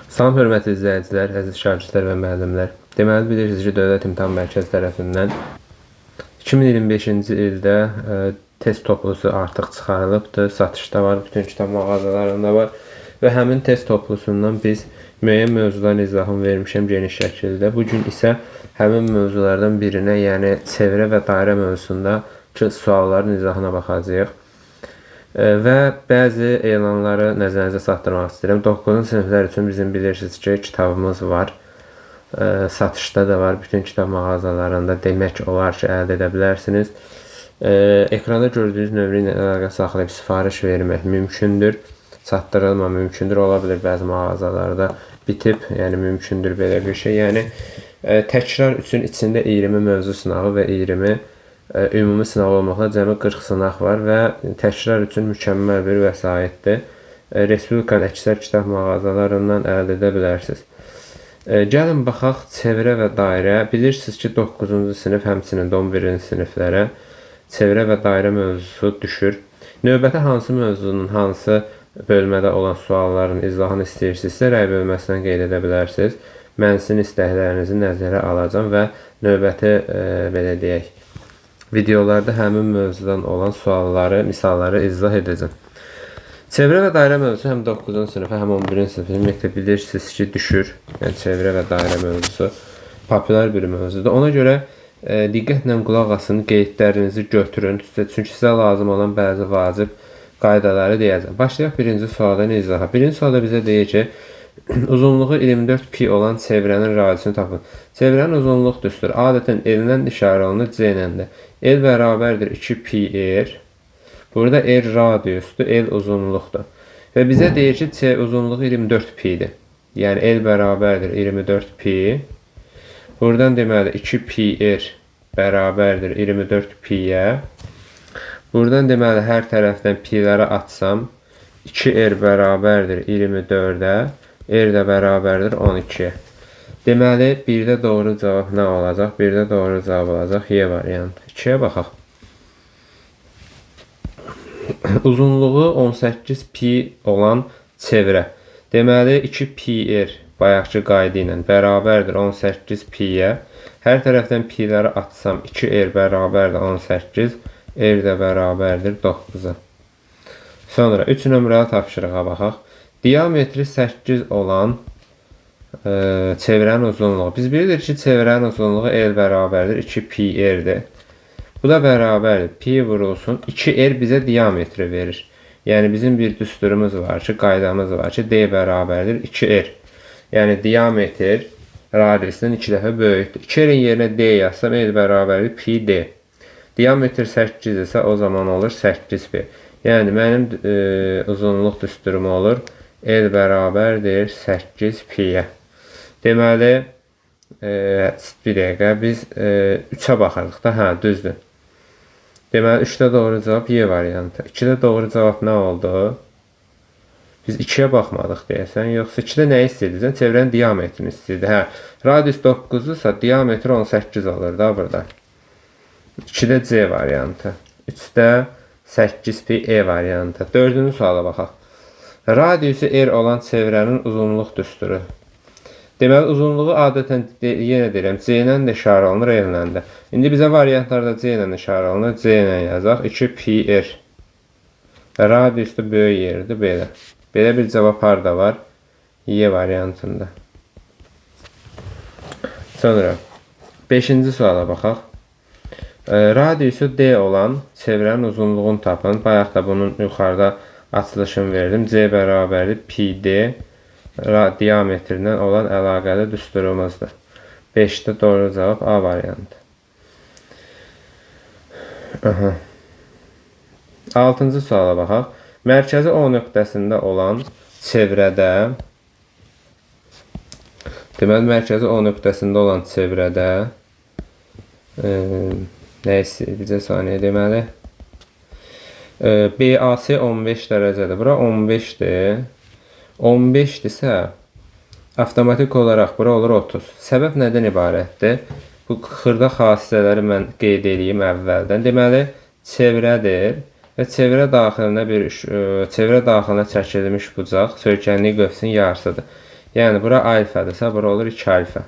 Salam hörmətli izləyicilər, əziz şagirdlər və müəllimlər. Deməli bilirsiniz ki, Dövlət İmtahan Mərkəzi tərəfindən 2025-ci ildə test toplusu artıq çıxarılıbdır, satışda var, bütün kitab mağazalarında var və həmin test toplusundan biz müəyyən mövzuların izahını vermişəm geniş şəkildə. Bu gün isə həmin mövzulardan birinə, yəni çevrə və dairə mövzusundakı sualların izahına baxacağıq. Və bəzi elanları nəzərinizə çatdırmaq istəyirəm. 9-cu siniflər üçün bizim bilirsiniz ki, kitabımız var. Satışda da var, bütün kitab mağazalarında demək olar ki, əldə edə bilərsiniz. Ekranda gördüyünüz nömrə ilə əlaqə saxlayıb sifariş vermək mümkündür. Çatdırılma mümkündür. Ola bilər bəzi mağazalarda bitib, yəni mümkündür belə bir şey. Yəni təkrar üçün içində 20 mövzu sınağı və 20 ümumi sınav olmaqla cəmi 40 sınaq var və təkrar üçün mükəmməl bir vəsaitdir. Respublikanın əksər kitab mağazalarından əldə edə bilərsiniz. Gəlin baxaq çevrə və dairə. Bilirsiniz ki, 9-cu sinif, həmçinin 11-ci siniflərə çevrə və dairə mövzusu düşür. Növbəti hansı mövzunun hansı bölmədə olan sualların izahını istəyirsinizsə, rəy bölməsindən qeyd edə bilərsiniz. Mən sizin istəklərinizi nəzərə alacağam və növbəti, belə deyək, videolarda həmin mövzudan olan sualları, misalları izah edəcəm. Çevrə və dairə mövzusu həm 9-cu sinifə, həm 11-ci sinifə ümumiyyətlə bilirsiniz ki, düşür. Yəni çevrə və dairə mövzusu populyar bir mövzudur. Ona görə diqqətlə qulaq asın, qeydlərinizi götürün. Çünki sizə lazım olan bəzi vacib qaydaları deyəcəm. Başlayaq birinci sualdan izaha. Birinci sualda bizə deyir ki, uzunluğu 24 pi olan çevrənin radiusunu tapın. Çevrənin uzunluq düstur. Adətən eldən işarə olunur, C ilə. L bərabərdir 2 pi r. Burada r radiusdur, L uzunluqdur. Və bizə deyir ki, C uzunluğu 24 pi'dir. Yəni L bərabərdir 24 pi. Buradan deməli 2 pi r bərabərdir 24 pi'yə. Buradan deməli hər tərəfdən pi'ləri atsam 2r bərabərdir 24'ə. R də bərabərdir 12'yə. Deməli, birdə doğru cavab nə olacaq? Birdə doğru cavab olacaq Y variantı. 2'yə baxaq. Uzunluğu 18 pi olan çevrə. Deməli, 2 pi r bayaqki qayda ilə bərabərdir 18 pi'yə. Hər tərəfdən pi'ləri atsam 2r bərabərdir 18, r də bərabərdir 9'a. Sonra 3 nömrəli tapşırığa baxaq. Diametri 8 olan çevrənin uzunluğu. Biz bilirik ki, çevrənin uzunluğu L bərabərdir 2 pi r'dir. Bu da bərabərdir. Pi vurulsun. 2r bizə diametri verir. Yəni bizim bir düsturumuz var ki, qaydamız var ki, D bərabərdir 2r. Yəni diametr radiusdan 2 dəfə böyükdür. 2r'in yerinə D yazsam L bərabərdir pi D. Diametr 8 isə o zaman olur 8 pi. Yəni mənim uzunluq düsturum olur L bərabərdir 8 pi'yə. Deməli, bir dəqiqə, biz 3'ə baxırıq da, hə, düzdür. Deməli, 3'də doğru cavab Y variantı. 2'də doğru cavab nə oldu? Biz 2'yə baxmadıq deyəsən, yoxsa 2'də nə istəyirsən? Çevrənin diametrini istəyirdi. Hə, radius 9'dursa diametri 18 olur da burada. 2'də C variantı. 3'də 8 pi E variantı. 4-cü suala baxaq. Radiusu R olan çevrənin uzunluq düsturu. Deməli, uzunluğu adətən, yenə deyirəm, C ilə də işarə olunur, R ilə də. İndi bizə variantlarda C ilə işarə olunur, C ilə yazaq, 2 pi r. Radius da böyük yerdir, belə. Belə bir cavab harda var? Y variantında. Sonra, 5-ci suala baxaq. Radiusu D olan çevrənin uzunluğunu tapın. Bayaq da bunun yuxarıda açılışını verdim. C bərabərdir pi D. Diametrindən olan əlaqəli düsturumuzdur. 5'də doğru cavab A variantı. 6-cı suala baxaq. Mərkəzi O nöqtəsində olan çevrədə, deməli, mərkəzi O nöqtəsində olan çevrədə nə istəyir? Bizə saniyə deməli. BAC 15 dərəcədir. Bura 15'dir. 15'dirsə, avtomatik olaraq bura olur 30. Səbəb nədən ibarətdir? Bu xırda xassələri mən qeyd edeyim əvvəldən. Deməli, çevrədir və çevrə daxilinə çəkilmiş bucaq söykənliyi qövsünün yarısıdır. Yəni bura alfadırsa, bura olur 2 alfa.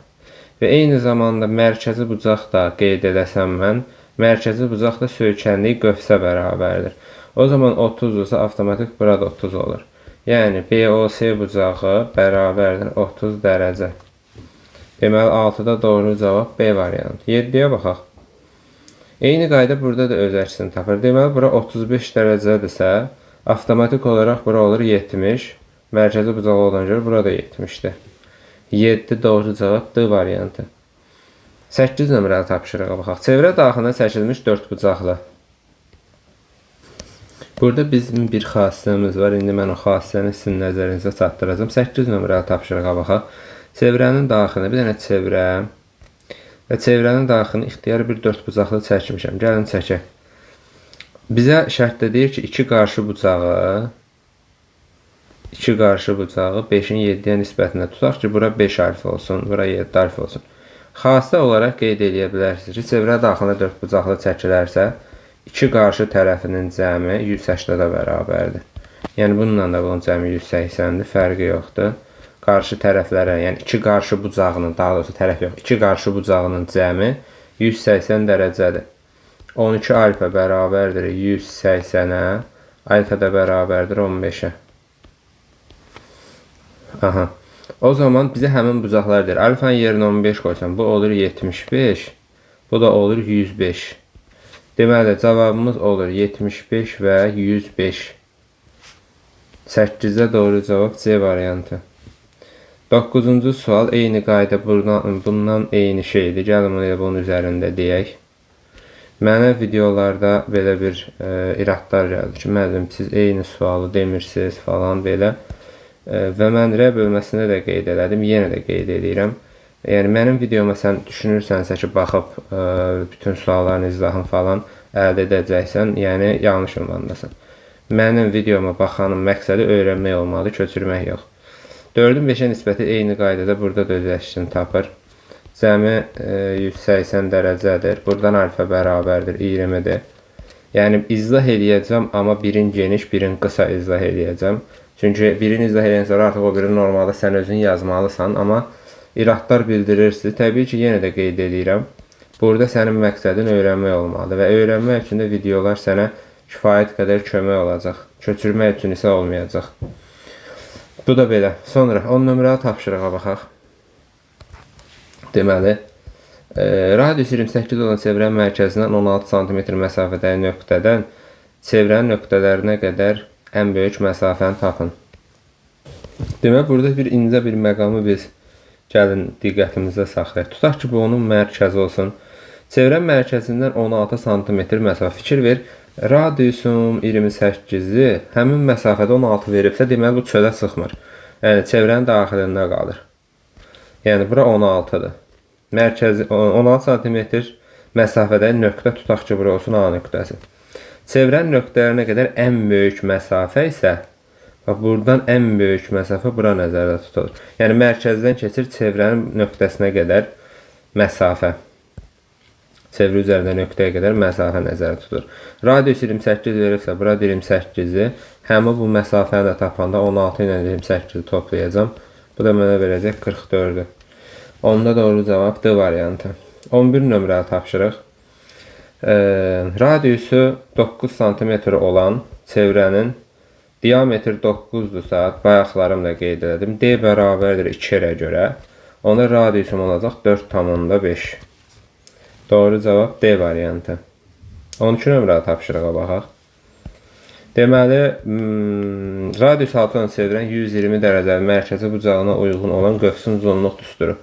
Və eyni zamanda mərkəzi bucaq da qeyd edəsəm mən, mərkəzi bucaq da söykənliyi qövsə bərabərdir. O zaman 30-dursa avtomatik burada 30 olur. Yəni BOC bucağı bərabərdir 30 dərəcə. Deməli 6-da doğru cavab B variantı. 7-yə baxaq. Eyni qayda burada da öz əksini tapır. Deməli bura 35 dərəcədirsə, avtomatik olaraq bura olur 70. Mərkəzi bucağı olan görə burada 70-dir. 7 doğru cavab D variantı. 8 nömrəli tapşırığa baxaq. Çevrə daxilində çəkilmiş 4 bucaqlı. Burada bizim bir xassəmiz var. İndi mən o xassəni sizin nəzərinizə çatdıracağım. 8 nömrəli tapşırığa baxaq. Çevrənin daxilində bir dənə çevrə və çevrənin daxilində ixtiyari bir 4 bucaqlı çəkmişəm. Gəlin çəkək. Bizə şərtdə deyir ki, 2 qarşı bucağı 5-in 7-yə nisbətində tutaq ki, bura 5 alfa olsun, bura 7 alfa olsun. Xassə olaraq qeyd edə bilərsiniz ki, çevrə daxilində 4 bucaqlı çəkilərsə, 2 qarşı tərəfinin cəmi 180-də bərabərdir. Yəni bununla da bunun cəmi 180-dir, fərqi yoxdur. Qarşı tərəflərə, yəni 2 qarşı bucağının, daha doğrusu tərəf yox, 2 qarşı bucağının cəmi 180 dərəcədir. 12 alfa bərabərdir 180-ə, alfa da bərabərdir 15-ə. Aha. O zaman bizə həmin bucaqlar deyir. Alfanın yerinə 15 qoysam, bu olur 75, bu da olur 105. Deməli, cavabımız olur 75 və 105. 8-də doğru cavab C variantı. 9-cu sual eyni qayda bundan eyni şeydir. Gəlin bunu bunun üzərində deyək. Mənə videolarda belə bir iradlar gəldi ki, müəllim siz eyni sualı demirsiniz falan belə. Və mən R bölməsində də qeyd elədim, yenə də qeyd edirəm. Yəni mənim videoma sən düşünürsənsə ki, baxıb bütün sualların izahını falan əldə edəcəksən, yəni yanlış ünvandasan. Mənim videoma baxanın məqsədi öyrənmək olmalı, köçürmək yox. 4-ün 5-ə nisbəti eyni qaydada burada da öz əksini tapır. Cəmi 180 dərəcədir. Buradan alfa bərabərdir 20-dir. Yəni izah eləyəcəm, amma birin geniş, birin qısa izah eləyəcəm. Çünki birini izah edən sonra artıq o birini normalda sən özün yazmalısan, amma iradlar bildirirsiniz. Təbii ki, yenə də qeyd edirəm. Burada sənin məqsədin öyrənmək olmalıdır və öyrənmək üçün də videolar sənə kifayət qədər kömək olacaq. Köçürmək üçün isə olmayacaq. Bu da belə. Sonra 10 nömrəli tapşırığa baxaq. Deməli, radius 28 olan çevrənin mərkəzindən 16 cm məsafədəki nöqtədən çevrənin nöqtələrinə qədər ən böyük məsafəni tapın. Demək, burada bir incə bir məqamı biz gəlin diqqətimizdə saxlayaq. Tutaq ki, bu onun mərkəzi olsun. Çevrənin mərkəzindən 16 cm məsafə. Fikir ver, radiusum 28-i həmin məsafədə 16 veribsə, deməli bu çölə çıxmır. Yəni çevrənin daxilində qalır. Yəni bura 16-dır. Mərkəzi 16 cm məsafədə nöqtə tutaq ki, bura olsun A nöqtəsi. Çevrənin nöqtələrinə qədər ən böyük məsafə isə, bax, buradan ən böyük məsafə bura nəzərdə tutulur. Yəni, mərkəzdən keçir çevrənin nöqtəsinə qədər məsafə. Çevrə üzərində nöqtəyə qədər məsafə nəzərdə tutulur. Radius 28 verirsə, bura 28-i, həmin bu məsafəni də tapanda 16 ilə 28-i toplayacam. Bu da mənə verəcək 44-dür. Onda doğru cavab D variantı. 11 nömrəli tapşırıq. Radiusu 9 cm olan çevrənin diametri 9-dursa, bayaqlarımla qeyd elədim, D bərabərdir 2-yə görə, onda radiusum olacaq 4,5. Doğru cavab D variantı. 12 nömrəli tapşırığa baxaq. Deməli, radius 6 olan çevrənin 120 dərəcəli mərkəzi bucağına uyğun olan qövsün uzunluq düsturu.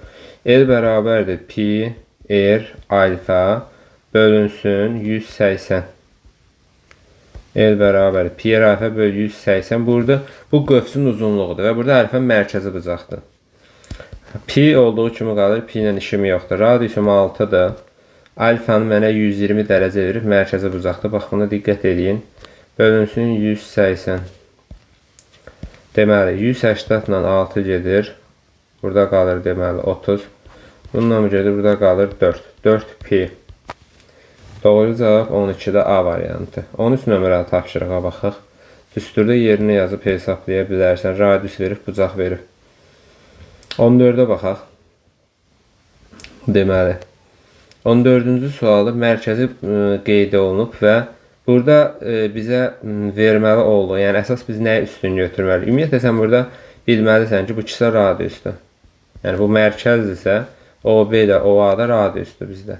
L bərabərdir pi, R, alfa bölünsün 180. L bərabər pi r alfa bölü 180. Burada bu qövsün uzunluğudur və burada alfa mərkəzi bucaqdır. Pi olduğu kimi qalır, pi ilə işim yoxdur. Radiusum 6-dır. Alfanı mənə 120 dərəcə verir, mərkəzi bucaqdır. Bax, buna diqqət edin. Bölünsün 180. Deməli, 180 ilə 6 gedir. Burada qalır deməli 30. Bununla mı gedir? Burada qalır 4. 4 pi. Doğru cavab 12-də A variantı. 13 nömrəli tapşırığa baxaq. Düsturda yerini yazıb hesablaya bilərsən. Radius verib, bucaq verib. 14-ə baxaq. Deməli, 14-cü sualı mərkəzi qeyd olunub və burada bizə verməli oldu. Yəni əsas biz nəyə üstün götürməliyik? Ümumiyyətlə sən burada bilməlisən ki, bu ikisi radiusdur. Yəni bu mərkəzdirsə, OB də OA da radiusdur bizdə.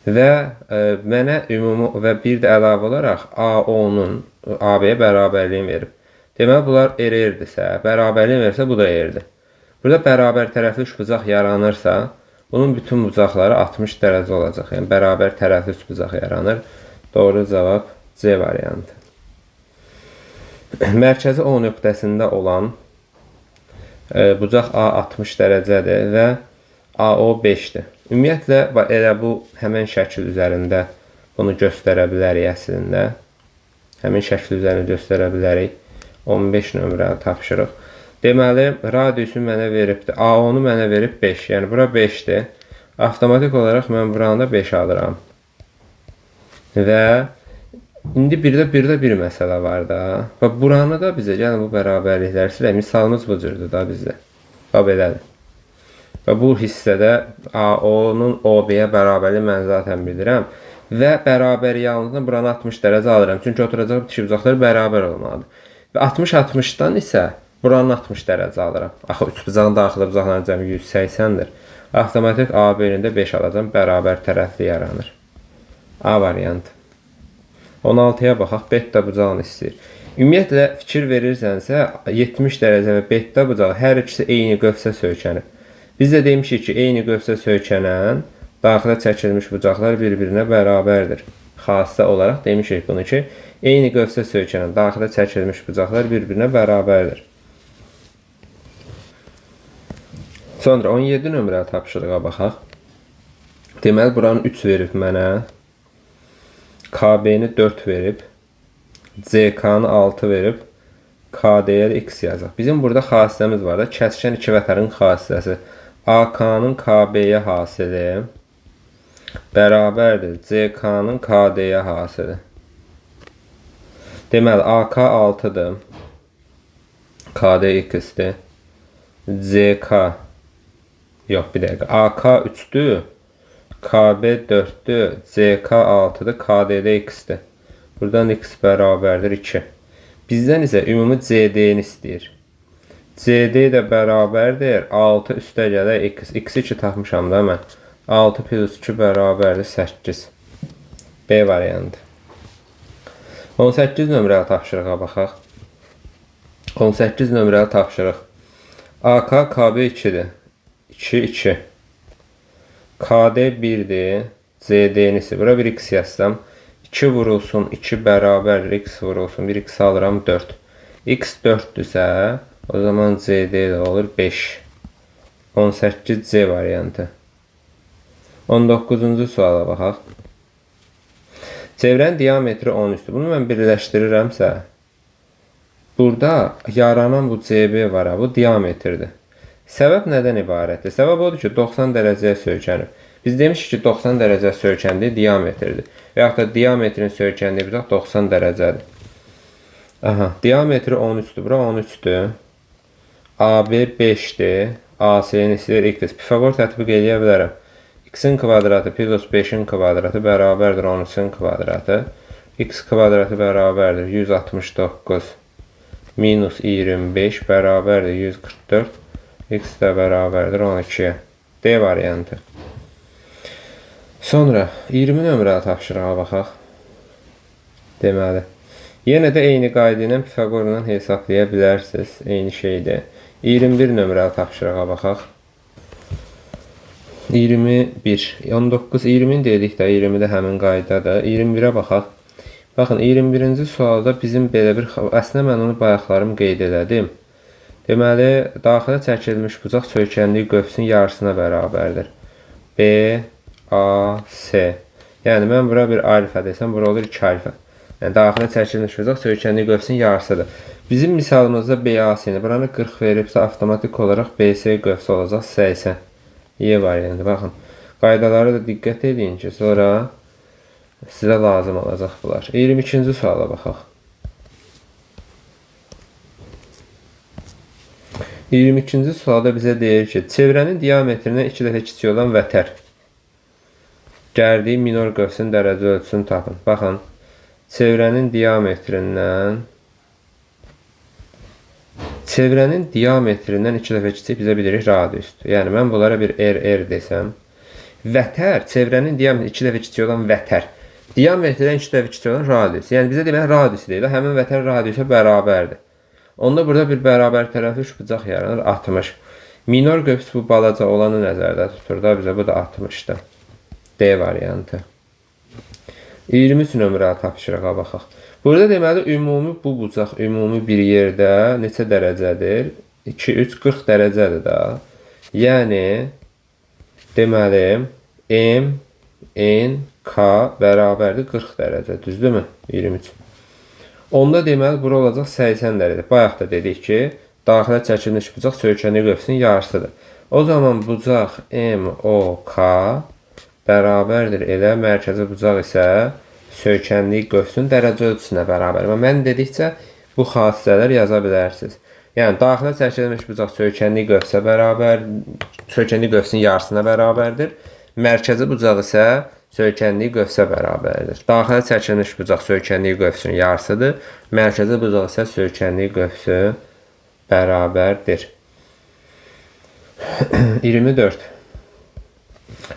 Və mənə ümumi və bir də əlavə olaraq AO-nun AB-yə bərabərliyin verib. Deməli, bunlar R-dirsə, bərabərliyin verirsə, bu da R-dir. Burada bərabər tərəfli üçbucaq yaranırsa, bunun bütün bucaqları 60 dərəcə olacaq. Yəni, bərabər tərəfli üçbucaq yaranır. Doğru cavab C variantı. Mərkəzi O nöqtəsində olan bucaq A 60 dərəcədir və AO 5-dir. Ümumiyyətlə, elə bu həmən şəkil üzərində bunu göstərə bilərik əslində. Həmin şəkil üzərində göstərə bilərik. 15 nömrəli tapşırıq. Deməli, radiusu mənə veribdir. AO-nu mənə verib 5. Yəni, bura 5-dir. Avtomatik olaraq mən buranı da 5 alıram. Və indi bir məsələ var da. Və buranı da bizə, yəni bu bərabərliklər silək. Misalımız bu cürdür da bizdə. Və belədir. Və bu hissədə AO-nun OB-yə bərabərliyi mən zaten bilirəm. Və bərabər yalnızdan buranı 60 dərəcə alıram. Çünki oturacaq bitişik bucaqlar bərabər olmalıdır. Və 60-60-dan isə buranın 60 dərəcə alıram. Axı üçbucağın daxili bucaqların cəmi 180-dir. Avtomatik AB-nin də 5 alacam, bərabər tərəfli yaranır. A variantı. 16-ya baxaq, beta bucağını istəyir. Ümumiyyətlə, fikir verirsənsə, 70 dərəcə və beta bucağı hər ikisi eyni qövsə söykənib. Biz də demişik ki, eyni qövsə söykənən daxilə çəkilmiş bucaqlar bir-birinə bərabərdir. Xassə olaraq demişik bunu ki, eyni qövsə söykənən daxilə çəkilmiş bucaqlar bir-birinə bərabərdir. Sonra 17 nömrəli tapşırığa baxaq. Deməli, buranın 3 verib mənə. KB-ni 4 verib. CK-nı 6 verib. KD-yə də X yazaq. Bizim burada xassəmiz var da. Kəskin iki vətərin xassəsi. AK-nın KB-yə hasili bərabərdir. CK-nın KD-yə hasili. Deməli, AK 6-dır. KD X-dir. CK yox, bir dəqiqə. AK 3-dür. KB 4-dür. CK 6-dır. KD-də X-dir. Buradan X bərabərdir 2. Bizdən isə ümumi CD-ni istəyir. CD də bərabərdir. 6 üstə gələ X. X-i 2 tapmışam da mən. 6 plus 2 bərabərdir 8. B variantı. 18 nömrəli tapşırığa baxaq. 18 nömrəli tapşırıq. AK KB 2-dir. 2, 2. KD 1-dir. CD-nisi. Bura bir X yazsam. 2 vurulsun 2 bərabərdir. X vurulsun 1 X alıram 4. X 4-dürsə, o zaman CD də olur 5. 18C variantı. 19-cu suala baxaq. Çevrənin diametri 13-dür. Bunu mən birləşdirirəmsə, burada yaranan bu CB var, bu diametrdir. Səbəb nədən ibarətdir? Səbəb odur ki, 90 dərəcəyə söykənib. Biz demişik ki, 90 dərəcə söykəndiyi diametrdir. Və yaxud da diametrin söykəndiyi bucaq 90 dərəcədir. Aha, diametri 13-dür. Bura 13-dür. AB 5-dir. AC-nin istəyir X. Pifagor tətbiq edə bilərəm. X-in kvadratı plus 5-in kvadratı bərabərdir 13-in kvadratı. X kvadratı bərabərdir 169 minus 25 bərabərdir 144. X də bərabərdir 12-yə. D variantı. Sonra 20 nömrəli tapşırığa baxaq. Deməli, yenə də eyni qayda ilə Pifagorla hesablaya bilərsiniz. Eyni şeydir. 21 nömrəli tapşırığa baxaq. 21, 19, 20 dedik də, 20 də həmin qaydadır. 21-ə baxaq. Baxın, 21-ci sualda bizim belə bir, əslində mən onu bayaqlarım qeyd elədim. Deməli, daxilə çəkilmiş bucaq söykəndiyi qövsün yarısına bərabərdir. B, A, S. Yəni, mən bura bir alfa desəm, bura olur 2 alfa. Yəni, daxilə çəkilmiş bucaq söykəndiyi qövsün yarısıdır. Bizim misalımızda B, A, S-ni buranı 40 veribsə, avtomatik olaraq B, S qövsü olacaq 80. Y variantı. Baxın, qaydalara da diqqət edin ki, sonra sizə lazım olacaq bunlar. 22-ci suala baxaq. 22-ci sualda bizə deyir ki, çevrənin diametrindən 2 dəfə kiçik olan vətər gəldiyi minor qövsün dərəcə ölçüsünü tapın. Baxın, çevrənin diametrindən 2 dəfə kiçik bizə bilirik radiusdur. Yəni mən bunlara bir r desəm, vətər, çevrənin diametri 2 dəfə kiçik olan vətər, diametrdən 2 dəfə kiçik olan radius. Yəni bizə demək radius deyil, həmin vətər radiusa bərabərdir. Onda burada bir bərabər tərəfli üçbucaq yaranır 60. Minor qövs bu balaca olanı nəzərdə tutur da bizə bu da 60-dır. D variantı. 23 nömrəli tapşırığa baxaq. Burada deməli ümumi bu bucaq ümumi bir yerdə neçə dərəcədir? 2, 3, 40 dərəcədir da. Yəni deməli M, N, K bərabərdir 40 dərəcə. Düzdürmü? 23. Onda deməli bura olacaq 80 dərəcə. Bayaq da dedik ki, daxilə çəkilmiş bucaq söykənlik qövsünün yarısıdır. O zaman bucaq MOK bərabərdir elə mərkəzi bucaq isə söykənlik qövsünün dərəcə ölçüsünə bərabər. Mən dedikcə bu xassələr yaza bilərsiniz. Yəni daxilə çəkilmiş bucaq söykənlik qövsə bərabər, söykənlik qövsünün yarısına bərabərdir. Mərkəzi bucaq isə söykənlik qövsə bərabərdir. Daxilə çəkilmiş bucaq söykənlik qövsünün yarısıdır. Mərkəzi bucaq isə söykənlik qövsü bərabərdir. 24.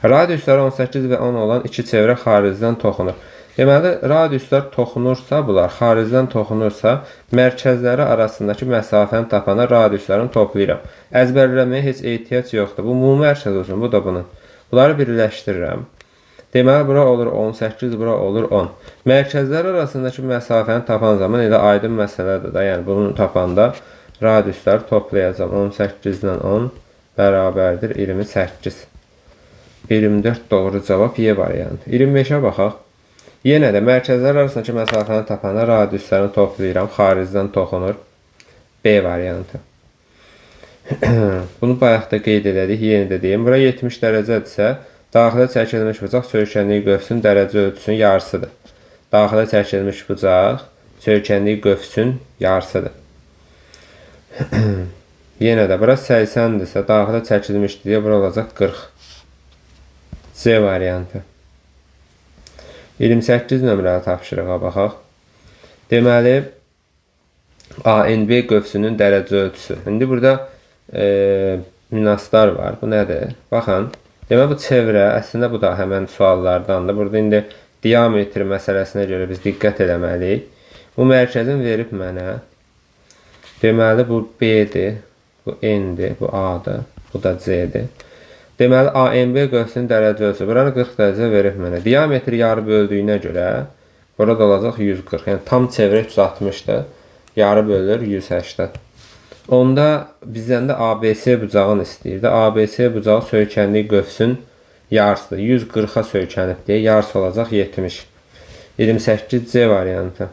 Radiusları 18 və 10 olan iki çevrə xaricdən toxunur. Deməli, radiuslar toxunursa, bunlar xaricdən toxunursa, mərkəzləri arasındakı məsafəni tapana radiuslarını toplayıram. Əzbərləməyə heç ehtiyac yoxdur. Bu ümumi mərkəz olsun, bu da bunun. Bunları birləşdirirəm. Deməli, bura olur 18, bura olur 10. Mərkəzlər arasındakı məsafəni tapan zaman elə aydın məsələdir da. Yəni, bunu tapanda radiusları toplayacağım. 18 ilə 10 bərabərdir 28. 24 doğru cavab Y variantı. 25-ə baxaq. Yenə də mərkəzlər arasındakı məsafəni tapanda radiuslarını toplayıram. Xaricdən toxunur. B variantı. Bunu bayaq da qeyd elədik. Yeni də deyim. Bura 70 dərəcədirsə, daxilə çəkilmiş bucaq söykənlik qövsün dərəcə ölçüsünün yarısıdır. Daxilə çəkilmiş bucaq söykənlik qövsün yarısıdır. Yenə də bura 80-dirsə, daxilə çəkilmişdir deyə bura olacaq 40. C variantı. 28 nömrəli tapşırığa baxaq. Deməli, ANB qövsünün dərəcə ölçüsü. İndi burada minaslar var. Bu nədir? Baxın. Deməli, bu çevrə, əslində bu da həmən suallardandır. Burada indi diametri məsələsinə görə biz diqqət eləməliyik. Bu mərkəzin verib mənə. Deməli, bu B-dir, bu N-dir, bu A-dır, bu da C-dir. Deməli, ANB qövsünün dərəcə ölçüsü. Buranı 40 dərəcə verib mənə. Diametri yarı böldüyünə görə burada olacaq 140. Yəni, tam çevrə 360-dır. Yarı bölür 180. Onda bizdən də ABC bucağını istəyirdi. ABC bucağı söykənlik qövsün yarısıdır. 140-a söykənib deyə yarısı olacaq 70. 28C variantı.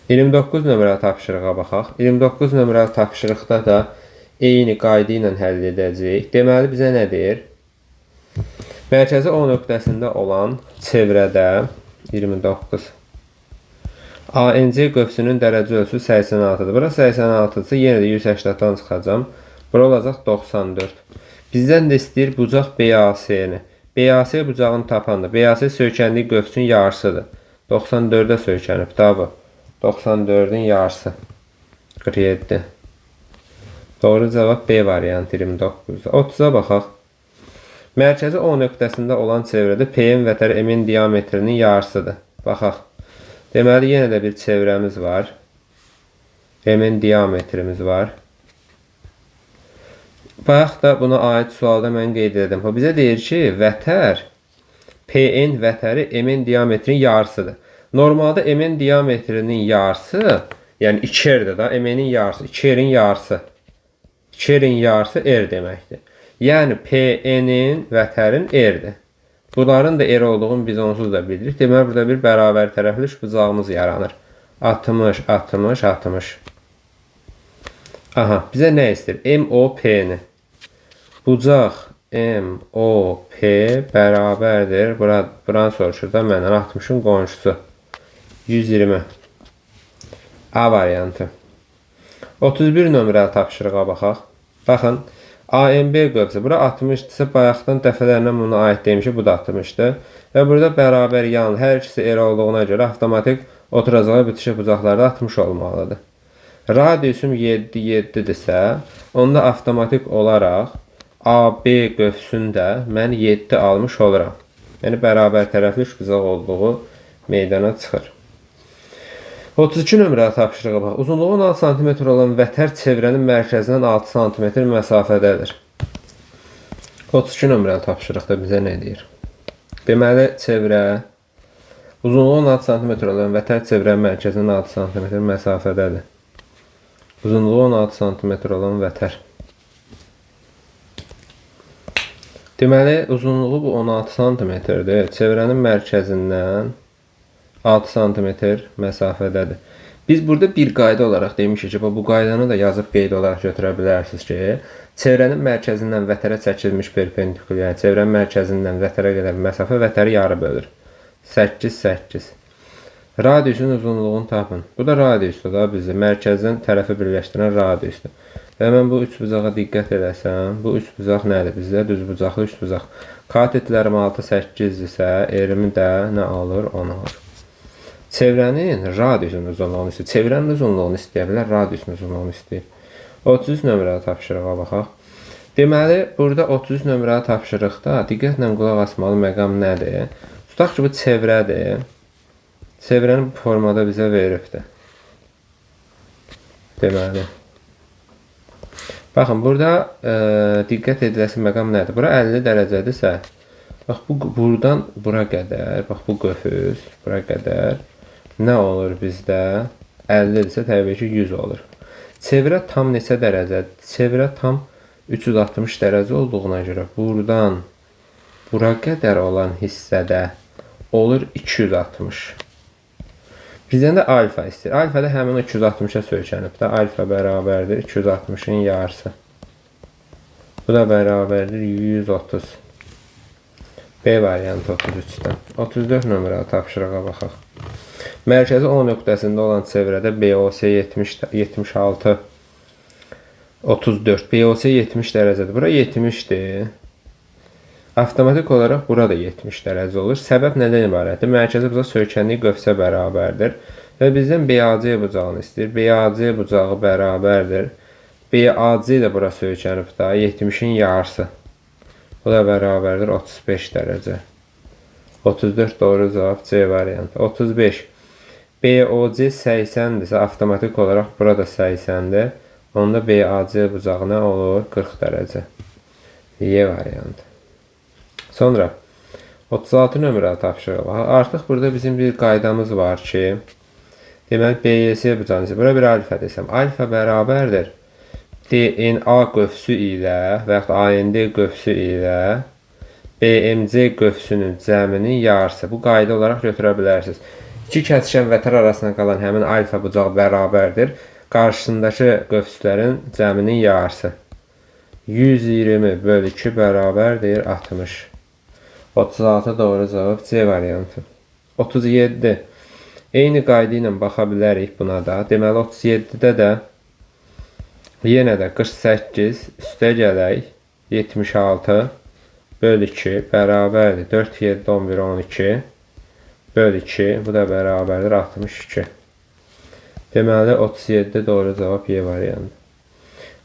29 nömrəli tapşırığa baxaq. 29 nömrəli tapşırıqda da eyni qayda ilə həll edəcəyik. Deməli, bizə nə deyir? Mərkəzi O nöqtəsində olan çevrədə 29. ANC qövsünün dərəcə ölçüsü 86-dır. Bura 86-dırsa, yenə də 180-dan çıxacam. Bura olacaq 94. Bizdən də istəyir bucaq BAC-ni. BAC bucağını tapanda. BAC söykənlik qövsünün yarısıdır. 94-ə söykənib. Da bu. 94-ün yarısı. 47. Doğru cavab B variantı 29-da. 30-a baxaq. Mərkəzi O nöqtəsində olan çevrədə PM vətəri M-in diametrinin yarısıdır. Baxaq. Deməli, yenə də bir çevrəmiz var. M-in diametrimiz var. Bayaq da buna aid sualda mən qeyd edim. O bizə deyir ki, vətər, PN vətəri M-in diametrinin yarısıdır. Normalda M-in diametrinin yarısı, yəni 2R-dir da, M-in yarısı, 2R-in yarısı. 2R-in yarısı R deməkdir. Yəni, PN-in vətərin R-dir. Bunların da R olduğunu biz onsuz da bilirik. Deməli, burada bir bərabər tərəfli üçbucağımız yaranır. 60, 60, 60. Aha, bizə nə istəyir? MOP-ni. Bucaq MOP bərabərdir. Buranı soruşur da məndən 60-ın qonşusu. 120. A variantı. 31 nömrəli tapşırığa baxaq. Baxın, AMB qövsü. Bura 60-dırsa bayaqdan dəfələrlə buna aid demişik, bu da 60-dır. Və burada bərabər yan hər ikisi R olduğuna görə avtomatik oturacağı bitişik bucaqlarda 60 olmalıdır. Radiusum 7, 7-dirsə, onda avtomatik olaraq AB qövsündə mən 7 almış oluram. Yəni, bərabər tərəfli üçbucaq olduğu meydana çıxır. 32 nömrəli tapşırığa bax. Uzunluğu 16 cm olan vətər çevrənin mərkəzindən 6 cm məsafədədir. 32 nömrəli tapşırıqda bizə nə deyir? Deməli, çevrə uzunluğu 16 cm olan vətər çevrənin mərkəzindən 6 cm məsafədədir. Uzunluğu 16 cm olan vətər. Deməli, uzunluğu bu 16 cm-dir. Çevrənin mərkəzindən 6 cm məsafədədir. Biz burada bir qayda olaraq demişik ki, bu qaydanı da yazıb qeyd olaraq götürə bilərsiniz ki, çevrənin mərkəzindən vətərə çəkilmiş perpendikul, yəni çevrənin mərkəzindən vətərə qədər məsafə vətəri yarı bölür. 8, 8. Radiusun uzunluğunu tapın. Bu da radiusdur da bizi mərkəzdən tərəfi birləşdirən radiusdur. Və mən bu üç bucağa diqqət edəsəm, bu üç bucaq nədir? Bizdə düz bucaqlı üç bucaq. Katetlərim 6, 8-dirsə, erimi də nə alır? 10 alır. Çevrənin radiusun uzunluğunu istəyir. Çevrənin uzunluğunu istəyə bilər, radiusun uzunluğunu istəyir. 33 nömrəli tapşırığa baxaq. Deməli, burada 33 nömrəli tapşırıqda diqqətlə qulaq asmalı məqam nədir? Tutaq ki, bu çevrədir. Çevrəni bu formada bizə veribdir. Deməli. Baxın, burada diqqət ediləsi məqam nədir? Bura 50 dərəcədirsə, bax, buradan bura qədər, bax, bu qöfüz, bura qədər nə olur bizdə? 50-dirsə, təbii ki, 100 olur. Çevrə tam neçə dərəcədir? Çevrə tam 360 dərəcə olduğuna görə buradan bura qədər olan hissədə olur 260. Bizdən də alfa istəyir. Alfa da həmin 260-a söykənib də. Alfa bərabərdir 260-ın yarısı. Bu da bərabərdir 130. B variantı 33-dən. 34 nömrəli tapşırığa baxaq. Mərkəzi O nöqtəsində olan çevrədə BOC 76, 34. BOC 70 dərəcədir. Bura 70-dir. Avtomatik olaraq burada 70 dərəcə olur. Səbəb nədən ibarətdir? Mərkəzi bucaq söykənliyi qövsə bərabərdir. Və bizdən BAC bucağını istəyir. BAC bucağı bərabərdir. BAC də bura söykənib da 70-in yarısı. Bu da bərabərdir 35 dərəcə. 34 doğru cavab C variantı. 35. BOC 80-dirsə avtomatik olaraq burada 80-dir. Onda BAC bucağı nə olur? 40 dərəcə. Y variantı. Sonra 36 nömrəli tapşırıq var. Artıq burada bizim bir qaydamız var ki, deməli BYS bucağını, bura bir alfa desəm, alfa bərabərdir DNA qövsü ilə və yaxud AND qövsü ilə BMC qövsünün cəminin yarısı. Bu qayda olaraq götürə bilərsiniz. İki kəsişən vətər arasında qalan həmin alfa bucağı bərabərdir qarşısındakı qövslərin cəminin yarısı. 120 bölü 2 bərabərdir 60. 36 doğru cavab C variantı. 37. Eyni qayda ilə baxa bilərik buna da. Deməli 37-də də yenə də 48 üstə gələk 76 bölü 2 bərabərdir 4, 7, 11, 12 bölü 2. Bu da bərabərdir 62. Deməli 37 doğru cavab Y variantı.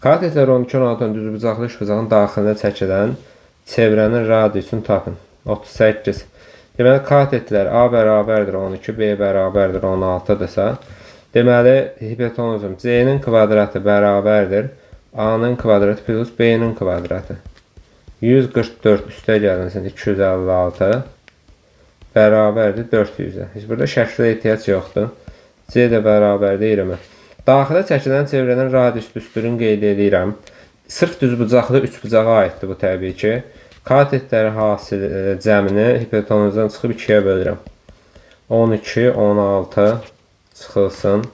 Katetlər 12, 16 düzbucaqlı üçbucağın daxilinə çəkilən çevrənin radiusunu tapın. 38. Deməli, katetlər A bərabərdir 12, B bərabərdir 16-dırsa, deməli, hipotenuzum C-nin kvadratı bərabərdir A-nın kvadratı plus B-nin kvadratı. 144 üstə gəlinsin 256 bərabərdir 400-ə. Heç burada şəklə ehtiyac yoxdur. C də bərabərdir 20. Daxilə çəkilən çevrənin radius düsturunu qeyd edirəm. Sırf düzbucaqlı üçbucağa aiddir bu təbii ki. Katetləri hasil cəmini hipotenuzdan çıxıb 2-yə bölürəm. 12, 16 çıxılsın.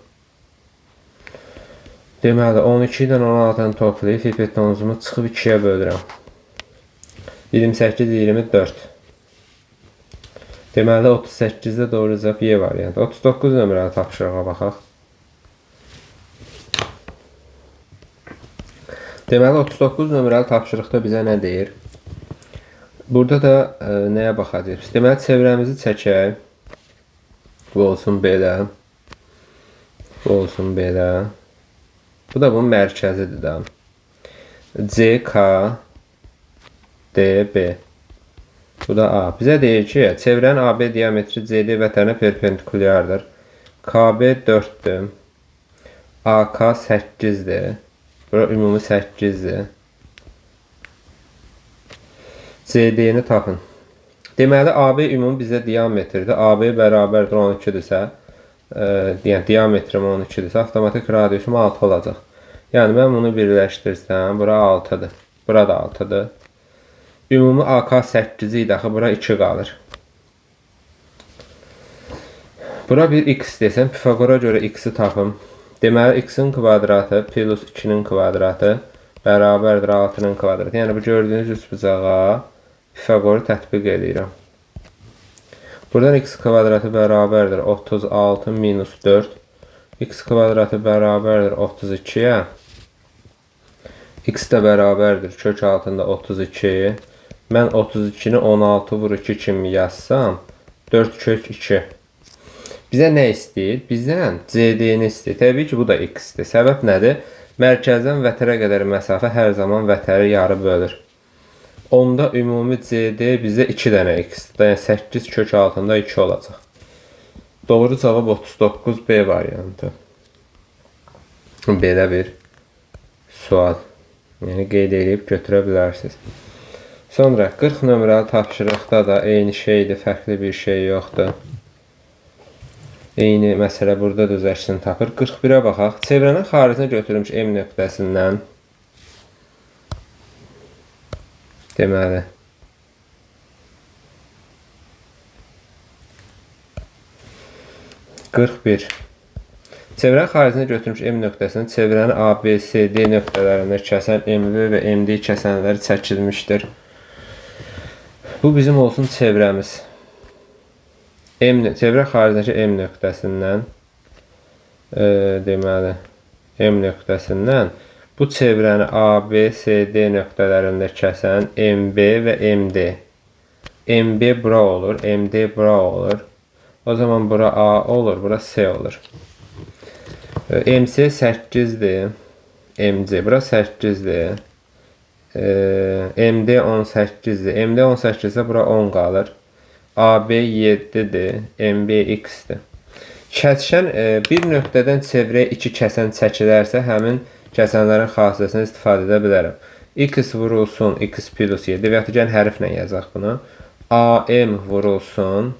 Deməli, 12-dən 16-nı toplayıb hipotenuzumu çıxıb 2-yə bölürəm. 28, 24. Deməli, 38-də doğru cavab Y variantı. 39 nömrəli tapşırığa baxaq. Deməli 39 nömrəli tapşırıqda bizə nə deyir? Burada da nəyə baxacağıq? Deməli çevrəmizi çəkək. Bu olsun belə. Bu olsun belə. Bu da bunun mərkəzidir də. CK DB. Bu da A. Bizə deyir ki, çevrənin AB diametri CD vətənə perpendikulyardır. KB 4'dür. AK 8'dir. Bura ümumi 8'dir. CD'ni tapın. Deməli AB ümumi bizə diametrdir. AB bərabərdir 12-dirsə, yəni diametrim 12-dirsə, avtomatik radiusum 6 olacaq. Yəni mən bunu birləşdirsəm, bura 6-dır. Bura da 6-dır. Ümumi AK 8 idi, axı bura 2 qalır. Bura bir x desəm, Pifagora görə x-i tapım. Deməli x-in kvadratı plus 2-nin kvadratı bərabərdir 6-nın kvadratı. Yəni bu gördüyünüz üçbucağa Pifagoru tətbiq edirəm. Buradan x kvadratı bərabərdir 36 minus 4. X kvadratı bərabərdir 32-yə. X də bərabərdir kök altında 32. Mən 32-ni 16 vur 2 kimi yazsam 4 kök 2. Bizə nə istəyir? Bizdən CD-ni istəyir. Təbii ki, bu da x-dir. Səbəb nədir? Mərkəzdən vətərə qədər məsafə hər zaman vətəri yarı bölür. Onda ümumi CD bizə 2 dənə x-dir. Yəni 8 kök altında 2 olacaq. Doğru cavab 39B variantı. Belə bir sual. Yəni qeyd edib götürə bilərsiniz. Sonra 40 nömrəli tapşırıqda da eyni şeydir, fərqli bir şey yoxdur. Eyni məsələ burada da öz əksini tapır. 41-ə baxaq. Çevrənin xaricinə götürülmüş M nöqtəsindən deməli çevrənin xaricinə götürülmüş M nöqtəsindən çevrənin ABCD nöqtələrində kəsən MV və MD kəsənləri çəkilmişdir. Bu bizim olsun çevrəmiz. Çevrə xaricindəki M nöqtəsindən deməli M nöqtəsindən bu çevrəni ABCD nöqtələrində kəsən MB və MD. MB bura olur, MD bura olur. O zaman bura A olur, bura C olur. MC 8'dir. MC bura 8'dir. MD 18'dir. MD 18'də bura 10 qalır. AB 7'dir. MB x-dir. Kəsişən bir nöqtədən çevrəyə 2 kəsən çəkilərsə, həmin kəsənlərin xassəsindən istifadə edə bilərəm. X vurulsun x plus 7 və ya gəlin hərflə yazaq bunu. AM vurulsun.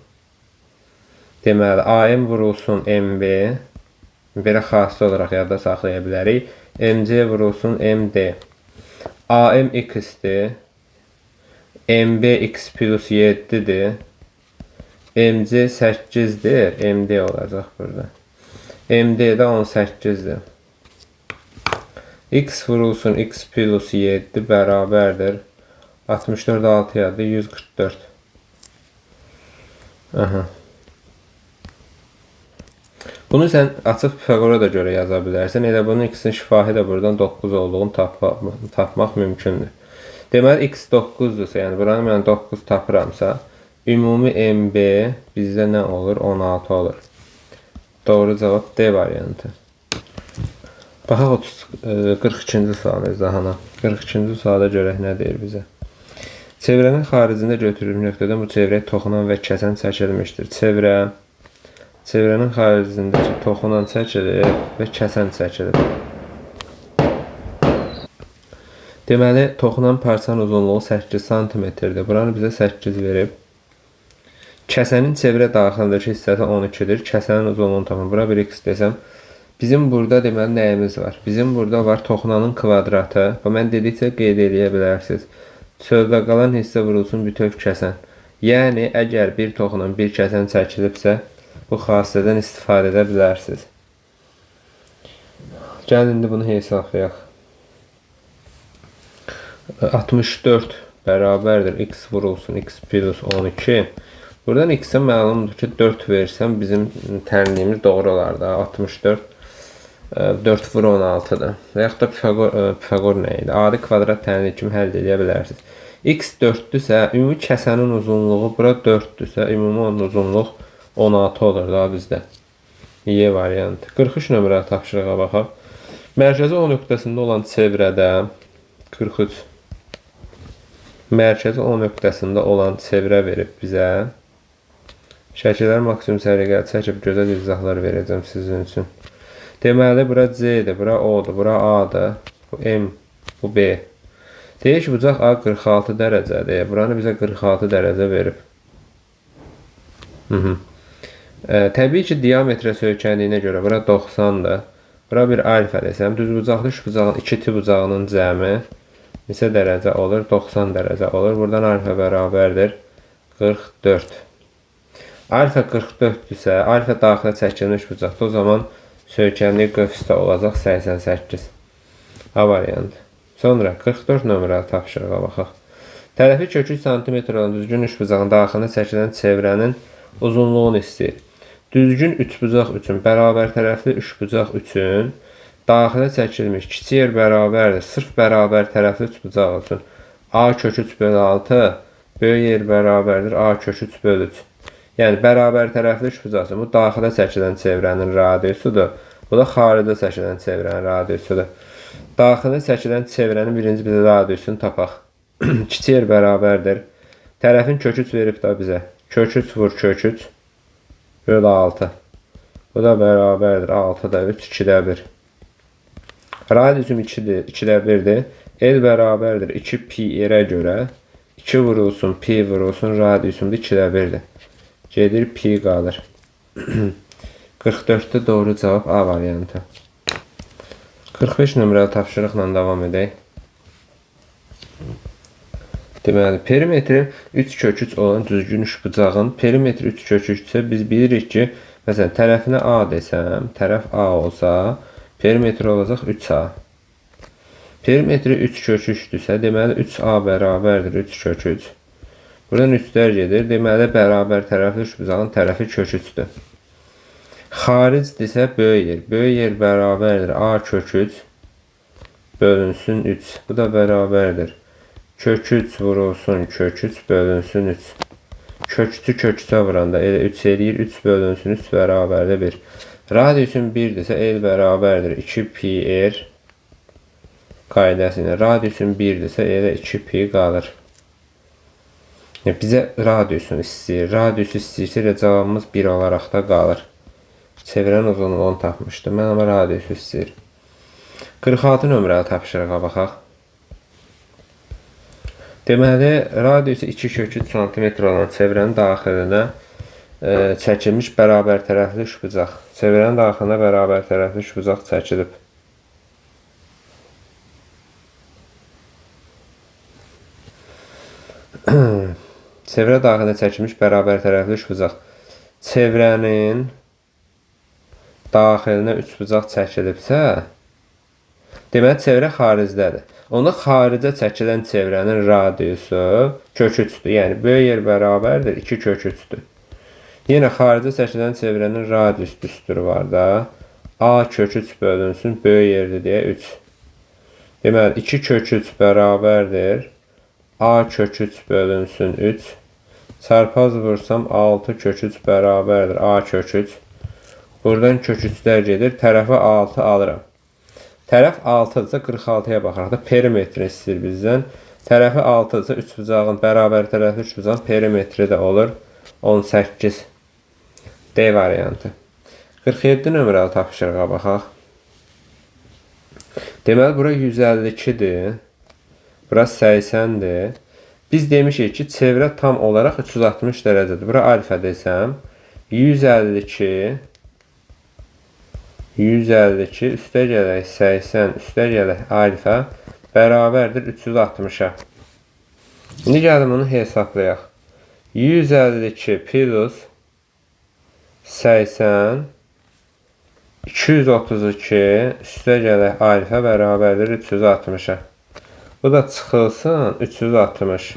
Deməli, AM vurulsun MB. Belə xassə olaraq yadda saxlaya bilərik. MC vurulsun MD. AM x-dir. MB x plus 7'dir. MC 8'dir. MD olacaq burada. MD də 18'dir. X vurulsun x plus 7 bərabərdir. 64 6 yazdı. 144. Aha. Bunu sən açıq Pifagora da görə yaza bilərsən. Elə bunun x-in şifahi də buradan 9 olduğunu tapmaq mümkündür. Deməli x 9'dursa, yəni buranı mən 9 tapıramsa, ümumi MB bizdə nə olur? 16 olur. Doğru cavab D variantı. Baxaq 42-ci suala izahına. 42-ci suala görək nə deyir bizə. Çevrənin xaricində götürülmüş nöqtədən bu çevrəyə toxunan və kəsən çəkilmişdir. Çevrənin xaricindəki toxunan çəkilir və kəsən çəkilir. Deməli, toxunan parçanın uzunluğu 8 cm-dir. Buranı bizə 8 verib. Kəsənin çevrə daxilindəki hissəsi 12-dir. Kəsənin uzunluğunu tapın. Bura bir x desəm, bizim burada deməli nəyimiz var? Bizim burada var toxunanın kvadratı. Mən dedikcə qeyd edə bilərsiniz. Sözdə qalan hissə vurulsun bütöv kəsən. Yəni, əgər bir toxunan bir kəsən çəkilibsə, bu xassədən istifadə edə bilərsiniz. Gəlin, indi bunu hesablayaq. 64 bərabərdir x vurulsun x plus 12. Buradan x-ə məlumdur ki 4 versəm bizim təlimimiz doğru olar da. 64 4 vur 16'dır. Və yaxud da Pifaqor nə idi? Adi kvadrat tənliyi kimi həll edə bilərsiniz. X 4-dürsə, ümumi kəsənin uzunluğu bura 4-dürsə, ümumi onun uzunluq 16 olur da bizdə. Y variantı. 43 nömrəli tapşırığa baxaq. Mərkəzi O nöqtəsində olan çevrədə 43 mərkəzi O nöqtəsində olan çevrə verib bizə. Şəkillər maksimum səliqəli çəkib gözəl izahlar verəcəm sizin üçün. Deməli, bura C-dir, bura O-dur, bura A-dır, bu M, bu B. Deyir ki, bucaq A 46 dərəcədir. Buranı bizə 46 dərəcə verib. Təbii ki, diametrə söykənliyinə görə bura 90-dır. Bura bir alfa desəm, düz bucaqlı üç bucağın, iki ti bucağının cəmi neçə dərəcə olur? 90 dərəcə olur. Buradan alfa bərabərdir 44. Alfa 44-dürsə, alfa daxilə çəkilmiş bucaqda, o zaman söykənlik qövsdə olacaq 88. A variantı. Sonra 44 nömrəli tapşırığa baxaq. Tərəfi kökü cm olan düzgün üçbucağın daxilində çəkilən çevrənin uzunluğunu istəyir. Düzgün üçbucaq üçün, bərabər tərəfli üçbucaq üçün daxilə çəkilmiş kiçik yer bərabərdir. Sırf bərabər tərəfli üçbucaq üçün A kök 3 bölü 6, böyük yer bərabərdir A kök 3 bölü 3. Yəni, bərabər tərəfli üçbucaq üçün bu daxilə çəkilən çevrənin radiusudur. Bu da xaricdə çəkilən çevrənin radiusudur. Daxilə çəkilən çevrənin birinci bizə radiusunu tapaq. Kiçik yer bərabərdir. Tərəfin kök 3 verib də bizə. Kök 3 vur kök 3 bölü 6. Bu da bərabərdir. 6-da 3, 2-də 1. Radiusum 2-də 1-dir. L bərabərdir 2 pi yerə görə. 2 vurulsun, pi vurulsun, radiusum da 2-də 1-dir. Gedir, pi qalır. 44-də doğru cavab A variantı. 45 nömrəli tapşırıqla davam edək. Deməli, perimetri 3 kök 3 olan düzgün üçbucağın perimetri 3 kök 3-sə biz bilirik ki, məsələn, tərəfinə A desəm, tərəf A olsa, perimetri olacaq 3A. Perimetri 3 kök 3-dürsə, deməli 3A bərabərdir 3 kök 3. Buradan 3-lər gedir. Deməli, bərabər tərəfli üçbucağın tərəfi kök 3-dür. Xaricdirsə, böyük yer. Böyük yer bərabərdir A kök 3 bölünsün 3. Bu da bərabərdir. Kök 3 vurulsun kök 3 bölünsün 3. Kök 3'ü kök 3'ə vuranda elə 3 eləyir. 3 bölünsün 3 bərabərdir 1. Radiusun 1-dirsə, L bərabərdir 2 pi r qaydası ilə. Radiusun 1-dirsə, elə 2 pi qalır. Bizə radiusunu istəyir. Radiusu istəyirsə, elə cavabımız 1 olaraq da qalır. Çevrənin uzunluğunu tapmışdım. Mən amma radiusu istəyir. 46 nömrəli tapşırığa baxaq. Deməli, radiusu 2 kök 3 cm olan çevrənin daxilinə çəkilmiş bərabər tərəfli üçbucaq. Çevrənin daxilinə bərabər tərəfli üçbucaq çəkilib. Çevrə daxilinə çəkilmiş bərabər tərəfli üçbucaq. Çevrənin daxilinə üçbucaq çəkilibsə, deməli, çevrə xaricdədir. Onda xaricə çəkilən çevrənin radiusu kök 3-dür. Yəni, böyük yer bərabərdir 2 kök 3-dür. Yenə xaricə çəkilən çevrənin radius düsturu var da. A kök 3 bölünsün böyük yerdir deyə 3. Deməli, 2 kök 3 bərabərdir A kök 3 bölünsün 3. Çarpaz vursam 6 kök 3 bərabərdir A kök 3. Buradan kök 3'lər gedir. Tərəfə 6 alıram. Tərəf 6-dırsa 46-ya baxaraq da perimetri istəyir bizdən. Tərəfi 6-dırsa üçbucağın bərabər tərəfli üçbucağın perimetri də olur 18. D variantı. 47 nömrəli tapşırığa baxaq. Deməli, bura 152-dir. Bura 80-dir. Biz demişik ki, çevrə tam olaraq 360 dərəcədir. Bura alfa desəm, 152 üstə gələk 80 üstə gələk alfa bərabərdir 360-a. İndi gəlin bunu hesablayaq. 152 plus 80 232 üstə gələk alfa bərabərdir 360-a. Bu da çıxılsın 360.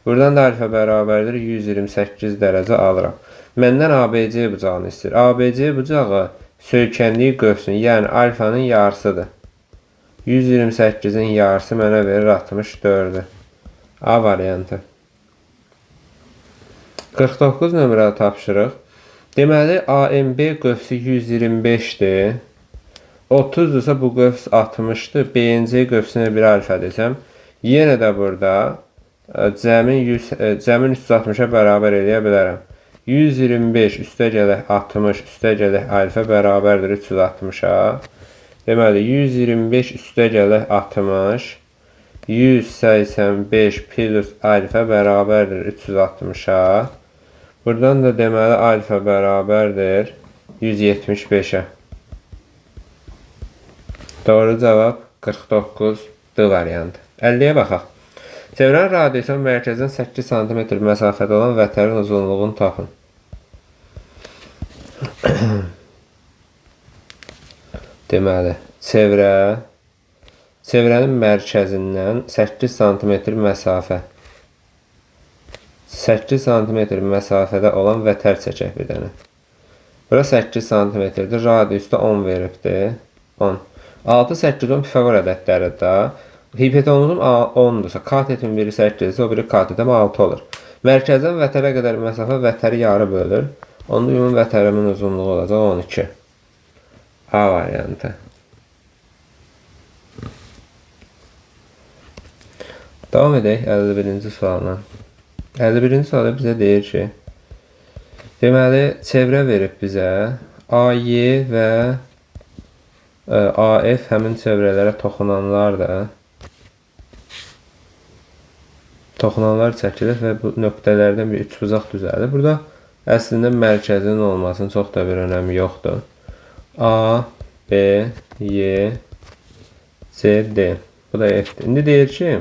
Buradan da alfa bərabərdir 128 dərəcə alıram. Məndən ABC bucağını istəyir. ABC bucağı söykənliyi qövsün, yəni alfanın yarısıdır. 128'in yarısı mənə verir 64'ü. A variantı. 49 nömrəli tapşırıq. Deməli, AMB qövsü 125'dir. 30'dursa bu qövs 60'dır. BNC qövsünə bir alfa desəm, yenə də burada cəmin 360'a bərabər eləyə bilərəm. 125 üstə gələk 60 üstə gələk alfa bərabərdir 360'a. Deməli, 125 üstə gələk 60, 185 plus alfa bərabərdir 360'a. Buradan da deməli alfa bərabərdir 175'ə. Doğru cavab 49 D variantı. 50'yə baxaq. Çevrənin radiusunun mərkəzdən 8 cm məsafədə olan vətərin uzunluğunu tapın. Deməli, çevrənin mərkəzindən 8 cm məsafə. 8 cm məsafədə olan vətər çəkək bir dənə. Bura 8 cm-dir, radiusda 10 veribdir. 10. 6, 8, 10 Pifagor ədədləridir da. Hipotenuzum 10'dursa, katetin biri 8'dir, o biri katetim 6 olur. Mərkəzdən vətərə qədər məsafə vətəri yarı bölür. Onda ümumi vətərimin uzunluğu olacaq 12. A variantı. Davam edək 51-ci sualına. 51-ci sualda bizə deyir ki, deməli, çevrə verib bizə AY və AF həmin çevrələrə toxunanlardır. Toxunanlar çəkilir və bu nöqtələrdən bir üçbucaq düzəlir. Burada əslində mərkəzinin olmasının çox da bir önəmi yoxdur. A, B, Y, C, D. Bu da F'dir. İndi deyir ki,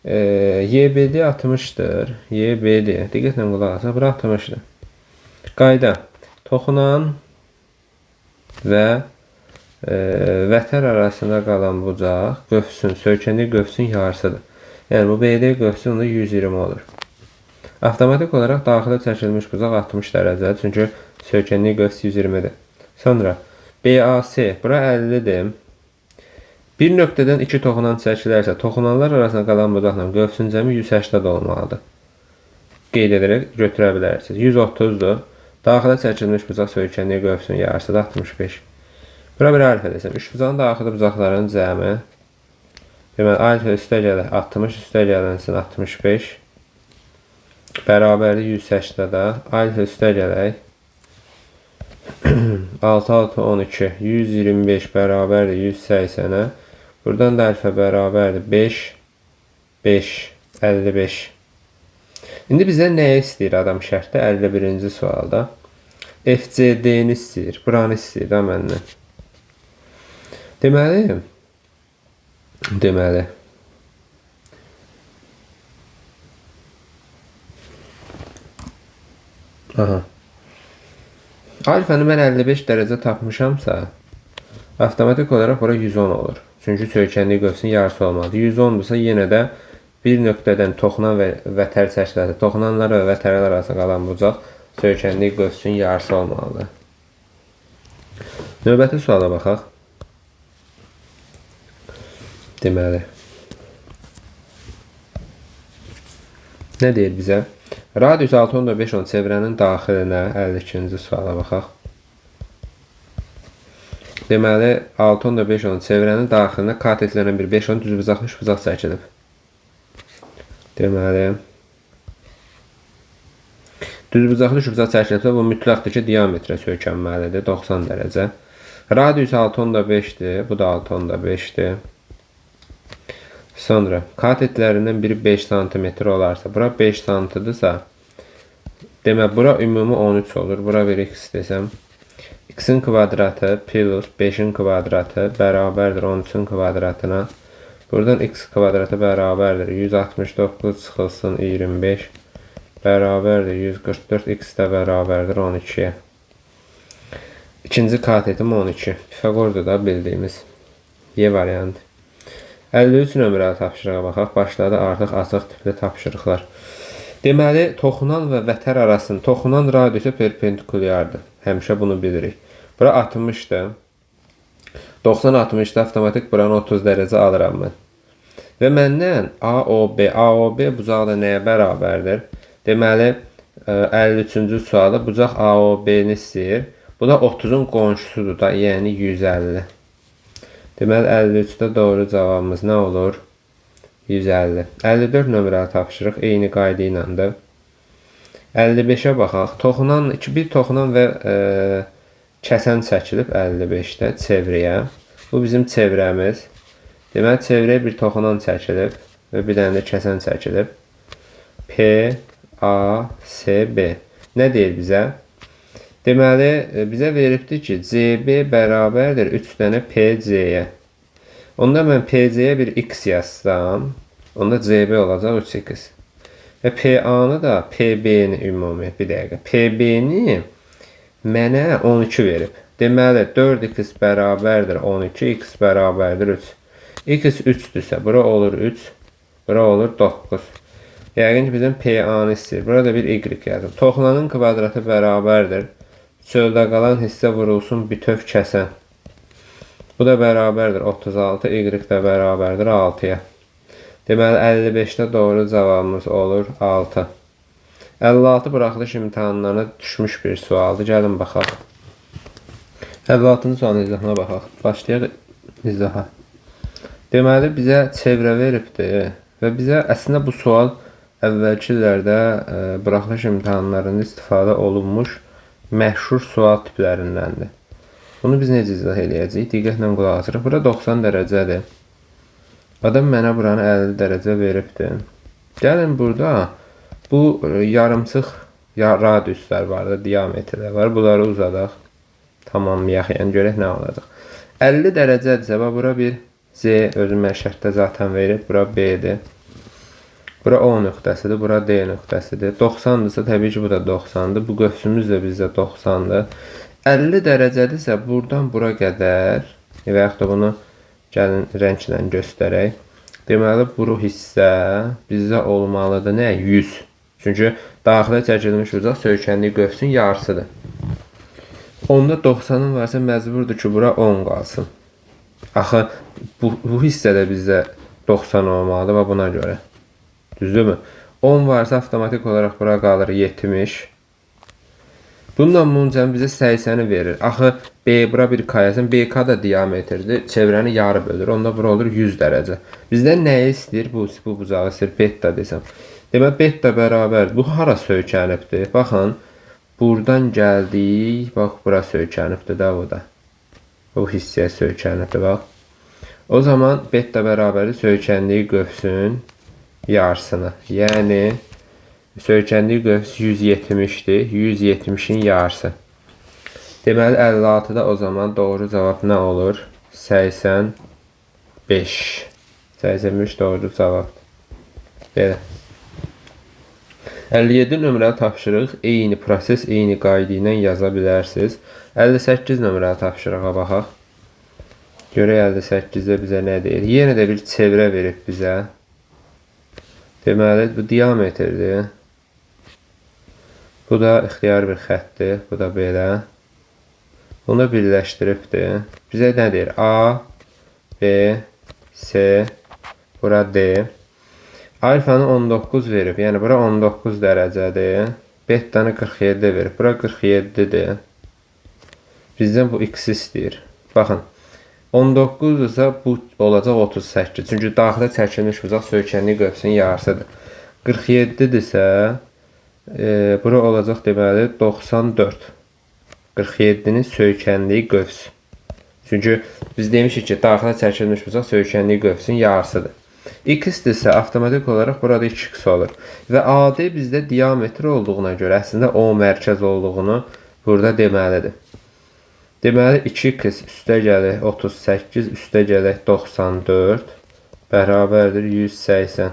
YBD 60'dır. YBD. Diqqətlə qulaq asaq. Bura 60'dır. Qayda. Toxunan və vətər arasında qalan bucaq qövsün, söykəndiyi qövsün yarısıdır. Yəni bu BD qövsü onda 120 olur. Avtomatik olaraq daxilə çəkilmiş bucaq 60 dərəcədir. Çünki söykəndiyi qövs 120'dir. Sonra BAC. Bura 50'dir. Bir nöqtədən iki toxunan çəkilərsə, toxunanlar arasında qalan bucaqla qövsün cəmi 180 olmalıdır. Qeyd edərək götürə bilərsiniz. 130'dur. Daxilə çəkilmiş bucaq söykəndiyi qövsün yarısıdır 65. Bura bir alfa desəm, üçbucağın daxili bucaqların cəmi. Deməli, alfa üstə gələk 60, üstə gələnsin 65. Bərabərli 180'də. Alfa üstə gələk 6, 6, 12, 125 bərabərli 180'ə. Buradan da alfa bərabərli 5, 5, 55. İndi bizə nəyə istəyir adam şərtdə? 51-ci sualda. FCD-ni istəyir. Buranı istəyir da məndən. Deməli. Aha. Alfanı mən 55 dərəcə tapmışamsa, avtomatik olaraq bura 110 olur. Çünki söykəndiyi qövsün yarısı olmalıdır. 110'dursa yenə də bir nöqtədən toxunan və vətər çəkilərsə, toxunanlar və vətərlər arasında qalan bucaq söykəndiyi qövsün yarısı olmalıdır. Növbəti suala baxaq. Deməli. Nə deyir bizə? Radius 6.5 çevrənin daxilinə 52-ci suala baxaq. Deməli 6.5 çevrənin daxilinə katetlənən bir 5-10 düzbucaqlı üçbucaq çəkilib. Deməli düzbucaqlı üçbucaq çəkilibsə bu mütləqdir ki, diametrə söykənməlidir 90 dərəcə. Radius 6.5'dir, bu da 6.5'dir. Sonra katetlərindən biri 5 cm olarsa, bura 5 cm-dırsa, demək bura ümumi 13 olur. Bura bir x desəm, x-in kvadratı plus 5'in kvadratı bərabərdir 13'ün kvadratına. Buradan x kvadratı bərabərdir 169 çıxılsın 25 bərabərdir 144, x də bərabərdir 12'yə. İkinci katetim 12. Pifagor'da da bildiyimiz Y variantı. 53 nömrəli tapşırığa baxaq. Başladı artıq açıq tipli tapşırıqlar. Deməli, toxunan və vətər arasında toxunan radiusa perpendikulyardır. Həmişə bunu bilirik. Bura 60'dır. 90-60'da avtomatik buranı 30 dərəcə alıram mən. Və məndən AOB bucağı da nəyə bərabərdir? Deməli, 53-cü sualda bucaq AOB-ni istəyir. Bu da 30-un qonşusudur da, yəni 150. Deməli, 53-də doğru cavabımız nə olur? 150. 54 nömrəli tapşırıq eyni qayda ilədir. 55'ə baxaq. Bir toxunan və kəsən çəkilib 55'də çevrəyə. Bu bizim çevrəmiz. Deməli, çevrəyə bir toxunan çəkilib və bir dənə də kəsən çəkilib. P, A, S, B. Nə deyir bizə? Deməli, bizə veribdir ki, CB bərabərdir 3 dənə PC-yə. Onda mən PC-yə bir X yazsam, onda CB olacaq 3X. Və PA-nı da PB-ni ümumi, bir dəqiqə. PB-ni mənə 12 verib. Deməli, 4X bərabərdir 12, X bərabərdir 3. X 3-dürsə, bura olur 3, bura olur 9. Yəqin ki, bizim PA-nı istəyir. Burada bir Y yazım. Toxunanın kvadratı bərabərdir. Çöldə qalan hissə vurulsun bütöv kəsən. Bu da bərabərdir 36, Y də bərabərdir 6-ya. Deməli, 55'də doğru cavabımız olur 6. 56 buraxılış imtahanlarına düşmüş bir sualdır. Gəlin baxaq. 56-cı sualın izahına baxaq. Başlayaq izaha. Deməli, bizə çevrə veribdir və bizə əslində bu sual əvvəlki illərdə buraxılış imtahanlarında istifadə olunmuş məşhur sual tiplərindəndir. Bunu biz necə izah eləyəcəyik? Diqqətlə qulaq asırıq. Bura 90 dərəcədir. Adam mənə buranı 50 dərəcə veribdir. Gəlin burada bu yarımçıq radiuslar var da, diametrlər var. Bunları uzadaq. Tamamlayaq, yəni görək nə olacaq. 50 dərəcədirsə, bura bir C özü məşərtdə zaten verib. Bura B-dir. Bura O nöqtəsidir, bura D nöqtəsidir. 90'dırsa təbii ki, bu da 90'dır. Bu qövsümüz də bizdə 90'dır. 50 dərəcədirsə, buradan bura qədər, və yaxud da bunu gəlin rənglə göstərək. Deməli, bu hissə bizdə olmalıdır nə? 100. Çünki daxilə çəkilmiş uzaq söykəndiyi qövsün yarısıdır. Onda 90'ın varsa məcburdur ki, bura 10 qalsın. Axı, bu hissədə bizdə 90 olmalıdır və buna görə. Düzdürmü? 10 varsa avtomatik olaraq bura qalır 70. Bundan bunun bizə 80'i verir. Axı, bura bir kayasın. BK da diametrdir. Çevrəni yarı bölür. Onda bura olur 100 dərəcə. Bizdən nəyi istəyir? Bu bucağı istəyir. Beta desəm. Demək, beta bərabər. Bu hara söykənibdir? Baxın. Buradan gəldik. Bax, bura söykənibdir da bu da. Bu hissəyə söykənibdir. Bax. O zaman beta bərabəri söykəndiyi qövsün yarısını. Yəni, söykəndiyi qövs 170'dir. 170'in yarısı. Deməli, 56'da o zaman doğru cavab nə olur? 85. 85 doğru cavabdır. Belə. 57 nömrəli tapşırıq eyni proses, eyni qayda ilə yaza bilərsiniz. 58 nömrəli tapşırığa baxaq. Görək 58'də bizə nə deyir? Yenə də bir çevrə verib bizə. Deməli, bu diametrdir. Bu da ixtiyar bir xəttdir. Bu da belə. Bunu birləşdiribdir. Bizə nə deyir? A, B, C, bura D. Alfanı 19 verib. Yəni, bura 19 dərəcədir. Betanı 47 verib. Bura 47'dir. Bizdən bu X istəyir. Baxın. 19'dursa bu olacaq 38. Çünki daxilə çəkilmiş uzaq söykənli qövsün yarısıdır. 47'dirsə bura olacaq deməli 94. 47'nin söykənliyi qövs. Çünki biz demişik ki, daxilə çəkilmiş uzaq söykənliyi qövsün yarısıdır. X-dirsə avtomatik olaraq burada 2x olur. Və AD bizdə diametr olduğuna görə əslində O mərkəz olduğunu burada deməlidir. Deməli, 2x üstə gəlir 38, üstə gəlir 94, bərabərdir 180.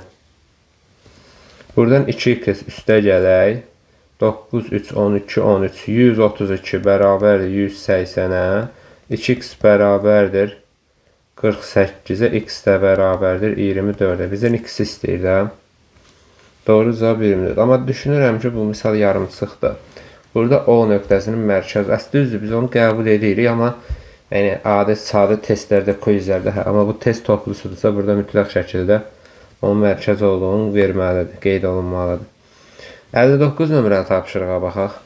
Buradan 2x üstə gələk, 9, 3, 12, 13, 132 bərabərdir 180'ə, 2x bərabərdir 48'ə, x də bərabərdir 24'ə. Bizdən x istəyir də. Doğru cavab 24. Amma düşünürəm ki, bu misal yarımçıqdır. Burada O nöqtəsinin mərkəzi. Əslində düzdür, biz onu qəbul edirik, amma yəni adi sadə testlərdə, quizlərdə, amma bu test toplusudursa burada mütləq şəkildə onun mərkəz olduğunu verməlidir, qeyd olunmalıdır. 59 nömrəli tapşırığa baxaq.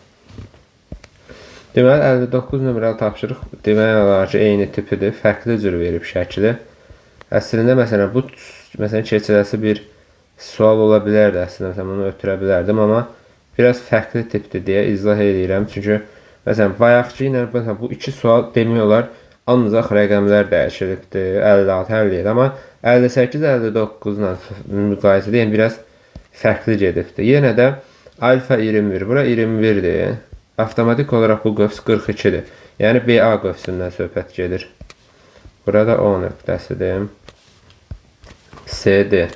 Deməli 59 nömrəli tapşırıq demək olar ki, eyni tipidir, fərqli cür verib şəkli. Əslində məsələn bu keçiləsi bir sual ola bilərdi, əslində məsələn bunu ötürə bilərdim, amma biraz fərqli tipdir deyə izah edirəm. Çünki məsələn bayaqki ilə məsələn bu iki sual demək olar ancaq rəqəmlər dəyişilibdir. 56 57, amma 58 59 ilə müqayisədə yəni biraz fərqli gedibdir. Yenə də alfa 21, bura 21-dir. Avtomatik olaraq bu qövs 42-dir. Yəni BA qövsündən söhbət gedir. Burada O nöqtəsidir. CD.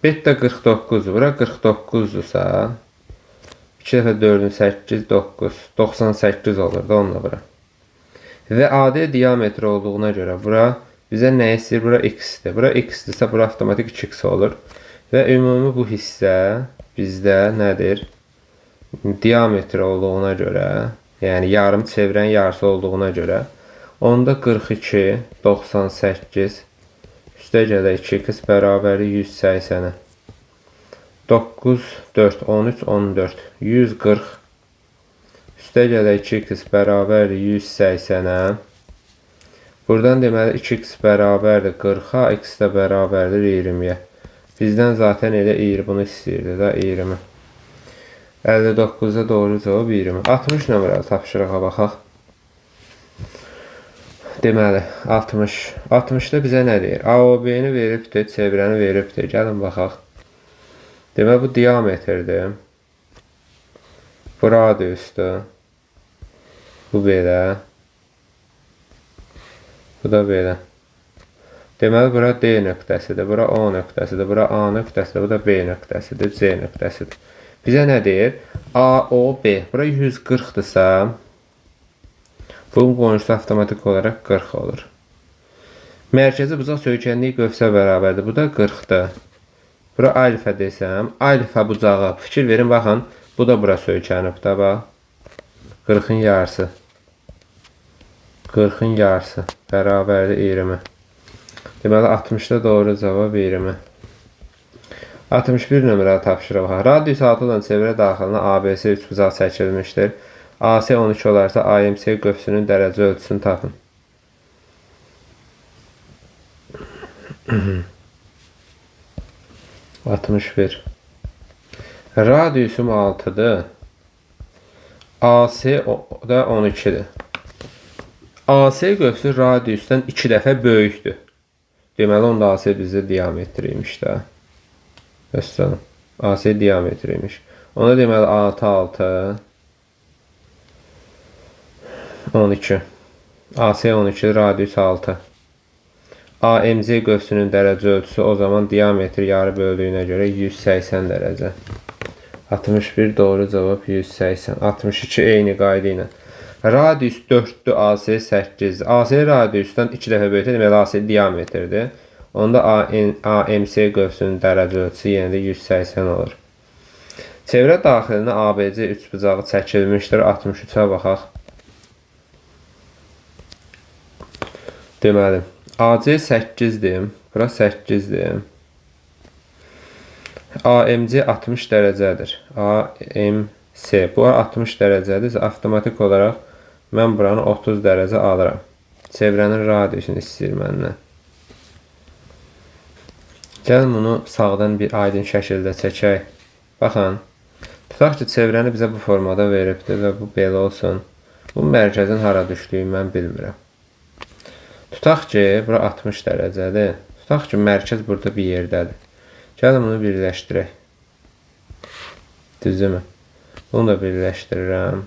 Beta 49, bura 49-dursa 2 dəfə 4-ün 8, 9, 98 olur da onunla bura. Və AD diametri olduğuna görə bura bizə nə istəyir? Bura X-dir. Bura X-dirsə bura avtomatik 2X olur. Və ümumi bu hissə bizdə nədir? Diametri olduğuna görə, yəni yarım çevrənin yarısı olduğuna görə onda 42, 98 üstə gələ 2x bərabərdir 180-ə. 9, 4, 13, 14, 140 üstə gələ 2x bərabərdir 180-ə. Buradan deməli 2x bərabərdir 40-a, x də bərabərdir 20-yə. Bizdən zaten elə 20 bunu istəyirdi da 20. 59-da doğru cavab 20. 60 nömrəli tapşırığa baxaq. Deməli 60. 60-da bizə nə deyir? AOB-ni veribdir, çevrəni veribdir. Gəlin baxaq. Deməli bu diametrdir. Bu radiusdur. Bu belə. Bu da belə. Deməli bura D nöqtəsidir, bura O nöqtəsidir, bura A nöqtəsidir, bu da B nöqtəsidir, C nöqtəsidir. Bizə nə deyir? AOB. Bura 140-dırsa bunun qonşusu avtomatik olaraq 40 olur. Mərkəzi bucaq söykənliyi qövsə bərabərdir. Bu da 40-dır. Bura alfa desəm, alfa bucağı fikir verin, baxın. Bu da bura söykənib da, bax. 40-ın yarısı. 40-ın yarısı bərabərdir 20. Deməli 60-da doğru cavab 20. 61 nömrəli tapşırıq var. Radius 6 olan çevrə daxilinə ABC üçbucaq çəkilmişdir. AC 12 olarsa AMC qövsünün dərəcə ölçüsünü tapın. (61) Radiusum 6'dır. AC da 12'dir. AC qövsü radiusdan 2 dəfə böyükdür. Deməli onda AC bizdə diametriymiş də. Göstərim. AC diametriymiş. Ona deməli 6 6 12. AC 12, radius 6. AMC qövsünün dərəcə ölçüsü o zaman diametri yarı böldüyünə görə 180 dərəcə. 61 doğru cavab 180. 62 eyni qayda ilə. Radius 4'dür, AC 8'dir. AC radiusdan 2 dəfə böyükdür, deməli AC diametrdir. Onda AMC qövsünün dərəcə ölçüsü yenə də 180 olur. Çevrə daxilinə ABC üçbucağı çəkilmişdir. 63'ə baxaq. Deməli, AC 8'dir. Bura 8'dir. AMC 60 dərəcədir. AMC bu 60 dərəcədir. Avtomatik olaraq mən buranı 30 dərəcə alıram. Çevrənin radiusunu istəyir məndən. Gəlin bunu sağdan bir aydın şəkildə çəkək. Baxın. Tutaq ki, çevrəni bizə bu formada veribdir və bu belə olsun. Bu mərkəzin hara düşdüyünü mən bilmirəm. Tutaq ki, bura 60 dərəcədir. Tutaq ki, mərkəz burada bir yerdədir. Gəlin bunu birləşdirək. Düzdürmü? Bunu da birləşdirirəm.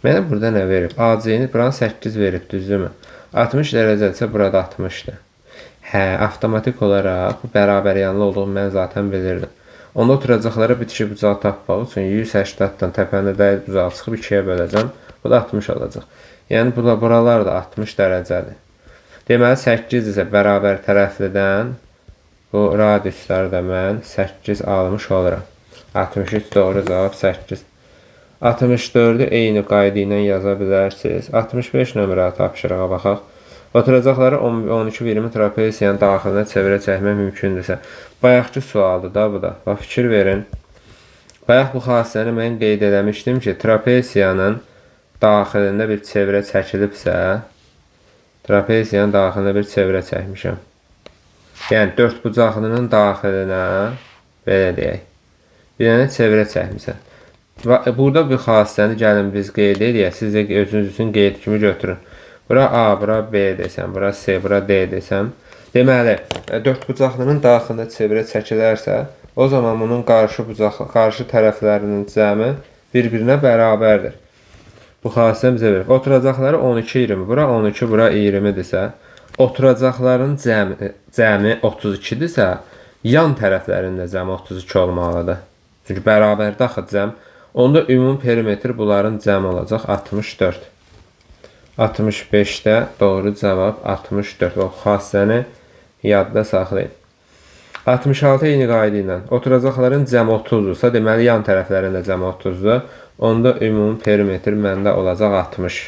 Mənə burada nə verib? AC-ni buranı 8 verib, düzdürmü? 60 dərəcədirsə burada 60'dır. Hə, avtomatik olaraq bu bərabər yanlı olduğunu mən zaten bilirdim. Onda oturacaqlara bitişik bucağı tapmaq üçün 180-dan təpəndə dəyib bucağı çıxıb 2'yə böləcəm. Bu da 60 olacaq. Yəni buralar da 60 dərəcədir. Deməli 8 isə bərabər tərəflidən bu radiusları da mən 8 almış oluram. 63 doğru cavab 8. 64-ü eyni qayda ilə yaza bilərsiniz. 65 nömrəli tapşırığa baxaq. Oturacaqları 12 birimi trapesiyanın daxilinə çevirə çəkmək mümkündürsə. Bayaqki sualdır da bu da. Bax, fikir verin. Bayaq bu xassəni mən qeyd eləmişdim ki, trapesiyanın daxilində bir çevirə çəkilibsə, trapesiyanın daxilində bir çevirə çəkmişəm. Yəni, dördbucaqlının daxilinə, belə deyək, bir dənə çevirə çəkmişəm. Burada bir xassəni gəlin biz qeyd edək. Siz də özünüz üçün qeyd kimi götürün. Bura A, bura B desəm, bura C, bura D desəm. Deməli, dördbucaqlının daxilində çevirə çəkilərsə, o zaman bunun qarşı tərəflərinin cəmi bir-birinə bərabərdir. Bu xassəni bizə verir. Oturacaqları 12, 20. Bura 12, bura 20-dirsə, oturacaqların cəmi 32-dirsə, yan tərəflərində cəmi 32 olmalıdır. Çünki bərabərdə axı cəm. Onda ümumi perimetr bunların cəmi olacaq 64. 65-də doğru cavab 64. O xassəni yadda saxlayın. 66 eyni qayda ilə oturacaqların cəmi 30-dursa, deməli yan tərəflərində cəmi 30-dur. Onda ümumi perimetr məndə olacaq 60.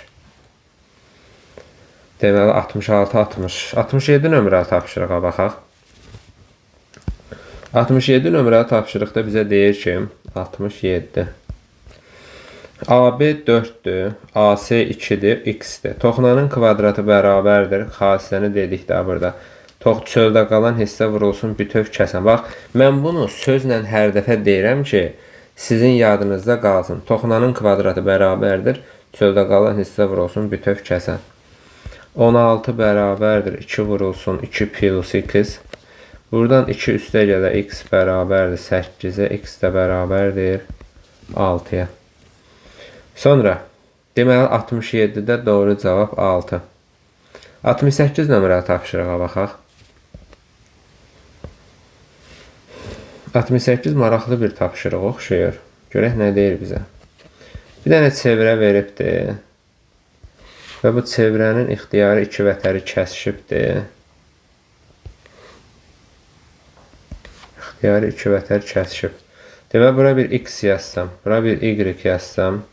Deməli 66, 60. 67 nömrəli tapşırığa baxaq. 67 nömrəli tapşırıqda bizə deyir ki, 67. AB 4-dür, AC 2-dir, X-dir. Toxnanın kvadratı bərabərdir. Xassəni dedik də burada. Çöldə qalan hissə vurulsun bütöv kəsən. Bax, mən bunu sözlə hər dəfə deyirəm ki, sizin yadınızda qalsın. Toxnanın kvadratı bərabərdir. Çöldə qalan hissə vurulsun bütöv kəsən. 16 bərabərdir. 2 vurulsun 2 plus x. Buradan 2 üstə gələ x bərabərdir 8-ə. X də bərabərdir 6-ya. Sonra, deməli 67-də doğru cavab 6. 68 nömrəli tapşırığa baxaq. 68 maraqlı bir tapşırıq oxşayır. Görək nə deyir bizə. Bir dənə çevirə veribdir. Və bu çevirənin ixtiyarı 2 vətəri kəsişibdir. İxtiyarı 2 vətər kəsişib. Deməli, bura bir x yazsam, bura bir y yazsam,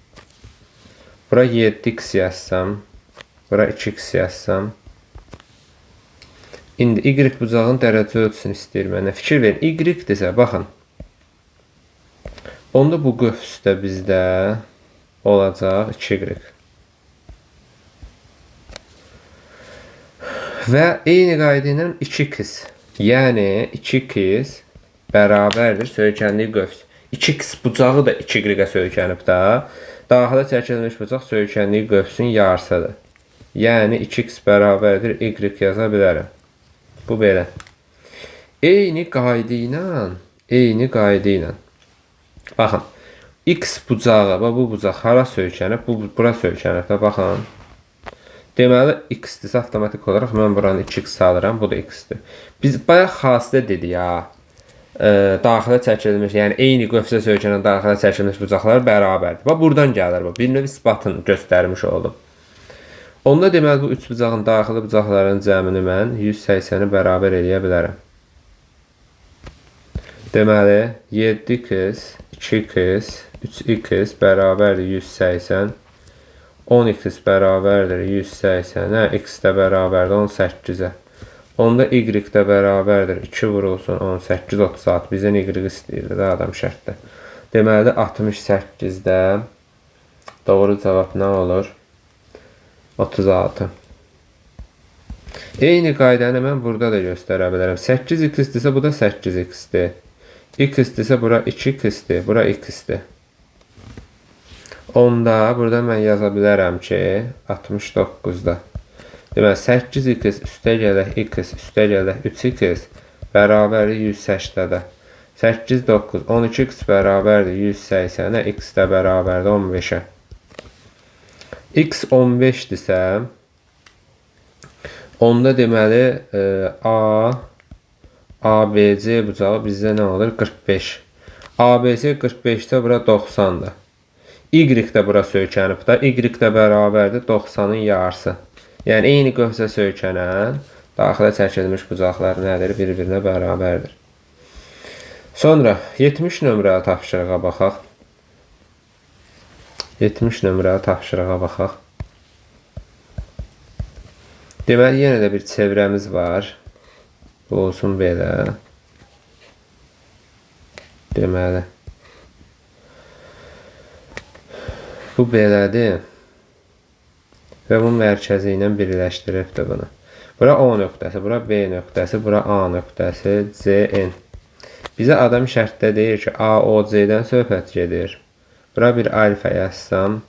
bura 7x yazsam, bura 2x yazsam. İndi y bucağın dərəcə ölçüsünü istəyir mənə. Fikir verin, y desə, baxın. Onda bu qövsdə bizdə olacaq 2y. Və eyni qayda ilə 2x. Yəni 2x bərabərdir söykənlik qövs. 2x bucağı da 2y-ə söykənib də. Daxilə çəkilmiş bucaq söykənlik qövsün yarısıdır. Yəni 2x bərabərdir y yaza bilərəm. Bu belə. Eyni qayda ilə. Baxın. X bucağı, bu bucaq hara söykənib, bura söykənib də, baxın. Deməli, x-dirsə, avtomatik olaraq mən buranı 2x alıram, bu da x-dir. Biz bayaq xassədə dedik ya. Daxilə çəkilmiş, yəni eyni qövsə söykənən daxilə çəkilmiş bucaqlar bərabərdir. Bax, buradan gəlir bu. Bir növ isbatını göstərmiş oldum. Onda deməli, bu 3 bucağın daxili bucaqların cəmini mən 180-i bərabər eləyə bilərəm. Deməli, 7x, 2x, 3x bərabərdir 180. 10x bərabərdir 180-ə, x də bərabərdir 18-ə. Onda y də bərabərdir 2 vurulsun 18, 36. Bizdən y istəyirdi də adam şərtdə. Deməli, 68-də doğru cavab nə olur? 36. Eyni qaydanı mən burada da göstərə bilərəm. 8x-dirsə, bu da 8x-dir. X-dirsə, bura 2x-dir, bura x-dir. Onda burada mən yaza bilərəm ki, 69-da. Deməli, 8x üstə gələk x üstə gələk 3x bərabərdir 180-də. 8, 9, 12x bərabərdir 180-ə, x də bərabərdir 15-ə. X 15-dirsə, onda deməli ABC bucağı bizdə nə olur? 45. ABC 45-də bura 90-dır. Y də bura söykənib də. Y də bərabərdir 90-ın yarısı. Yəni, eyni qövsə söykənən daxilə çəkilmiş bucaqlar nədir? Bir-birinə bərabərdir. Sonra 70 nömrəli tapşırığa baxaq. 70 nömrəli tapşırığa baxaq. Deməli, yenə də bir çevrəmiz var. Bu olsun belə. Deməli, bu belədir. Və bu mərkəzi ilə birləşdiribdir bunu. Bura O nöqtəsi, bura B nöqtəsi, bura A nöqtəsi, CN. Bizə adam şərtdə deyir ki, AOC-dən söhbət gedir. Bura bir alfa yazsam,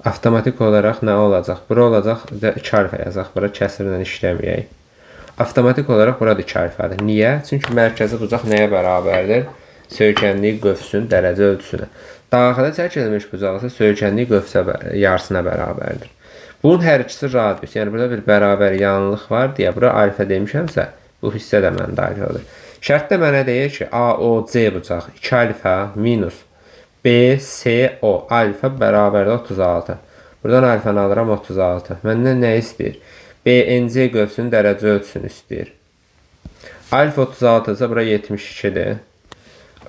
avtomatik olaraq nə olacaq? Bura olacaq, 2 alfa yazaq, bura kəsirlə işləməyək. Avtomatik olaraq burada 2 alfadır. Niyə? Çünki mərkəzi bucaq nəyə bərabərdir? Söykənliyi qövsün dərəcə ölçüsünə. Daxilə çəkilmiş bucaq isə söykənliyi qövsə yarısına bərabərdir. Bunun hər ikisi radius. Yəni, burada bir bərabər yanlıq var deyə, bura alfa demişəmsə, bu hissə də məndə alfadır. Şərtdə mənə deyir ki, AOC bucaq 2 alfa minus BCO alfa bərabərdə 36. Buradan alfanı alıram 36. Məndən nə istəyir? BNC qövsünün dərəcə ölçüsünü istəyir. Alfa 36 isə bura 72-dir.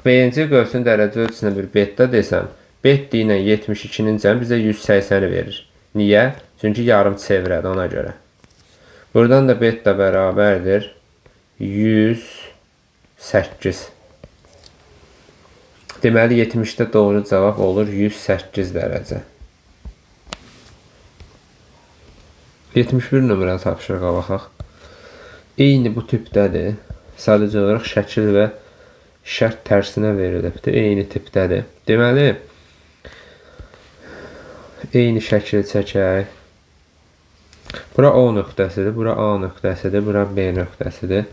BNC qövsünün dərəcə ölçüsünə bir beta desəm, beta ilə 72-nin cəmi bizə 180-i verir. Niyə? Çünki yarım çevrədir ona görə. Buradan da beta bərabərdir 108. Deməli, 70-də doğru cavab olur 108 dərəcə. 71 nömrəli tapşırığa baxaq. Eyni bu tipdədir. Sadəcə olaraq şəkil və şərt tərsinə verilibdir. Eyni tipdədir. Deməli, eyni şəkil çəkək. Bura O nöqtəsidir, bura A nöqtəsidir, bura B nöqtəsidir.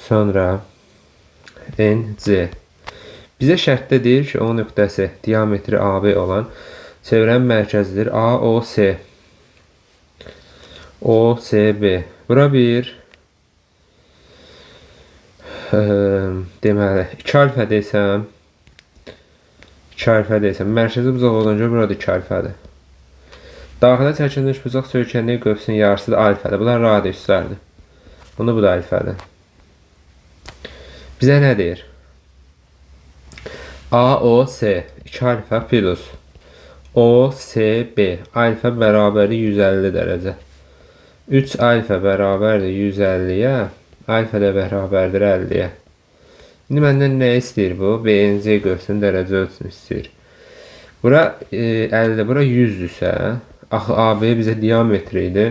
Sonra NC. Bizə şərtdə deyir ki, O nöqtəsi diametri AB olan çevrənin mərkəzidir AOC. OCB. Bura bir deməli 2 alfa desəm, mərkəzi bucaq olunca burada 2 alfadır. Daxilə çəkilmiş bucaq söykənliyi qövsünün yarısıdır alfadır. Bunlar radiuslardır. Bunu bu da alfadır. Bizə nə deyir? AOC 2 alfa plus OCB alfa bərabəri 150 dərəcə. 3 alfa bərabərdir 150-yə, alfa da bərabərdir 50-yə. İndi məndən nə istəyir bu? BNC qövsünün dərəcə ölçüsünü istəyir. Bura 50, bura 100-dürsə, axı AB bizə diametri idi.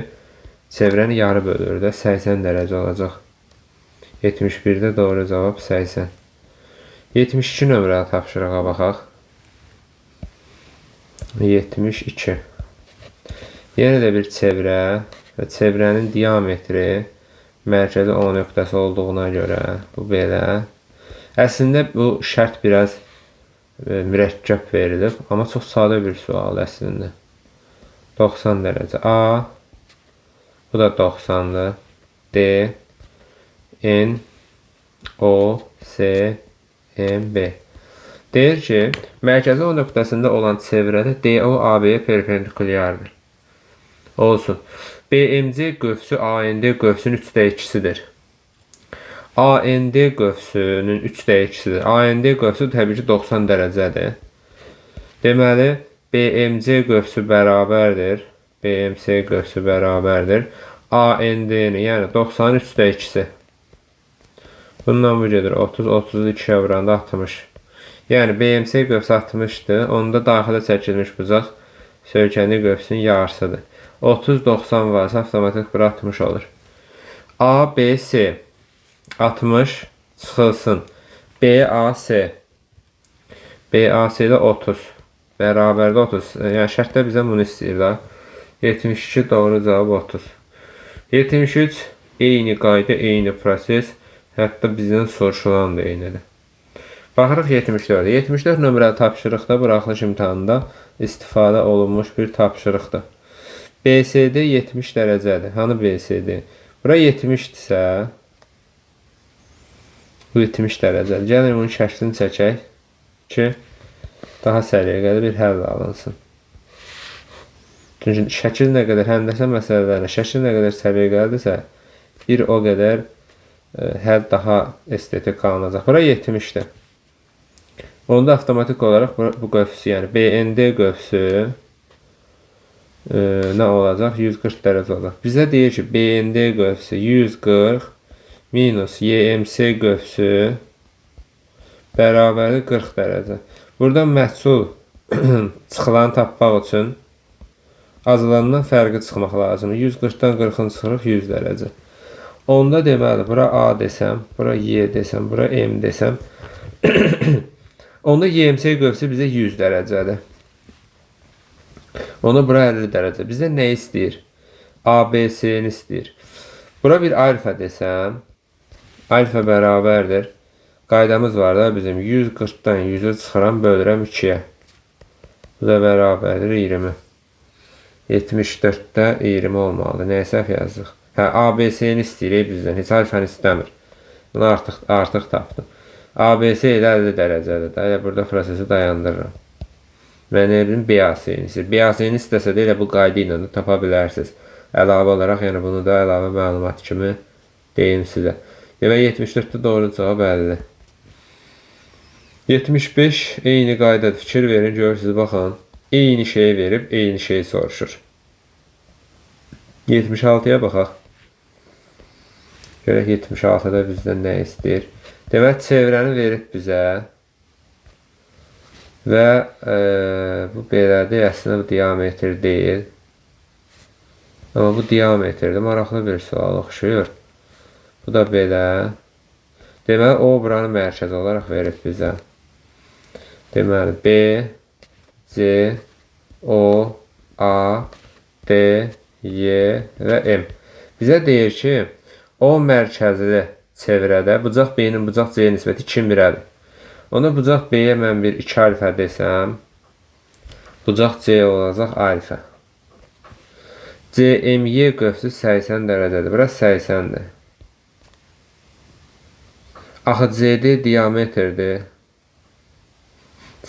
Çevrəni yarı bölür də 80 dərəcə olacaq. 71-də doğru cavab 80. 72 nömrəli tapşırığa baxaq. 72. Yenə də bir çevrə və çevrənin diametri mərkəzi O nöqtəsi olduğuna görə bu belə. Əslində bu şərt biraz mürəkkəb verilib, amma çox sadə bir sual əslində. 90 dərəcə A, bu da 90-dır. D, N, O, C, M, B. Deyir ki, mərkəzi O nöqtəsində olan çevrədə DO AB-yə perpendikulyardır. Olsun. BMC qövsü AND qövsünün 3/2-sidir. AND qövsünün 3/2-sidir. AND qövsü təbii ki 90 dərəcədir. Deməli, BMC qövsü bərabərdir. BMC qövsü bərabərdir. AND-ni, yəni 90-ın 3/2-si. Bundan bu gedir 30, 32-yə vuranda 60. Yəni BMC qövsü 60-dır. Onda daxilə çəkilmiş bucaq söykənli qövsünün yarısıdır. 30-90 varsa avtomatik bura 60 olur. ABC 60 çıxılsın. BAC BAC-də 30 bərabərdə 30. Yəni şərtdə bizə bunu istəyir da. 72 doğru cavab 30. 73 eyni qayda, eyni proses. Hətta bizdən soruşulan da eynidir. Baxırıq 74. 74 nömrəli tapşırıqda buraxılış imtahanında istifadə olunmuş bir tapşırıqdır. BCD 70 dərəcədir. Hanı BCD? Bura 70-dirsə, bu 70 dərəcədir. Gəlin bunun şəklini çəkək ki, daha səliqəli bir həll alınsın. Çünki şəkil nə qədər həndəsə məsələlərinə, şəkil nə qədər səliqəlidirsə, bir o qədər həll daha estetik qalınacaq. Bura 70-dir. Onda avtomatik olaraq bu qövsü, yəni BND qövsü nə olacaq? 140 dərəcə olacaq. Bizə deyir ki, BND qövsü 140 minus YMC qövsü bərabərdir 40 dərəcə. Buradan məhsul çıxılanı tapmaq üçün azılandan fərqi çıxmaq lazımdır. 140-dan 40-ın çıxırıq 100 dərəcə. Onda deməli, bura A desəm, bura Y desəm, bura M desəm, onda YMC qövsü bizə 100 dərəcədir. Onda bura 50 dərəcə. Bizdə nə istəyir? ABC-ni istəyir. Bura bir alfa desəm, alfa bərabərdir. Qaydamız var da bizim 140-dan 100-ə çıxıram, bölürəm 2-yə. Bu da bərabərdir 20. 74-də 20 olmalıdır. Nəyə səhv yazdıq? Hə, ABC-ni istəyirik bizdən. Heç alfanı istəmir. Bunu artıq tapdım. ABC ilə 50 dərəcədir. Elə burada prosesi dayandırıram. Və nə bilim, BAC-ni istəyir. BAC-ni istəsə də elə bu qayda ilə də tapa bilərsiniz. Əlavə olaraq, yəni bunu da əlavə məlumat kimi deyim sizə. Demək, 74-də doğru cavab 50. 75 eyni qaydadır. Fikir verin, görürsünüz, baxın. Eyni şeyi verib, eyni şeyi soruşur. 76-ya baxaq. Görək 76-da bizdən nə istəyir. Demək, çevrəni verib bizə. Və bu belədir. Əslində bu diametr deyil. Amma bu diametrdir. Maraqlı bir sual oxşuyur. Bu da belə. Deməli, o buranı mərkəz olaraq verib bizə. Deməli, B, C, O, A, D, Y və M. Bizə deyir ki, O mərkəzli çevrədə bucaq B-nin bucaq C-yə nisbəti 2-1-dir. Onda bucaq B-yə mən bir 2 alfa desəm, bucaq C olacaq alfa. CMY qövsü 80 dərəcədir. Bura 80-dir. Axı CD diametrdir.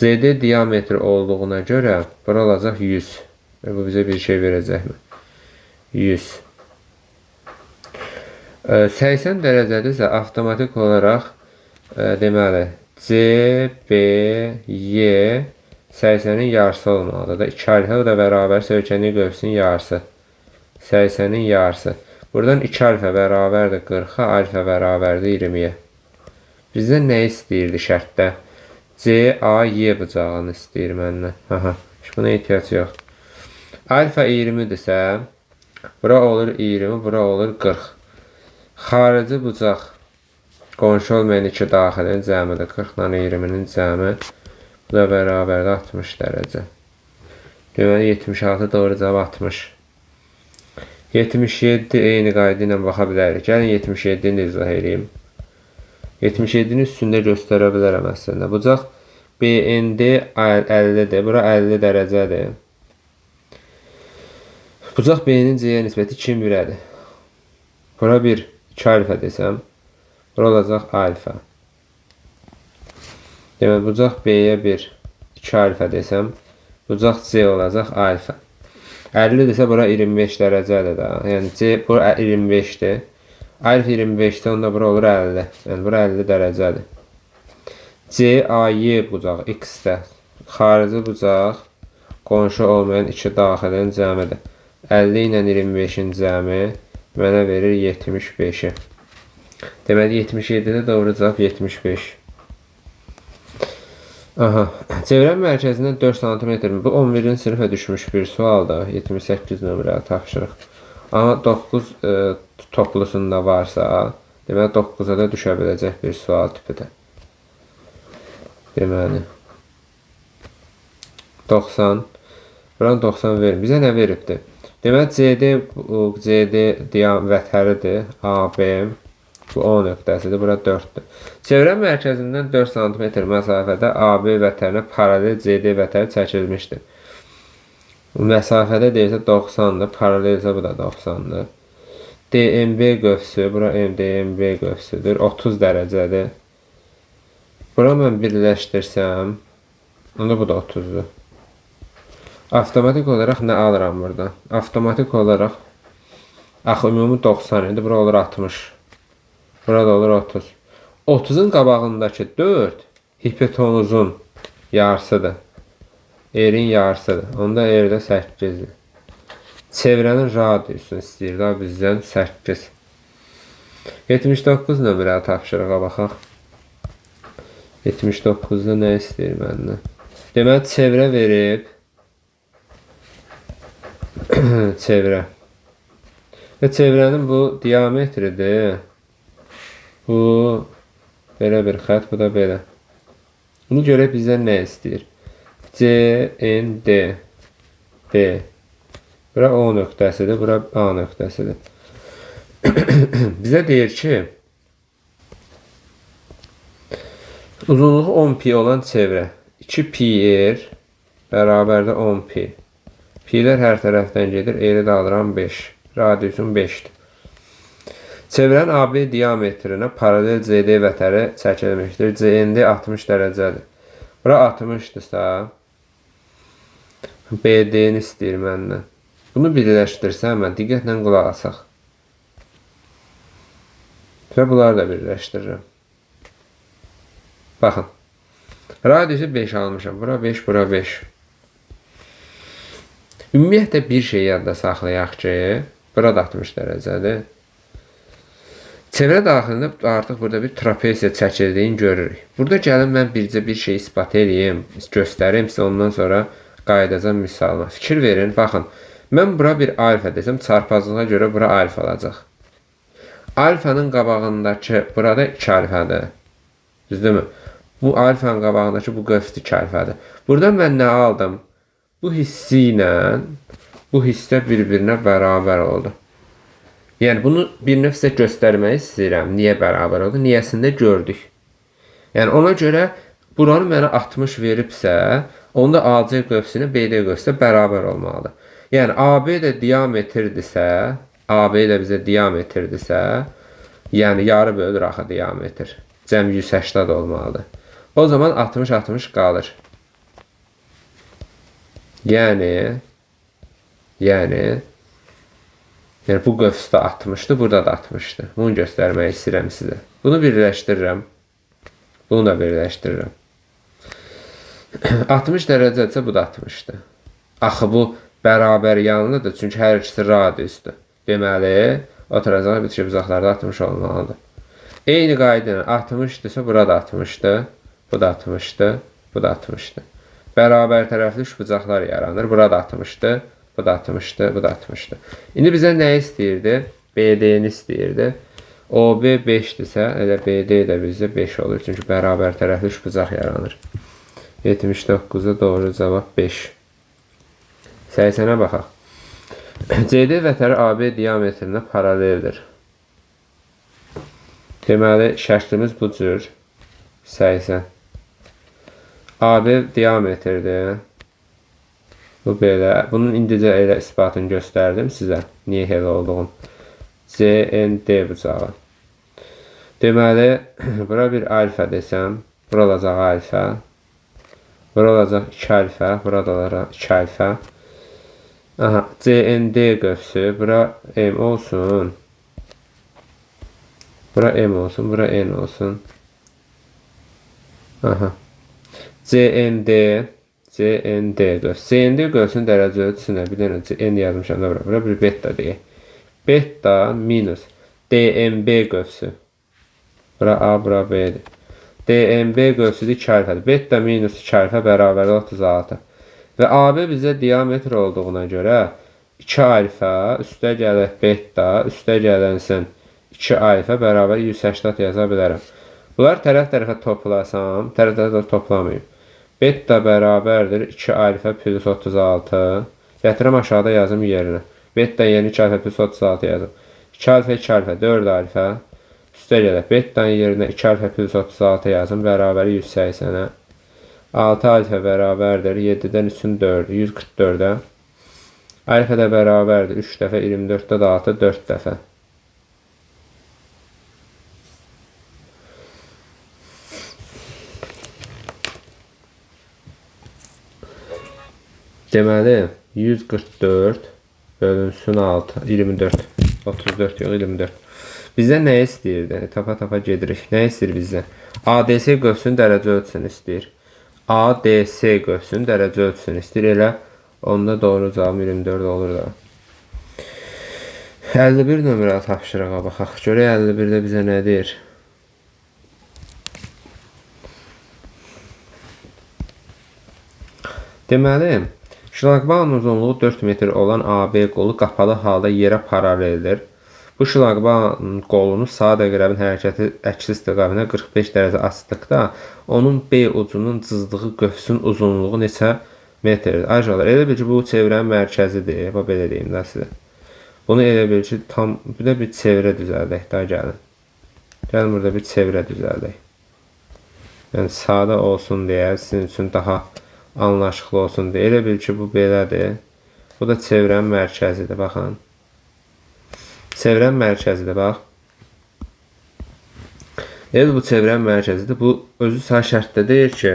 CD diametr olduğuna görə bura olacaq 100. Bu bizə bir şey verəcəkmi? 100. 80 dərəcədirsə avtomatik olaraq deməli CBY 80-in yarısı olmalıdır da 2 alfa da bərabər söykənlik qövsünün yarısı. 80-in yarısı. Buradan 2 alfa bərabərdir 40-a, alfa bərabərdir 20-yə. Bizdən nə istəyirdi şərtdə? CAY bucağını istəyir məndən. Buna ehtiyac yox. Alfa 20-dirsə, bura olur 20, bura olur 40. Xarici bucaq qonşu olmayan 2 daxilin cəmidir. 40-dan 20-nin cəmi. Bu da bərabərdir 60 dərəcə. Deməli 76 doğru cavab 60. 77 eyni qayda ilə baxa bilərik. Gəlin 77-ni izah edeyim. 77-nin üstündə göstərə bilərəm əslində. Bucaq BND 50-dir. Bura 50 dərəcədir. Bucaq B-nin C-yə nisbəti 2-1-dir. Bura bir 2 alfa desəm, bura olacaq alfa. Deməli, bucaq B-yə bir 2 alfa desəm, bucaq C olacaq alfa. 50 desə, bura 25 dərəcədir da. Yəni, C bura 25-dir. Alfa 25-dir, onda bura olur 50. Yəni, bura 50 dərəcədir. CAY bucaq X-də. Xarici bucaq qonşu olmayan 2 daxilin cəmidir. 50 ilə 25-in cəmi mənə verir 75-i. Deməli, 77-də doğru cavab 75. Çevrənin mərkəzindən 4 cm. Bu 11-ci sinifə düşmüş bir sualdır. 78 nömrəli tapşırıq. Amma 9 toplusunda varsa, deməli 9-a da düşə biləcək bir sual tipidir. Deməli 90. Buranı 90 verir. Bizə nə veribdir? Deməli CD vətəridir. AB bu 10 nöqtəsidir. Bura 4-dür. Çevrə mərkəzindən 4 cm məsafədə AB vətərinə paralel CD vətəri çəkilmişdir. Məsafədə deyilsə 90-dır. Paralelsə bu da 90-dır. DMB qövsü, bura MDMB qövsüdür. 30 dərəcədir. Bura mən birləşdirsəm, onda bu da 30-dur. Avtomatik olaraq nə alıram burada? Avtomatik olaraq axı ümumi 90 idi. Bura olur 60. Burada olur 30. 30-un qabağındakı 4 hipotenuzun yarısıdır. Erin yarısıdır. Onda R də 8-dir. Çevrənin radiusunu istəyir da bizdən 8. 79 nömrəli tapşırığa baxaq. 79-da nə istəyir məndən? Deməli, çevrə verib. Çevrə. Və çevrənin bu diametridir. Bu belə bir xət, bu da belə. Bunu görə bizdən nə istəyir? CND B. Bura O nöqtəsidir, bura A nöqtəsidir. Bizə deyir ki, uzunluğu 10 pi olan çevrə 2 pi r bərabərdə 10 pi. Pi'lər hər tərəfdən gedir, R'i də alıram 5. Radiusun 5'dir. Çevrənin AB diametrinə paralel CD vətəri çəkilmişdir. CND 60 dərəcədir. Bura 60'dırsa, BD'ni istəyir məndən. Bunu birləşdirsəm, mən diqqətlə qulaq asaq. Və bunları da birləşdirirəm. Baxın. Radiusu 5 almışam. Bura 5, bura 5. Ümumiyyətlə bir şey yadda saxlayaq ki, bura da 60 dərəcədir. Çevrə daxilində artıq burada bir trapesiya çəkildiyini görürük. Burada gəlin mən bircə bir şey ispat edeyim, göstərim sizə, ondan sonra qayıdacam misalına. Fikir verin, baxın. Mən bura bir alfa desəm, çarpazlığa görə bura alfa olacaq. Alfanın qabağındakı, burada 2 alfadır. Düzdürmü? Bu alfanın qabağındakı bu qövs 2 alfadır. Burada mən nə aldım? Bu hissi ilə bu hissə bir-birinə bərabər oldu. Yəni bunu bir növ sizə göstərmək istəyirəm. Niyə bərabər oldu? Niyəsində gördük. Yəni ona görə buranı mənə 60 veribsə, onda AC qövsünə BD qövsünə bərabər olmalıdır. Yəni AB də diametrdirsə, AB də bizə diametrdirsə, yəni yarı bölür axı diametr. Cəm 180 olmalıdır. O zaman 60-60 qalır. Yəni bu qövsdə 60'dır, burada da 60'dır. Bunu göstərmək istəyirəm sizə. Bunu birləşdirirəm. Bunu da birləşdirirəm. 60 dərəcədirsə bu da 60'dır. Axı bu bərabər yanlıdır, çünki hər ikisi radiusdur. Deməli, oturacaq bitişik uzaqlarda 60 olmalıdır. Eyni qayda 60'dırsa burada da 60'dır, bu da 60'dır, bu da 60'dır. Bərabər tərəfli üçbucaqlar yaranır. Burada 60'dır, bu da 60'dır, bu da 60'dır. İndi bizə nə istəyirdi? BD-ni istəyirdi. OB 5'dirsə, elə BD də bizə 5 olur. Çünki bərabər tərəfli üçbucaq yaranır. 79'da doğru cavab 5. 80'ə baxaq. CD vətəri AB diametrinə paraleldir. Deməli, şəklimiz bu cür. 80. AB diametrdir. Bu belə. Bunun indicə elə isbatını göstərdim sizə. Niyə elə olduğunu. CND bucağı. Deməli, bura bir alfa desəm, bura olacaq alfa. Bura olacaq 2 alfa, burada olacaq 2 alfa. Aha, CND qövsü, bura M olsun. Bura M olsun, bura N olsun. Aha. CND qövsü. CND qövsünün dərəcə ölçüsünə bir dənə N yazmışam da bura. Bura bir beta deyək. Beta minus DMB qövsü. Bura A, bura B'dir. DMB qövsüdür 2 alfadır. Beta minus 2 alfa bərabər 36. Və AB bizə diametr olduğuna görə 2 alfa üstə gəlir beta, üstə gələnsin 2 alfa bərabər 180 yaza bilərəm. Bunlar tərəf-tərəfə toplasam, tərəf-tərəfə toplamayım. Beta bərabərdir 2 alfa plus 36. Gətirəm aşağıda yazım yerinə. Beta yeni 2 alfa plus 36 yazım. 2 alfa 2 alfa 4 alfa. Üstə gəlir betanın yerinə 2 alfa plus 36 yazım. Bərabər 180'ə. 6 alfa bərabərdir 7'dən 3'ün 4'ü 144'ə. Alfa da bərabərdir 3 dəfə 24'də da 6 4 dəfə. Deməli 144 bölünsün 6 24 34 yox 24. Bizdən nə istəyirdi? Tapa-tapa gedirik. Nə istəyir bizdən? ADS qövsünün dərəcə ölçüsünü istəyir. ADS qövsünün dərəcə ölçüsünü istəyir. Elə onda doğru cavab 24 olur da. 51 nömrəli tapşırığa baxaq. Görək 51-də bizə nə deyir? Deməli, şlaqbaumun uzunluğu 4 metr olan AB qolu qapalı halda yerə paraleldir. Bu şlaqbaumun qolunu saat əqrəbin hərəkəti əks istiqamətə 45 dərəcə açdıqda onun B ucunun cızdığı qövsün uzunluğu neçə metrdir? Ayrıca elə bil ki, bu çevrənin mərkəzidir. Bax belə deyim də sizə. Bunu elə bil ki, tam bir də bir çevrə düzəldək də gəlin. Gəlin burada bir çevrə düzəldək. Yəni sadə olsun deyə sizin üçün daha anlaşıqlı olsun deyə. Elə bil ki, bu belədir. Bu da çevrənin mərkəzidir, baxın. Çevrənin mərkəzidir, bax. Elə bu çevrənin mərkəzidir. Bu özü sağ şərtdə deyir ki,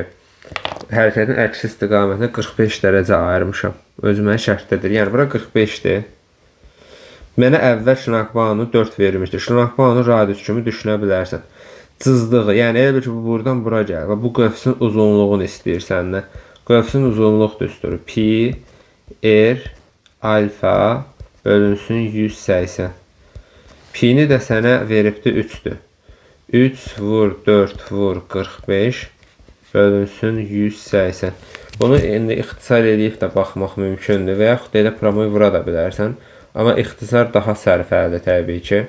hərəkətin əks istiqamətində 45 dərəcə ayırmışam. Özü mənə şərtdədir. Yəni bura 45-dir. Mənə əvvəl şlaqbaunu 4 vermişdir. Şlaqbaunu radius kimi düşünə bilərsən. Cızdığı, yəni elə bil ki, bu buradan bura gəlir. Bu qövsün uzunluğunu istəyir səndən. Qövsün uzunluq düsturu pi r alfa bölünsün 180. Pi-ni də sənə veribdi 3-dür. 3 vur 4 vur 45 bölünsün 180. Bunu indi ixtisar edib də baxmaq mümkündür və yaxud elə promoy vura da bilərsən. Amma ixtisar daha sərfəlidir təbii ki.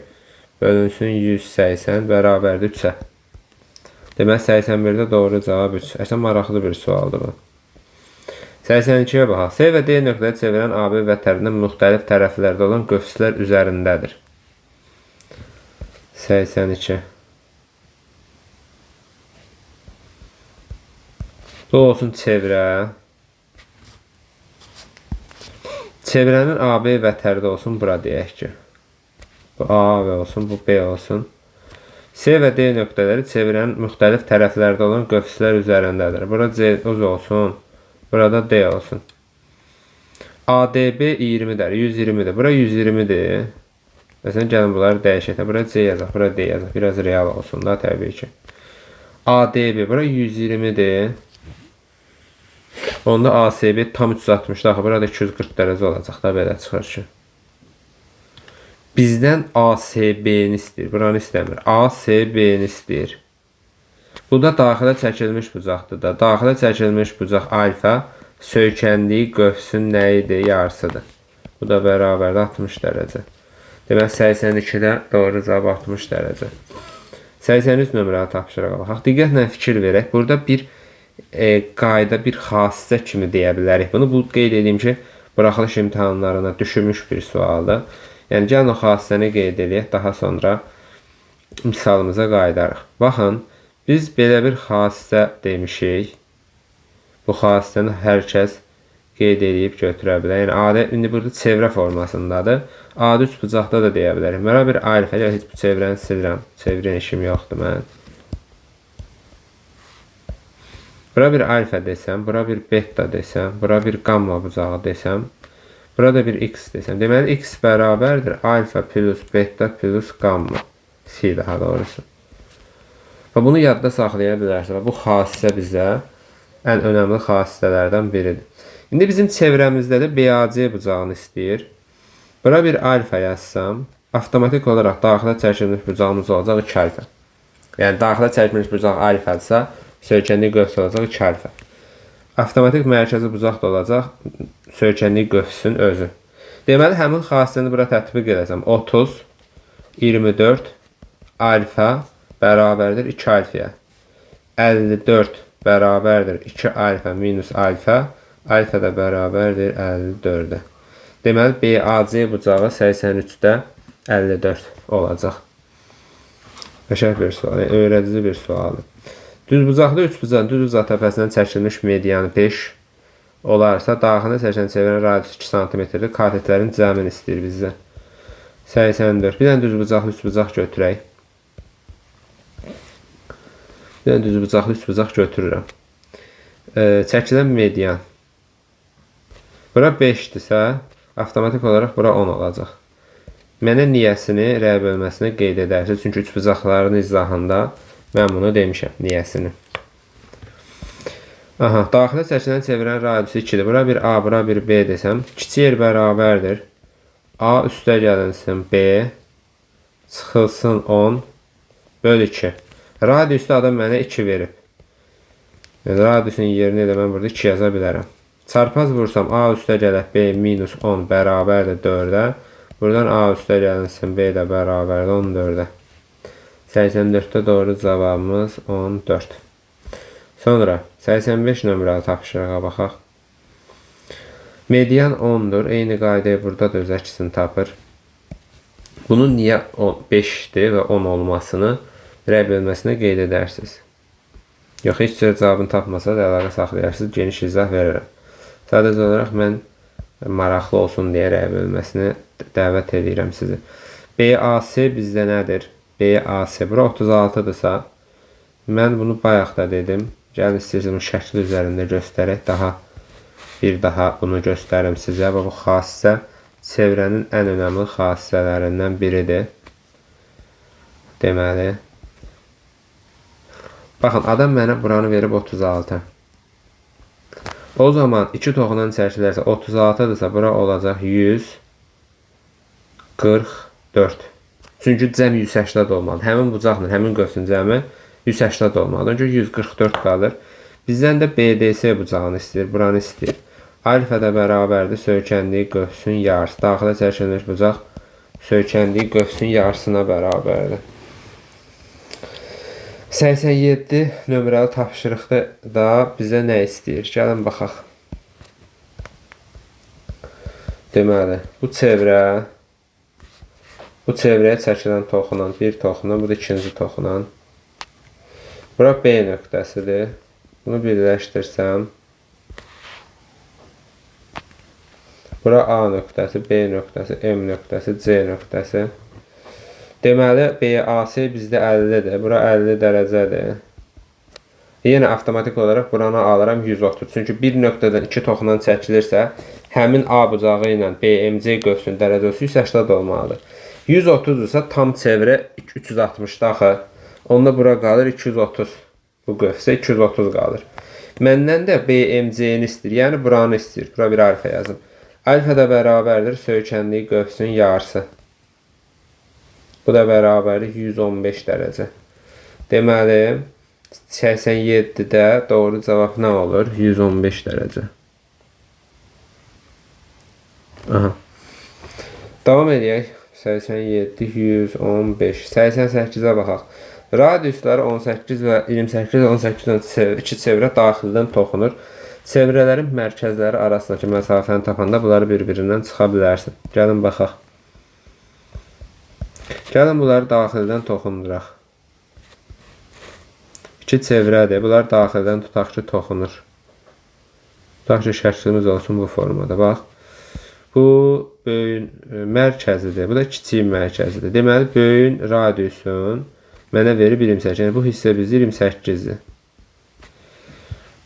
Bölünsün 180 bərabərdir 3-ə. Demək 81-də doğru cavab 3. Əslən maraqlı bir sualdır bu. 82-yə baxaq. C və D nöqtələri çevirən AB vətərinin müxtəlif tərəflərdə olan qövslər üzərindədir. 82. Bu olsun çevrə. Çevrənin AB vətərdə olsun, bura deyək ki. Bu A olsun, bu B olsun. C və D nöqtələri çevrənin müxtəlif tərəflərdə olan qövslər üzərindədir. Bura C olsun. Burada D olsun. ADB 20'dir, 120'dir. Bura 120'dir. Mesela gəlin bunları dəyişək. Bura C yazaq, bura D yazaq. Biraz real olsun da təbii ki. ADB bura 120'dir. Onda ASB tam 360. Axı burada 240 dərəcə olacaq da belə çıxır ki. Bizdən ASB-ni istəyir. Buranı istəmir. ASB-ni istəyir. Bu da daxilə çəkilmiş bucaqdır da. Daxilə çəkilmiş bucaq alfa söykəndiyi qövsün nə idi? Yarısıdır. Bu da bərabərdə 60 dərəcə. Demək 82-də doğru cavab 60 dərəcə. 83 nömrəli tapşırığa baxaq. Diqqətlə fikir verək. Burada bir qayda, bir xassə kimi deyə bilərik. Bu qeyd edeyim ki, buraxılış imtahanlarına düşmüş bir sualdır. Yəni gəlin o xassəni qeyd edək, daha sonra misalımıza qayıdarıq. Baxın, biz belə bir xassə demişik. Bu xassəni hər kəs qeyd edib götürə bilər. Yəni adi indi burada çevrə formasındadır. Adi üç bucaqda da deyə bilərik. Mənə bir alfa, heç bu çevrəni silirəm. Çevrən işim yoxdur mən. Bura bir alfa desəm, bura bir beta desəm, bura bir gamma bucağı desəm, burada bir x desəm. Deməli x bərabərdir alfa plus beta plus gamma. Si daha doğrusu. Və bunu yadda saxlaya bilərsiniz. Bu xassə bizə ən önəmli xassələrdən biridir. İndi bizim çevrəmizdə də BAC bucağını istəyir. Bura bir alfa yazsam, avtomatik olaraq daxilə çəkilmiş bucağımız olacaq 2 alfa. Yəni daxilə çəkilmiş bucaq alfadsa, söykəndiyi qövs olacaq 2 alfa. Avtomatik mərkəzi bucaq da olacaq söykəndiyi qövsün özü. Deməli həmin xassəni bura tətbiq edəcəm. 30 24 alfa bərabərdir 2 alfaya. 54 bərabərdir 2 alfa minus alfa. Alfa da bərabərdir 54-ə. Deməli BAC bucağı 83-də 54 olacaq. Qəşəng bir sual, öyrədici bir sualdır. Düzbucaqlı üçbucağın düz bucaq təpəsindən çəkilmiş medianı 5 olarsa, daxilində çəkilən çevrənin radiusu 2 cm-dir. Katetlərin cəmini istəyir bizdən. 84. Bir dənə düzbucaqlı üçbucaq götürək. Bir dənə düzbucaqlı üçbucaq götürürəm. Çəkilən median. Bura 5-dirsə, avtomatik olaraq bura 10 olacaq. Mənə niyəsini, rəy bölməsini qeyd edərsiniz. Çünki üçbucaqların izahında mən bunu demişəm, niyəsini. Aha, daxilə çəkilən çevirən radiusu 2-dir. Bura bir A, bura bir B desəm, kiçik yer bərabərdir. A üstə gəlinsin B, çıxılsın 10 bölü 2. Radiusda adam mənə 2 verib. Yəni, radiusun yerinə də mən burada 2 yaza bilərəm. Çarpaz vursam A üstə gələk B minus 10 bərabərdir 4-ə. Buradan A üstə gəlinsin B də bərabərdir 14-ə. 84-də doğru cavabımız 14. Sonra 85 nömrəli tapşırığa baxaq. Median 10'dur. Eyni qaydayı burada da öz əksini tapır. Bunun niyə 5'dir və 10 olmasını verə bilməsinə qeyd edərsiniz. Yox, heç cür cavabını tapmasa da əlaqə saxlayarsınız. Geniş izah verirəm. Sadəcə olaraq mən maraqlı olsun deyə verə bilməsini dəvət edirəm sizi. BAC bizdə nədir? BAC. Bura 36'dırsa mən bunu bayaq da dedim. Gəlin istəyirsiniz şəkli üzərində göstərək. Bir daha bunu göstərim sizə. Bu xassəsə çevrənin ən önəmli xassələrindən biridir. Deməli. Baxın, adam mənə buranı verib 36. O zaman 2 toxundan çəkilərsə 36'dırsa bura olacaq 144. Çünki cəm 180 olmalı. Həmin bucaqla, həmin qövsün cəmi 180 olmalıdır. Öncə 144 qalır. Bizdən də BDC bucağını istəyir, buranı istəyir. Alfa da bərabərdir söykəndiyi qövsün yarısı. Daxilə çəkilmiş bucaq söykəndiyi qövsün yarısına bərabərdir. 87 nömrəli tapşırıqda da bizə nə istəyir? Gəlin baxaq. Deməli, bu çevrəyə çəkilən toxunan bir toxunan, bu da ikinci toxunan. Bura B nöqtəsidir. Bunu birləşdirsəm, bura A nöqtəsi, B nöqtəsi, M nöqtəsi, C nöqtəsi. Deməli, BAC bizdə 50-dir. Bura 50 dərəcədir. Yenə avtomatik olaraq buranı alıram 130. Çünki bir nöqtədən 2 toxunan çəkilirsə, həmin A bucağı ilə BMC qövsünün dərəcəsi 180 olmalıdır. 130-dursa tam çevrə 360-da axı. Onda bura qalır 230. Bu qövsə 230 qalır. Məndən də BMC-ni istəyir. Yəni buranı istəyir. Bura bir alfa yazım. Alfa da bərabərdir söykəndiyi qövsün yarısı. Bu da bərabərdir 115 dərəcə. Deməli, 87-də doğru cavab nə olur? 115 dərəcə. Aha. Davam edək. 87, 115, 88'ə baxaq. Radiusları 18 və 28, 18-dən 2 çevrə daxildən toxunur. Çevrələrin mərkəzləri arasındakı məsafəni tapanda bunları bir-birindən çıxa bilərsin. Gəlin baxaq. Gəlin bunları daxildən toxunduraq. 2 çevrədir. Bunlar daxildən tutaq ki, toxunur. Tutaq ki, şəklimiz olsun bu formada. Bax. Bu böyüyün mərkəzidir. Bu da kiçik mərkəzidir. Deməli, böyüyün radiusun mənə verib 28. Yəni, bu hissə bizdə 28-dir.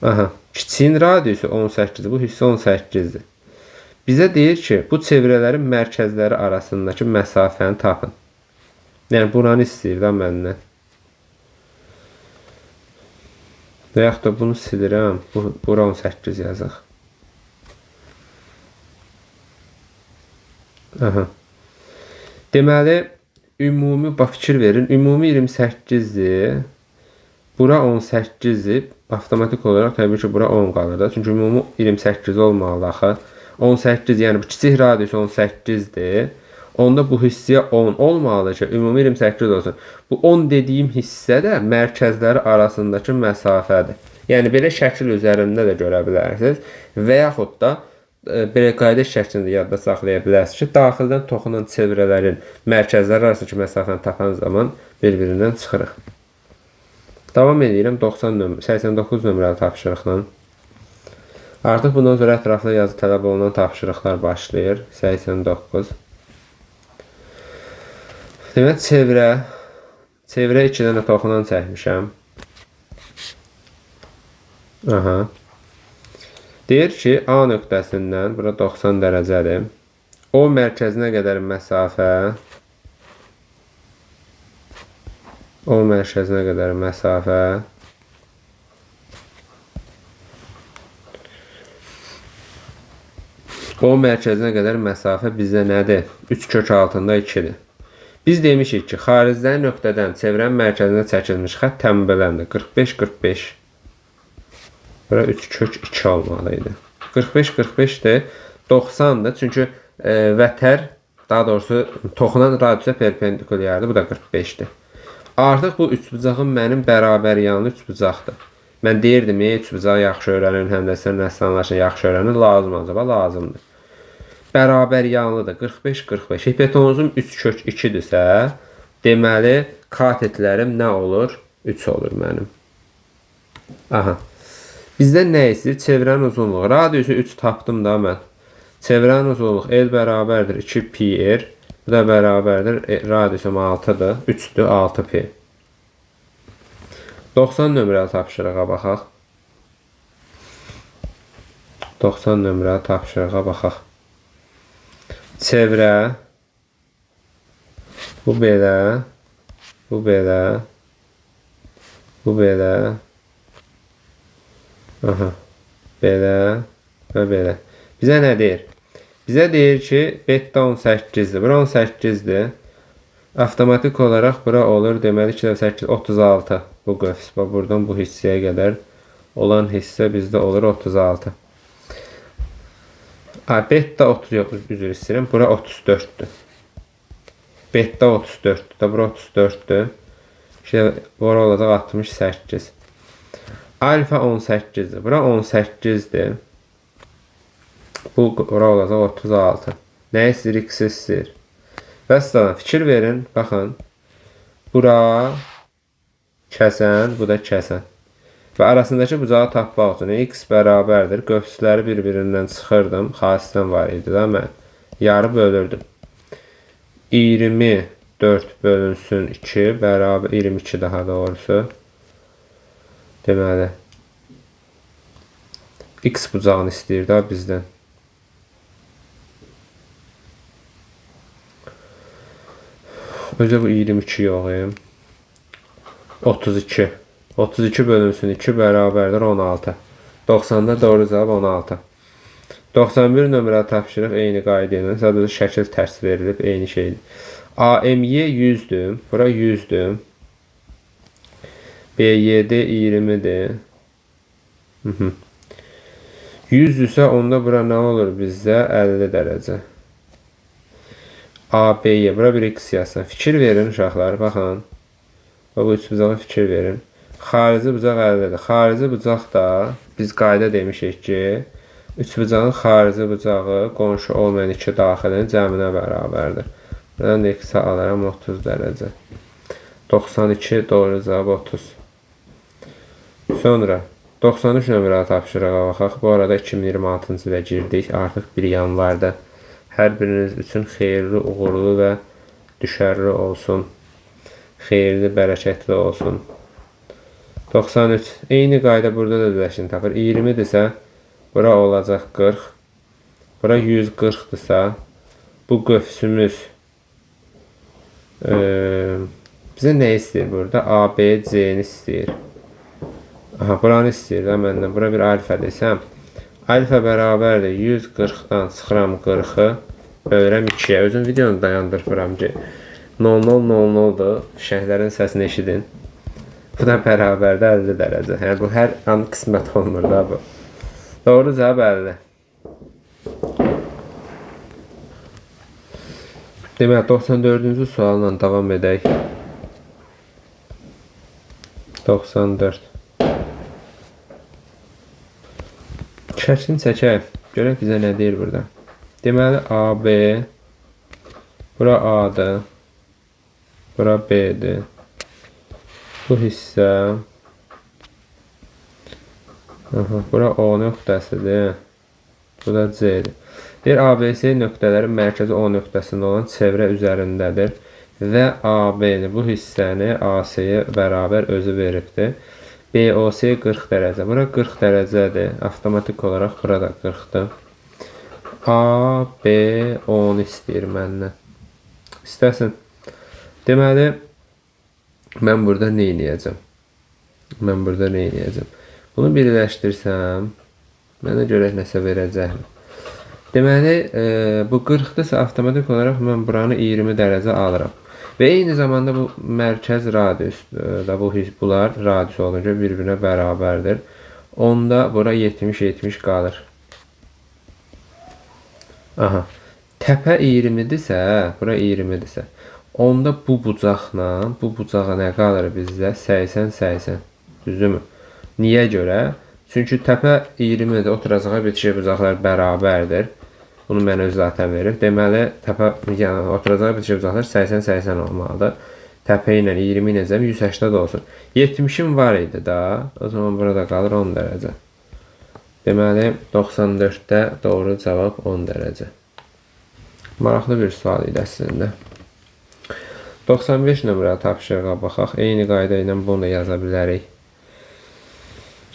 Aha. Kiçiyin radiusu 18-dir. Bu hissə 18-dir. Bizə deyir ki, bu çevrələrin mərkəzləri arasındakı məsafəni tapın. Yəni, buranı istəyir da məndən. Və yaxud da bunu silirəm. Bura 18 yazaq. Aha. Deməli, ümumi, bax fikir verin, ümumi 28-dir. Bura 18-dir. Avtomatik olaraq təbii ki, bura 10 qalır da. Çünki ümumi 28 olmalı axı. 18, yəni bu kiçik radius 18-dir. Onda bu hissəyə 10 olmalıdır ki, ümumi 28 olsun. Bu 10 dediyim hissə də mərkəzləri arasındakı məsafədir. Yəni, belə şəkil üzərində də görə bilərsiniz. Və yaxud da belə qayda şəklində yadda saxlaya bilərsiniz ki, daxildən toxunan çevrələrin mərkəzləri arasındakı məsafəni tapan zaman bir-birindən çıxırıq. Davam edirəm 89 nömrəli tapşırıqla. Artıq bundan sonra ətraflı yazı tələb olunan tapşırıqlar başlayır. 89. Demək, çevrə 2 dənə toxunan çəkmişəm. Aha. Deyir ki, A nöqtəsindən, bura 90 dərəcədir. O mərkəzinə qədər məsafə, O mərkəzinə qədər məsafə bizdə nədir? 3 kök altında 2-dir. Biz demişik ki, xaricdən nöqtədən çevrənin mərkəzinə çəkilmiş xətt təmbələndir. 45-45. Bura 3 kök 2 olmalıydı. 45-45-dir. 90'dır. Çünki vətər, daha doğrusu toxunan radiusa perpendikulyardır. Bu da 45'dir. Artıq bu üçbucağın mənim bərabər yanlı üçbucaqdır. Mən deyirdim, üçbucağı yaxşı öyrənin, həm də sən rəssamlaşın yaxşı öyrənin, lazım acaba? Lazımdır. Bərabər yanlıdır. 45-45. Hipotenuzum 3 kök 2-dirsə, deməli katetlərim nə olur? 3 olur mənim. Aha. Bizdən nə istəyir? Çevrənin uzunluğu. Radiusu 3 tapdım da mən. Çevrənin uzunluğu L bərabərdir 2 pi r. Bu da bərabərdir. Radiusum 6-dır. 3'dür 6 pi. 90 nömrəli tapşırığa baxaq. 90 nömrəli tapşırığa baxaq. Çevrə. Bu belə. Bu belə. Bu belə. Aha. Belə və belə. Bizə nə deyir? Bizə deyir ki, beta 18-dir. Bura 18-dir. Avtomatik olaraq bura olur. Deməli 2 8 36. Bu qövs. Buradan bu hissəyə qədər olan hissə bizdə olur 36. Beta 30 yox, üzr istəyirəm. Bura 34'dür. Beta 34'dür. Da bura 34'dür. Bura olacaq 68. Alfa 18'dir. Bura 18'dir. Bu bura olacaq 36. Nə istəyir? X istəyir. Vəssalam, fikir verin. Baxın. Bura kəsən, bu da kəsən. Və arasındakı bucağı tapmaq üçün x bərabərdir. Qövsləri bir-birindən çıxırdım. Xasisdən var idi da mən. Yarı bölürdüm. 24 bölünsün 2 bərabər 22 daha doğrusu. Deməli. X bucağını istəyir da bizdən. Özə bu 22 yox. 32. 32 bölünsün 2 bərabərdir 16. 90'da doğru cavab 16. 91 nömrəli tapşırıq eyni qayda ilə. Sadəcə şəkil tərs verilib, eyni şeydir. AMY 100'dür. Bura 100'dür. BYD 20'dir. 100 ise onda bura nə olur bizdə? 50 dərəcə. AB'ye bura bir x yazsın. Fikir verin uşaqlar, baxın. Bu üçbucağa fikir verin. Xarici bucaq 50'dir. Xarici bucaq da biz qayda demişik ki, üçbucağın xarici bucağı qonşu olmayan iki daxilin cəminə bərabərdir. Buradan da x alaram 30 dərəcə. 92 doğru cavab 30. Sonra 93 nömrəli tapşırığa baxaq. Bu arada 2026-cı ilə girdik. Artıq 1 yanvarda. Hər biriniz üçün xeyirli, uğurlu və düşərli olsun. Xeyirli, bərəkətli olsun. 93. Eyni qayda burada da düzləşini tapır. 20'dirsə, bura olacaq 40. Bura 140'dırsa, bu qövsümüz bizə nə istəyir burada? A, B, C-ni istəyir. Aha, buranı istəyir də məndən. Bura bir alfa desəm. Alfa bərabərdir. 140'dan çıxıram 40'ı. Bölürəm 2'yə. Özüm videonu dayandırıram ki, 0000'dur. Fişəklərin səsini eşidin. Bu da bərabərdə 50 dərəcə. Yəni bu hər an qismət olmur da bu. Doğru cavab 50. Demək 94-cü sualla davam edək. 94. Şəklini çəkək. Görək bizə nə deyir burada. Deməli AB bura A'dır. Bura B'dir. Bu hissə bura O nöqtəsidir. Bu da C'dir. Deyir ABC nöqtələrin mərkəzi O nöqtəsində olan çevrə üzərindədir və AB-ni bu hissəni AC-yə bərabər özü veribdir. BOC 40 dərəcə. Bura 40 dərəcədir. Avtomatik olaraq burada 40'dır. A, B, 10 istəyir məndən. İstəsin. Deməli, mən burada nə edəcəm? Bunu birləşdirsəm, mənə görə nəsə verəcək. Deməli, bu 40-dırsa avtomatik olaraq mən buranı 20 dərəcə alıram. Və eyni zamanda bu mərkəz radius da bunlar radius olunca bir-birinə bərabərdir. Onda bura 70-70 qalır. Aha. Təpə 20-dirsə, bura 20-dirsə, onda bu bucağa nə qalır bizdə? 80-80. Düzdürmü? Niyə görə? Çünki təpə 20-dir, oturacağa bitişik bucaqlar bərabərdir. Bunu mənə öz zaten verir. Deməli, təpə, yəni oturacağa bitişik bucaqlar 80-80 olmalıdır. Təpə ilə 20 necəm? 180 olsun. 70'im var idi da. O zaman burada qalır 10 dərəcə. Deməli, 94'də doğru cavab 10 dərəcə. Maraqlı bir sual idi əslində. 95 nömrə tapşırığa baxaq. Eyni qayda ilə bunu da yaza bilərik.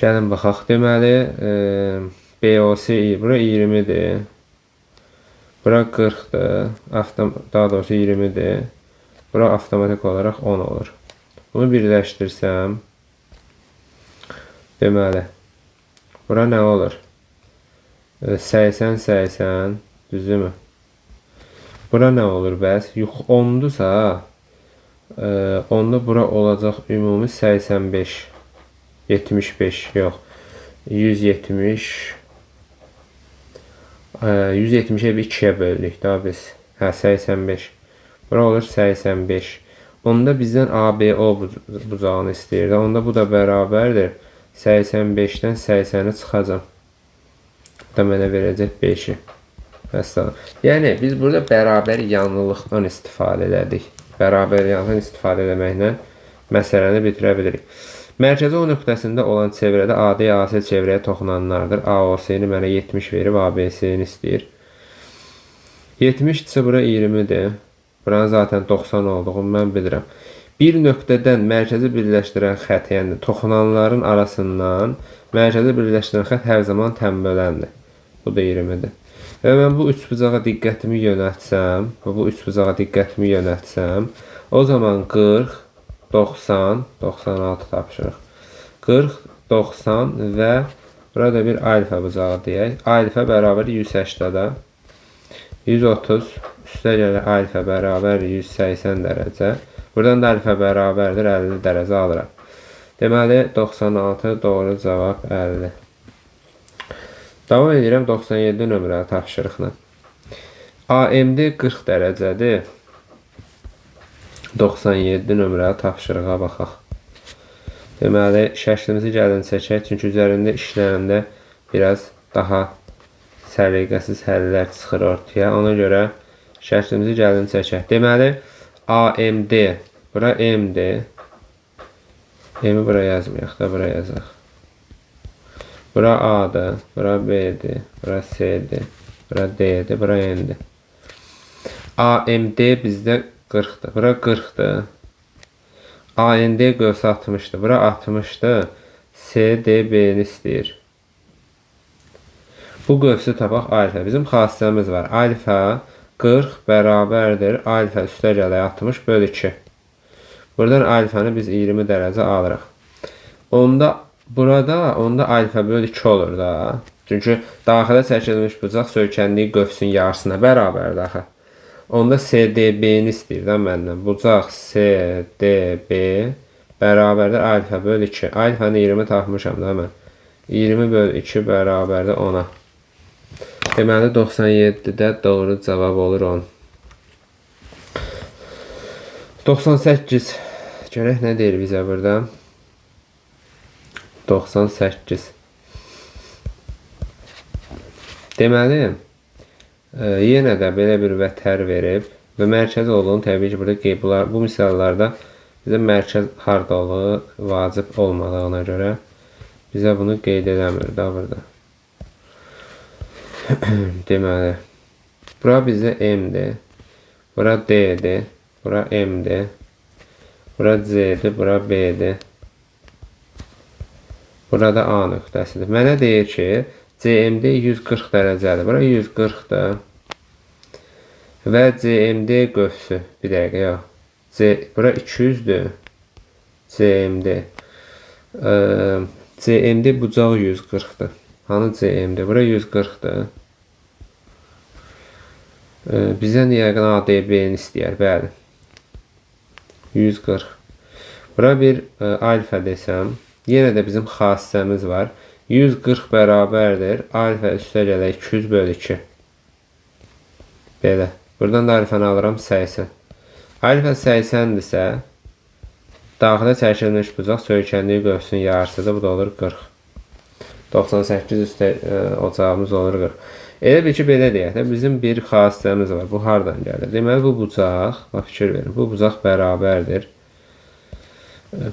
Gəlin baxaq. Deməli, BOC bura 20'dir. Bura 40'dır. Daha doğrusu 20'dir. Bura avtomatik olaraq 10 olur. Bunu birləşdirsəm, deməli, bura nə olur? 80-80, düzdürmü? Bura nə olur bəs? Yox, 10'dursa, onda bura olacaq ümumi 85, 75, yox, 170, 170'e bir 2'ye böldük daha biz. Hə, 85. Bura olur 85. Onda bizdən ABO bucağını istəyirdi. Onda bu da bərabərdir. 85'dən 80'i çıxacam. Bu da mənə verəcək 5'i. Məsələn. Yəni biz burada bərabər yanlılıqdan istifadə elədik. Bərabər yanlılıqdan istifadə eləməklə məsələni bitirə bilirik. Mərkəzi O nöqtəsində olan çevrədə AD AC çevrəyə toxunanlardır. AOC-ni mənə 70 verib ABC-ni istəyir. 70'dirsə bura 20'dir. Buranın zaten 90 olduğunu mən bilirəm. Bir nöqtədən mərkəzi birləşdirən xət, yəni toxunanların arasından mərkəzi birləşdirən xət hər zaman tənböləndir. Bu da 20'dir. Və mən bu üç bucağa diqqətimi yönəltsəm, o zaman 40, 90, 96 tapşırıq. 40, 90 və burada bir alfa bucağı deyək. Alfa bərabər 180'də. 130 üstə gəlir alfa bərabər 180 dərəcə. Buradan da alfa bərabərdir 50 dərəcə alıram. Deməli 96 doğru cavab 50. Davam edirəm 97 nömrəli tapşırıqla. AMD 40 dərəcədir. 97 nömrəli tapşırığa baxaq. Deməli şəklimizi gəlin çəkək, çünki üzərində işləyəndə biraz daha səliqəsiz həllər çıxır ortaya. Ona görə şəklimizi gəlin çəkək. Deməli AMD, bura M'dir. M'i bura yazmayaq da, bura yazaq. Bura A'dır, bura B'dir, bura C'dir, bura D'dir, bura N'dir. AMD bizdə 40'dır. Bura 40'dır. AND qövsə 60'dır. Bura 60'dır. CDB'ni istəyir. Bu qövsü tapaq alfa. Bizim xassəmiz var. Alfa 40 bərabərdir. Alfa üstə gələk 60 bölü 2. Buradan alfanı biz 20 dərəcə alırıq. Onda alfa bölü 2 olur da. Çünki daxilə çəkilmiş bucaq söykəndiyi qövsün yarısına bərabərdir axı. Onda CDB-ni istəyir də məndən. Bucaq CDB bərabərdir alfa bölü 2. Alfanı 20 tapmışam da mən. 20 bölü 2 bərabərdir 10'a. Deməli 97'də doğru cavab olur 10. 98. Görək nə deyir bizə burada? 98. Deməli, yenə də belə bir vətər verib və mərkəzi olduğunu təbii ki, burada bu misallarda bizə mərkəz hardalığı vacib olmadığına görə bizə bunu qeyd eləmir da burada. Deməli, bura bizə M'dir, bura D'dir, bura M'dir, bura C'dir, bura B'dir, burada A nöqtəsidir. Mənə deyir ki, CMD 140 dərəcədir, bura 140'dır və CMD qövsü, bir dəqiqə yox, bura 200'dür, CMD, CMD bucağı 140'dır. Hanı CMD? Bura 140'dır. Bizə yəqin ADB-ni istəyər, bəli. 140. Bura bir alfa desəm, yenə də bizim xassəmiz var. 140 bərabərdir. Alfa üstəgələk 200 bölü 2. Belə. Buradan da alfanı alıram 80. Alfa 80-dirsə, daxilə çəkilmiş bucaq söykəndiyi qövsün yarısıdır. Bu da olur 40. 98 üstə ocağımız olur 40. Elə bir ki, belə deyək də, bizim bir xassəmiz var. Bu hardan gəlir? Deməli, bu bucaq, fikir verin, bu bucaq bərabərdir.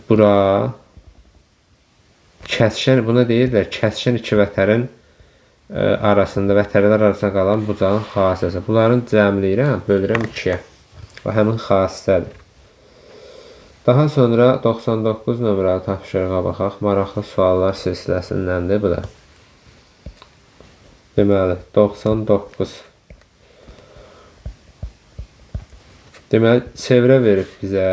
Bura kəsişən, buna deyirlər, kəsişən iki vətərin arasında, vətərlər arasında qalan bucağın xassəsi. Bunların cəmləyirəm, bölürəm 2-yə. O həmin xassədir. Daha sonra 99 nömrəli tapşırığa baxaq. Maraqlı suallar silsiləsindəndir bu da. Deməli, 99. Deməli, çevrə verib bizə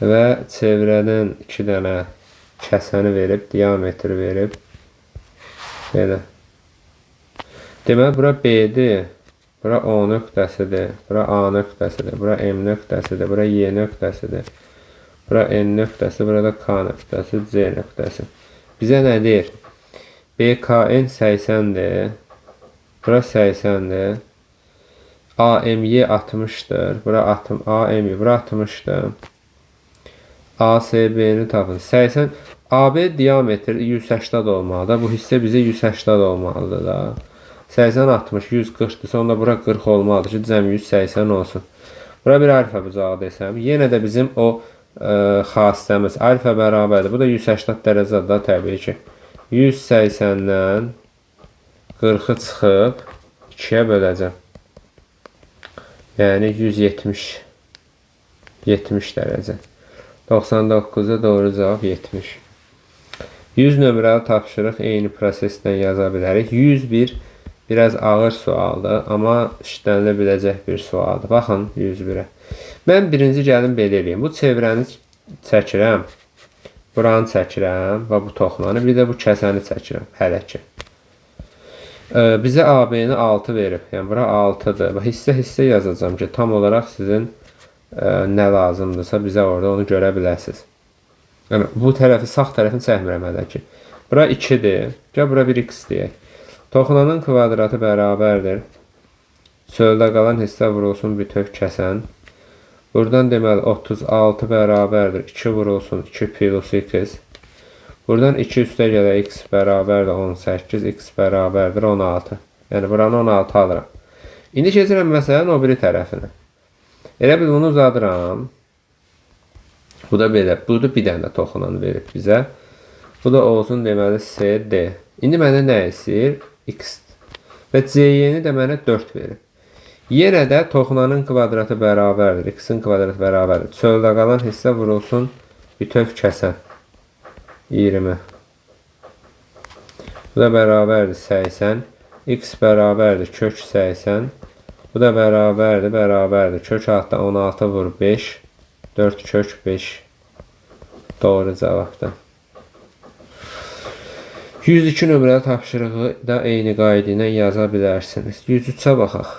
və çevrənin 2 dənə kəsəni verib, diametri verib. Belə. Deməli, bura B-dir, bura O nöqtəsidir, bura A nöqtəsidir, bura M nöqtəsidir, bura Y nöqtəsidir, bura N nöqtəsi, burada K nöqtəsi, C nöqtəsi. Bizə nə deyir? BKN 80'dir. Bura 80'dir. AMY 60'dır. Bura AMY bura 60'dır. ASB'ni tapın. 80 AB diametri 180 olmalıdır. Bu hissə bizə 180 olmalıdır da. 80 60 140'dır. Sonra bura 40 olmalıdır ki, cəm 180 olsun. Bura bir alfa bucağı desəm, yenə də bizim o xassəmiz alfa bərabərdir. Bu da 180 dərəcədir da təbii ki. 180'dən 40'ı çıxıb 2'yə böləcəm. Yəni 170 dərəcə. 99'a doğru cavab 70. 100 nömrəli tapşırıq eyni prosesdən yaza bilərik. 101 biraz ağır sualdır, amma işlənilə biləcək bir sualdır. Baxın 101'ə. Mən birinci gəlim belə eləyim. Bu çevrəni çəkirəm. Buranı çəkirəm və bu toxulanı, bir də bu kəsəni çəkirəm hələ ki. Bizə AB-ni 6 verib. Yəni bura 6'dır. Hissə yazacağım ki, tam olaraq sizin nə lazımdırsa bizə orada onu görə biləsiniz. Yəni bu tərəfi, sağ tərəfini çəkmirəm hələ ki. Bura 2'dir. Gəl bura 1x deyək. Toxunanın kvadratı bərabərdir. Çöldə qalan hissə vurulsun bütöv kəsən. Buradan deməli 36 bərabərdir. 2 vurulsun 2 plus x. Buradan 2 üstə gələ x bərabərdir 18. X bərabərdir 16. Yəni buranı 16 alıram. İndi keçirəm məsələnin o biri tərəfinə. Elə bil bunu uzadıram. Bu da belə. Bu da bir dənə toxunan verib bizə. Bu da olsun deməli CD. İndi mənə nə istəyir? X. Və CY-ni də mənə 4 verib. Yenə də toxunanın kvadratı bərabərdir. X-in kvadratı bərabərdir. Çöldə qalan hissə vurulsun bütöv kəsən. 20. Bu da bərabərdir 80. X bərabərdir kök 80. Bu da bərabərdir. Kök altda 16 vur 5. 4 kök 5. Doğru cavabdır. 102 nömrəli tapşırığı da eyni qayda ilə yaza bilərsiniz. 103'ə baxaq.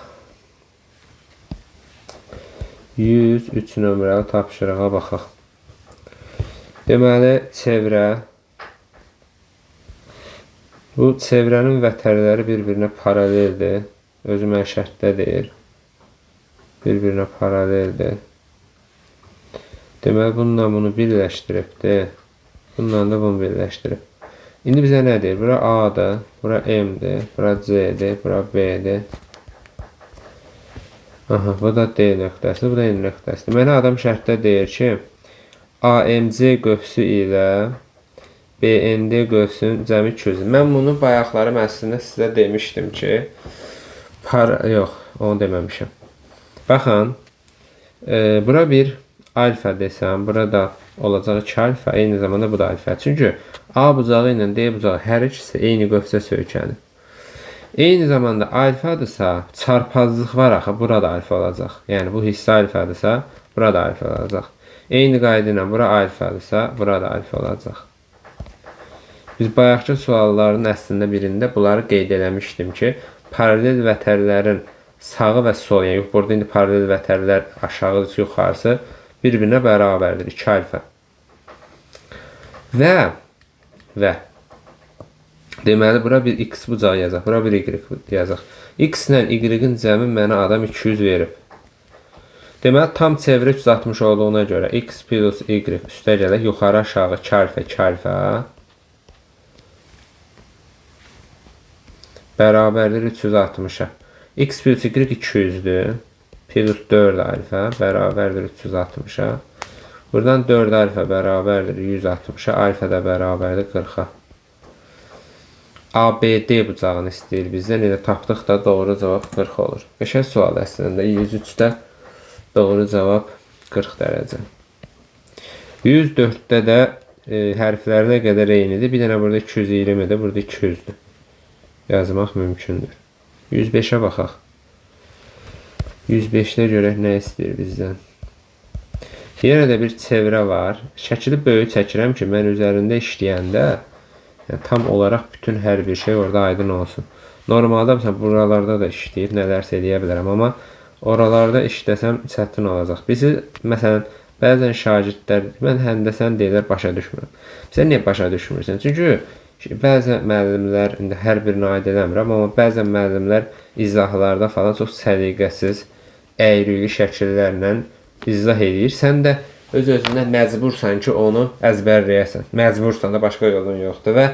103 nömrəli tapşırığa baxaq. Deməli, çevrə. Bu çevrənin vətərləri bir-birinə paraleldir. Özü mənşətdə deyir. Bir-birinə paraleldir. Deməli, bununla bunu birləşdiribdir. Bununla da bunu birləşdirib. İndi bizə nə deyir? Bura A-dır, bura M-dir, bura C-dir, bura B-dir. Aha, bu da D nöqtəsidir, bu da N nöqtəsidir. Mənə adam şərtdə deyir ki, AMC qövsü ilə BND qövsünün cəmi 200. Mən bunu bayaqlarım əslində sizə demişdim ki, yox, onu deməmişim. Baxın, bura bir alfa desəm, burada olacaq 2 alfa, eyni zamanda bu da alfa. Çünki A bucağı ilə D bucağı hər ikisi eyni qövsə söykənir. Eyni zamanda alfadırsa çarpazlıq var axı, burada alfa olacaq. Yəni bu hissə alfadırsa burada alfa olacaq. Eyni qayda ilə bura alfadırsa burada alfa olacaq. Biz bayaqki sualların əslində birində bunları qeyd eləmişdim ki, paralel vətərlərin sağı və sol, yəni yox, burada indi paralel vətərlər aşağısı, yuxarısı bir-birinə bərabərdir. 2 alfa. Və deməli, bura bir x bucağı yazaq, bura bir y yazaq. X ilə y-in cəmi mənə adam 200 verib. Deməli, tam çevrə 360 olduğuna görə x plus y üstə gələk, yuxarı aşağı 2 alfa, 2 alfa bərabərdir 360-a. X plus y 200-dür. Plus 4 alfa bərabərdir 360-a. Buradan 4 alfa bərabərdir 160-a. Alfa da bərabərdir 40-a. ABD bucağını istəyir bizdən. Elə tapdıq da doğru cavab 40 olur. Qəşəng sual əslində. 103-də doğru cavab 40 dərəcə. 104-də də hərflərinə qədər eynidir. Bir dənə burada 220-dir, burada 200-dür. Yazmaq mümkündür. 105-ə baxaq. 105-də görək nə istəyir bizdən. Yenə də bir çevrə var. Şəkili böyük çəkirəm ki, mən üzərində işləyəndə tam olaraq bütün hər bir şey orada aydın olsun. Normalda məsələn buralarda da işləyib nələrsə eləyə bilərəm, amma oralarda işləsəm çətin olacaq. Bizi məsələn bəzən şagirdlər mən həndəsən deyirlər başa düşmürəm. Sən niyə başa düşmürsən? Çünki bəzən müəllimlər indi hər birini aid eləmirəm, amma bəzən müəllimlər izahlarda falan çox səliqəsiz, əyri şəkillərlə izah edir. Sən də öz-özündən məcbursan ki, onu əzbərləyəsən. Məcbursan da, başqa yolun yoxdur və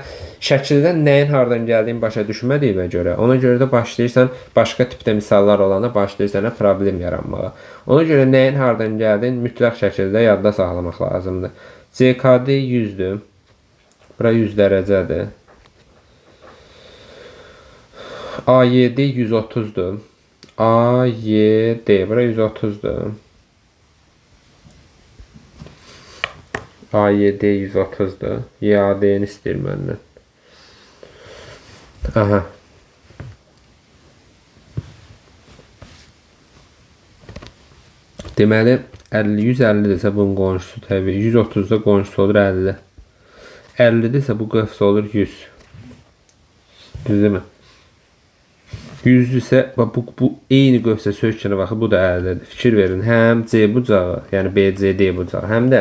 şəkildən nəyin hardan gəldiyini başa düşmədiyinə görə, ona görə də başlayırsan, başqa tipdə misallar olanda başlayırsan problem yaranmağa. Ona görə nəyin hardan gəldiyini mütləq şəkildə yadda saxlamaq lazımdır. CKD 100-dür. Bura 100 dərəcədir. AYD 130-dur. AYD, bura 130-dur. AYD 130-dur. YAD-ni istəyir məndən. Aha. Deməli, 150-dirsə bunun qonşusu təbii. 130-da qonşusu olur 50. 50-dirsə bu qıfsı olur 100. Düzdürmü? 100 isə bu eyni qövsə sökünə baxı, bu da 50-dir. Fikir verin, həm C bucağı, yəni BCD bucağı, həm də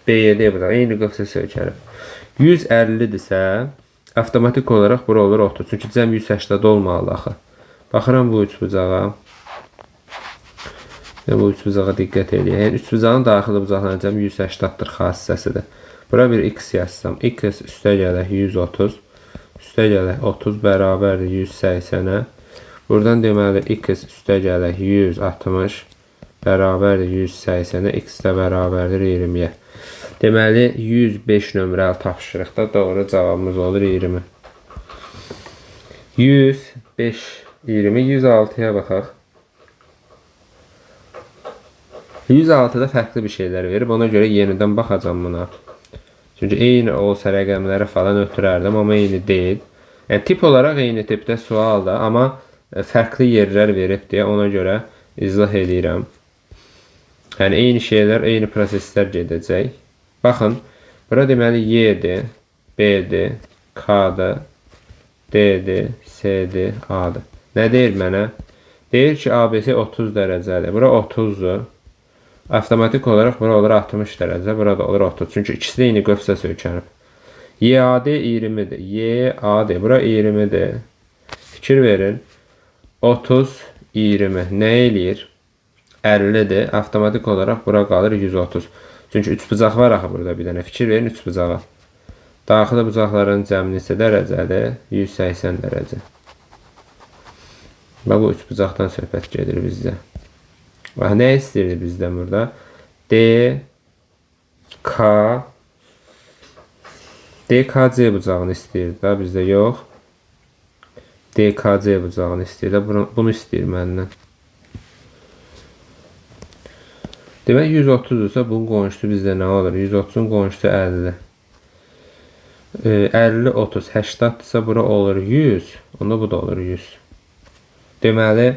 BYD bucağı eyni qövsə sökənib. 150-dirsə avtomatik olaraq bura olur 30. Çünki cəm 180 olmalı axı. Baxıram bu üç bucağa. Bu üç bucağa diqqət edin. Yəni üç bucağın daxili bucaqların cəm 180-dır xassəsidir. Bura bir x yazsam, x üstə gələk 130, üstə gələk 30 bərabərdir 180-ə. Buradan deməli x üstə gələk 160 bərabərdir 180-ə, x də bərabərdir 20-yə. Deməli 105 nömrəli tapşırıqda doğru cavabımız olur 20. 105, 20, 106-ya baxaq. 106-da fərqli bir şeylər verib, ona görə yenidən baxacam buna. Çünki eyni olsa rəqəmləri falan ötürərdim, amma eyni deyil. Yəni tip olaraq eyni tipdə sualdır, amma fərqli yerlər verib deyə ona görə izah edirəm. Yəni eyni şeylər, eyni proseslər gedəcək. Baxın, bura deməli Y-dir, B-dir, K-dır, D-dir, C-dir, A-dır. Nə deyir mənə? Deyir ki, ABC 30 dərəcədir. Bura 30-dur. Avtomatik olaraq bura olur 60 dərəcə, burada olur 30. Çünki ikisi də eyni qövsə sökənib. YAD 20-dir. YAD, bura 20-dir. Fikir verin. 30, 20. Nə eləyir? 50-dir. Avtomatik olaraq bura qalır 130. Çünki 3 bucaq var axı burada bir dənə. Fikir verin 3 bucağa. Daxili bucaqların cəmlisi dərəcədir. 180 dərəcə. Və bu 3 bucaqdan söhbət gedir bizdə. Nə istəyirdi bizdən burada? D, K, DKC bucağını istəyirdi da bizdə yox. DKC bucağını istəyirdi. Bunu istəyir məndən. Demək 130 isə bunun qonşusu bizdə nə olur? 130'un qonşusu 50. 50, 30, 80 isə bura olur 100. Onda bu da olur 100. Deməli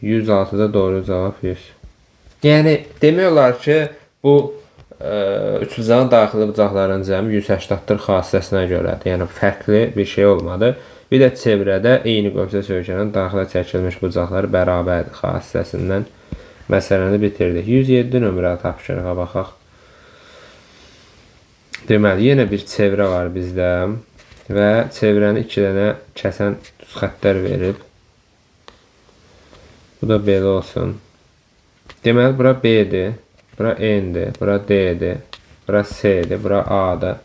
106'da doğru cavab 100. Yəni demək olar ki, bu üç bucağın daxili bucaqların cəmi 180'dır xassəsinə görədir. Yəni fərqli bir şey olmadı. Bir də çevrədə eyni qövsə söykənən daxilə çəkilmiş bucaqlar bərabərdir xassəsindən məsələni bitirdik. 107 nömrəli tapşırığa baxaq. Deməli, yenə bir çevrə var bizdə və çevrəni 2 dənə kəsən düz xəttlər verib. Bu da belə olsun. Deməli, bura B-dir, bura N-dir, bura D-dir, bura C-dir, bura A-dır.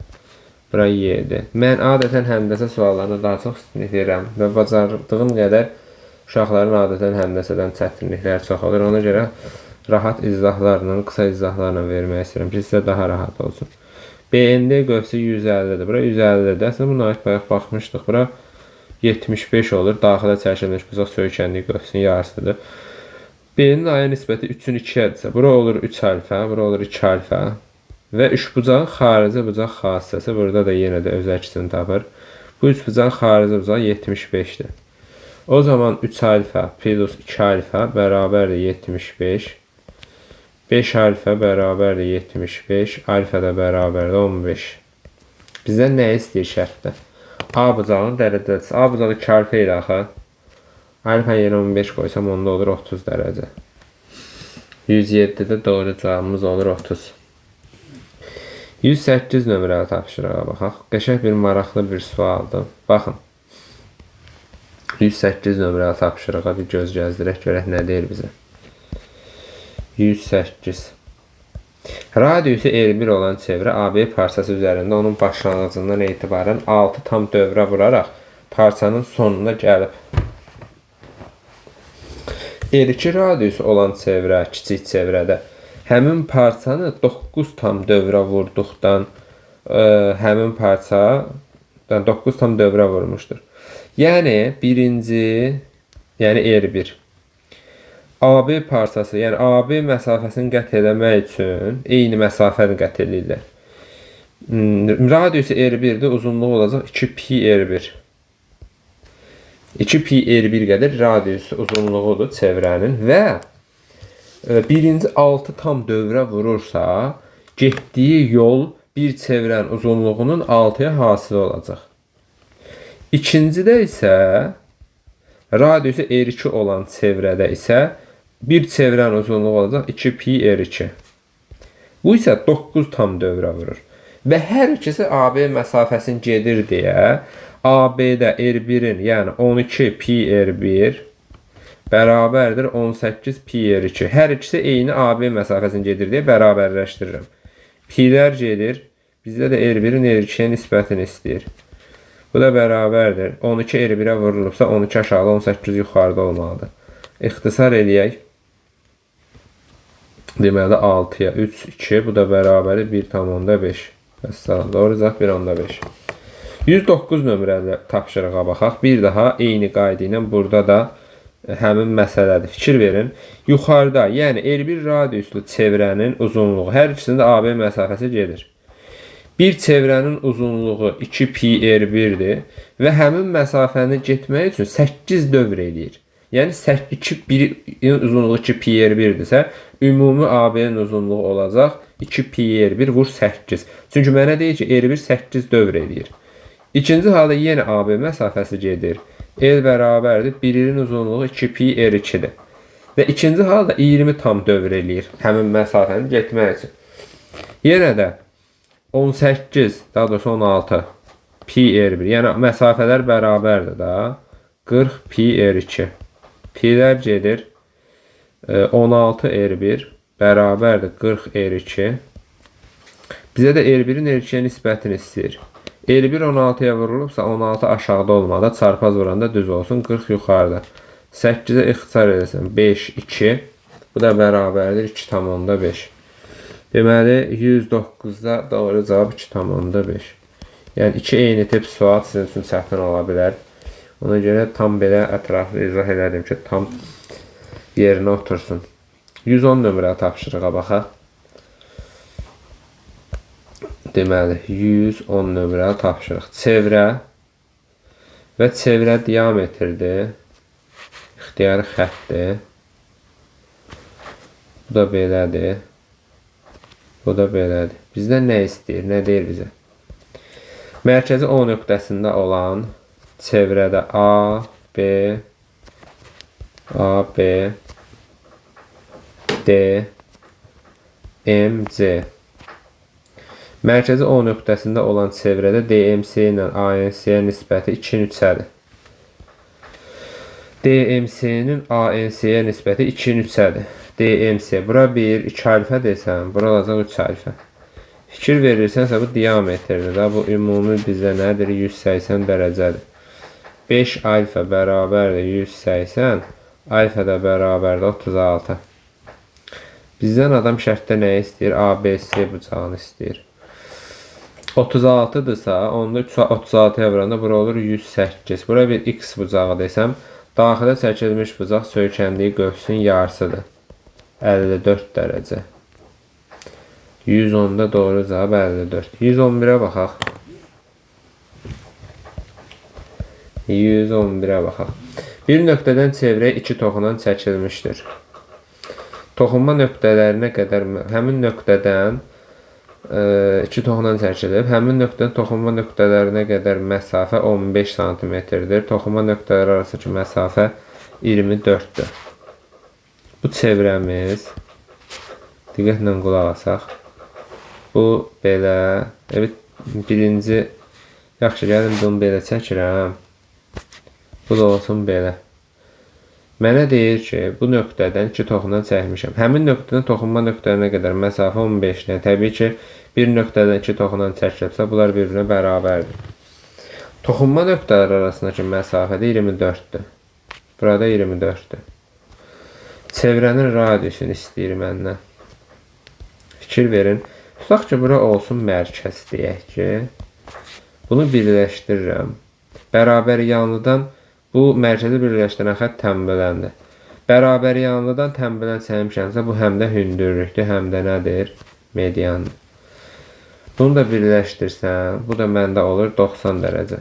Bura Y-dir. Mən adətən həndəsə suallarına daha çox üstünlük verirəm və bacardığım qədər uşaqların adətən həndəsədən çətinlikləri çox olur. Ona görə rahat izahlarla, qısa izahlarla vermək istəyirəm ki, sizə daha rahat olsun. BND qövsü 150-dir. Bura 150-dir. Əslində buna aid bayaq baxmışdıq. Bura 75 olur. Daxilə çəkilmiş bucaq söykəndiyi qövsünün yarısıdır. B-nin aya nisbəti 3-ün 2-yə bura olur 3 alfa, bura olur 2 alfa. Və üçbucağın xarici bucaq xassəsi burada da yenə də öz əksini tapır. Bu üçbucağın xarici bucağı 75-dir. O zaman 3 alfa plus 2 alfa bərabərdir 75. 5 alfa bərabərdir 75. Alfa da bərabərdir 15. Bizdən nə istəyir şərtdə? A bucağının dərəcəsi. A bucağı 2 alfa ilə axı. Alfa yerə 15 qoysam onda olur 30 dərəcə. 107-də doğru cavabımız olur 30. 108 nömrəli tapşırığa baxaq. Qəşəng bir maraqlı bir sualdır. Baxın. 108 nömrəli tapşırığa bir göz gəzdirək, görək nə deyir bizə. 108. Radiusu R1 olan çevrə AB parçası üzərində onun başlanğıcından etibarən 6 tam dövrə vuraraq parçanın sonuna gəlib. R2 radiusu olan çevrə, kiçik çevrədə həmin parçanı 9 tam dövrə vurduqdan həmin parça 9 tam dövrə vurmuşdur. Yəni birinci, yəni R1 AB parçası, yəni AB məsafəsini qət eləmək üçün eyni məsafəni qət edirlər. Radiusu R1-dir, uzunluğu olacaq 2pi R1. 2pi R1 qədər radiusu uzunluğudur çevrənin və birinci 6 tam dövrə vurursa, getdiyi yol bir çevrənin uzunluğunun 6-ya hasil olacaq. İkincidə isə radiusu R2 olan çevrədə isə bir çevrənin uzunluğu olacaq 2pi R2. Bu isə 9 tam dövrə vurur. Və hər ikisi AB məsafəsini gedir deyə AB-də R1-in, yəni 12pi R1 bərabərdir 18 pi R2. Hər ikisi eyni AB məsafəsini gedir deyə bərabərləşdirirəm. Pi'lər gedir. Bizdə də R1-in R2-yə nisbətini istəyir. Bu da bərabərdir. 12 R1-ə vurulubsa 12 aşağıda 18 yuxarıda olmalıdır. İxtisar eləyək. Deməli 6-ya 3, 2. Bu da bərabərdir 1,5. Məsələn, doğru cavab 1,5. 109 nömrəli tapşırığa baxaq. Bir daha eyni qayda ilə burada da həmin məsələdir. Fikir verin. Yuxarıda, yəni R1 radiuslu çevrənin uzunluğu, hər ikisində AB məsafəsi gedir. Bir çevrənin uzunluğu 2pi R1-dir və həmin məsafəni getmək üçün 8 dövr eləyir. Yəni 2-1-in uzunluğu 2pi R1-dirsə, ümumi AB-nin uzunluğu olacaq 2pi R1 vur 8. Çünki mənə deyir ki, R1 8 dövr eləyir. İkinci halda yenə AB məsafəsi gedir. L bərabərdir. Birinin uzunluğu 2pi R2-dir. Və ikinci halda 20 tam dövr eləyir həmin məsafəni getmək üçün. Yenə də 18, daha doğrusu 16 pi R1. Yəni məsafələr bərabərdir da. 40 pi R2. Pi'lər gedir. 16 R1 bərabərdir 40 R2. Bizə də R1-in R2-yə nisbətini istəyir. R1 16-ya vurulubsa 16 aşağıda olmalı. Çarpaz vuranda düz olsun. 40 yuxarıda. 8-ə ixtisar edəsən. 5, 2. Bu da bərabərdir 2,5. Deməli 109-da doğru cavab 2,5. Yəni 2 eyni tip sual sizin üçün çətin ola bilər. Ona görə tam belə ətraflı izah elədim ki, tam yerinə otursun. 110 nömrəli tapşırığa baxaq. Deməli, 110 nömrəli tapşırıq. Çevrə və çevrə diametrdir. İxtiyari xəttdir. Bu da belədir. Bu da belədir. Bizdən nə istəyir, nə deyir bizə? Mərkəzi O nöqtəsində olan çevrədə A, B, D, M, C. Mərkəzi O nöqtəsində olan çevrədə DMC ilə ANC-yə nisbəti 2-nin 3-ədir. DMC-nin ANC-yə nisbəti 2-nin 3-ədir. DMC, bura 1, 2 alfa desəm, bura olacaq 3 alfa. Fikir verirsənsə, bu diametrdir. Bu ümumi bizə nədir? 180 dərəcədir. 5 alfa bərabərdir 180, alfa da bərabərdir 36. Bizdən adam şərtdə nə istəyir? ABC bucağını istəyir. 36-dırsa, onda 36-ya vuranda bura olur 108. Bura bir X bucağı desəm, daxilə çəkilmiş bucaq söykəndiyi qövsün yarısıdır. 54 dərəcə. 110-da doğru cavab 54. 111-ə baxaq. 111-ə baxaq. Bir nöqtədən çevrəyə 2 toxunan çəkilmişdir. Toxunma nöqtələrinə qədər həmin nöqtədən 2 toxunan çəkilib. Həmin nöqtədən toxunma nöqtələrinə qədər məsafə 15 cm-dir. Toxunma nöqtələri arasındakı məsafə 24-dür. Bu çevrəmiz, diqqətlə qulaq asaq. Bu belə, evet, birinci, yaxşı gəlin bunu belə çəkirəm. Bu da olsun belə. Mənə deyir ki, bu nöqtədən 2 toxunan çəkmişəm. Həmin nöqtədən toxunma nöqtələrinə qədər məsafə 15-dir. Təbii ki, bir nöqtədən 2 toxunan çəkilibsə, bunlar bir-birinə bərabərdir. Toxunma nöqtələri arasındakı məsafə də 24-dür. Burada 24-dür. Çevrənin radiusunu istəyir məndən. Fikir verin. Tutaq ki, bura olsun mərkəz deyək ki. Bunu birləşdirirəm. Bərabər yanlıdan bu mərkəzi birləşdirən xətt tənbələndir. Bərabər yanlıdan tənbələn çəkmişəmsə, bu həm də hündürlükdür, həm də nədir? Mediandır. Bunu da birləşdirsəm, bu da məndə olur 90 dərəcə.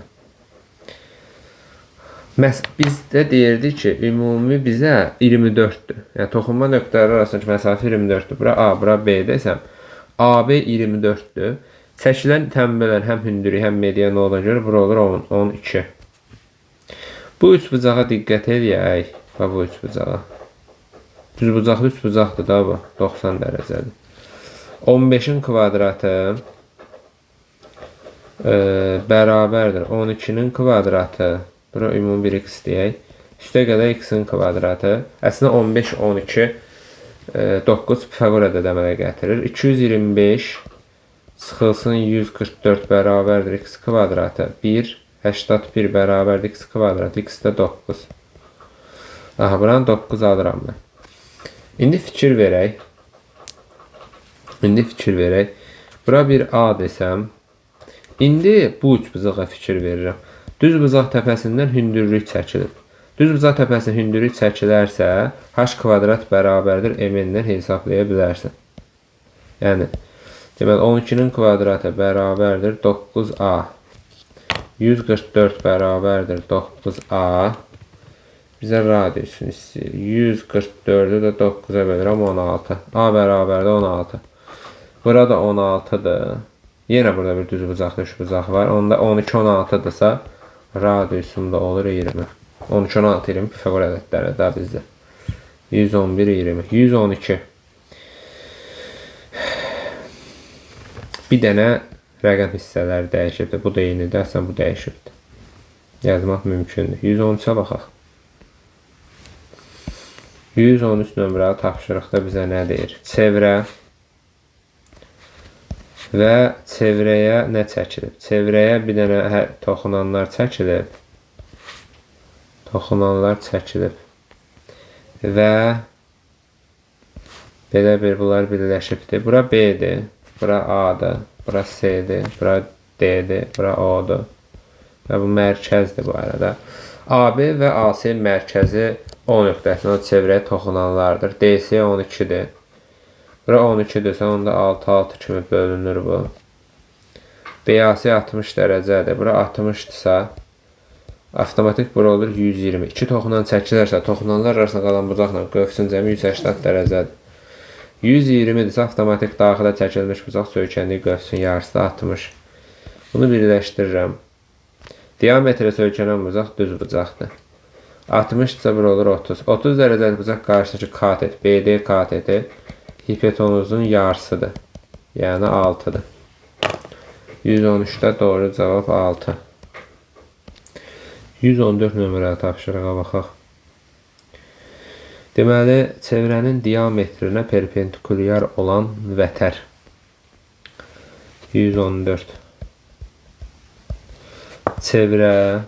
Bizdə deyirdi ki, ümumi bizə 24-dür. Yəni, toxunma nöqtələri arasındakı məsafə 24-dür. Bura A, bura B desəm, AB 24-dür. Çəkilən tənbələn həm hündürlük, həm median olduğuna görə bura olur 12. Bu üç bucağa diqqət edək. Bu üç bucağa. Düz bucaqlı üç bucaqdır da bu. 90 dərəcədir. 15-in kvadratı bərabərdir. 12-nin kvadratı. Bura ümumi bir x deyək. Üstə qədər x-in kvadratı. Əslində 15, 12, 9 Pifaqorada əmələ gətirir. 225 sıxılsın 144 bərabərdir x kvadratı. 1, 81 bərabərdir x kvadratı. X də 9. Aha, buranı 9 alıram mən. İndi fikir verək. Bura bir A desəm. İndi bu üç bucağa fikir verirəm. Düz bucaq təpəsindən hündürlük çəkilib. Düz bucaq təpəsindən hündürlük çəkilərsə, h kvadrat bərabərdir m-dən hesablaya bilərsən. Yəni, deməli 12-nin kvadratı bərabərdir 9a. 144 bərabərdir 9a. Bizə radiusunu istəyir. 144-ü də 9-a bölürəm 16. A bərabərdir 16. Burada 16-dır. Yenə burada bir düz bucaqlı üç bucaq var. Onda 12-16-dırsa radiusum da olur 20. 12-16-20 Pifaqor ədədləri də bizdə. 111-20. 112. Bir dənə rəqəm hissələri dəyişibdir. Bu da eynidir. Əslən bu dəyişibdir. Yazmaq mümkündür. 113-ə baxaq. 113 nömrəli tapşırıqda bizə nə deyir? Çevrə və çevrəyə nə çəkilib? Çevrəyə bir dənə toxunanlar çəkilib. Və belə bir bunlar birləşibdir. Bura B-dir, bura A-dır, bura C-dir, bura D-dir, bura O-dur. Və bu mərkəzdir bu arada. AB və AC mərkəzi O nöqtəsində çevrəyə toxunanlardır. DC 12-dir. Bura 12-dirsə, onda 6-6 kimi bölünür bu. BAC 60 dərəcədir. Bura 60-dırsa, avtomatik bura olur 120. 2 toxunan çəkilərsə, toxunanlar arasında qalan bucaqla qövsün cəmi 180 dərəcədir. 120-dirsə, avtomatik daxilə çəkilmiş bucaq söykəndiyi qövsün yarısı da 60. Bunu birləşdirirəm. Diametrə söykənən bucaq düz bucaqdır. 60 bura olur 30. 30 dərəcəlik bucaq qarşıdakı katet, BD kateti hipotenuzun yarısıdır. Yəni 6-dır. 113-də doğru cavab 6. 114 nömrəli tapşırığa baxaq. Deməli, çevrənin diametrinə perpendikulyar olan vətər. 114. Çevrənin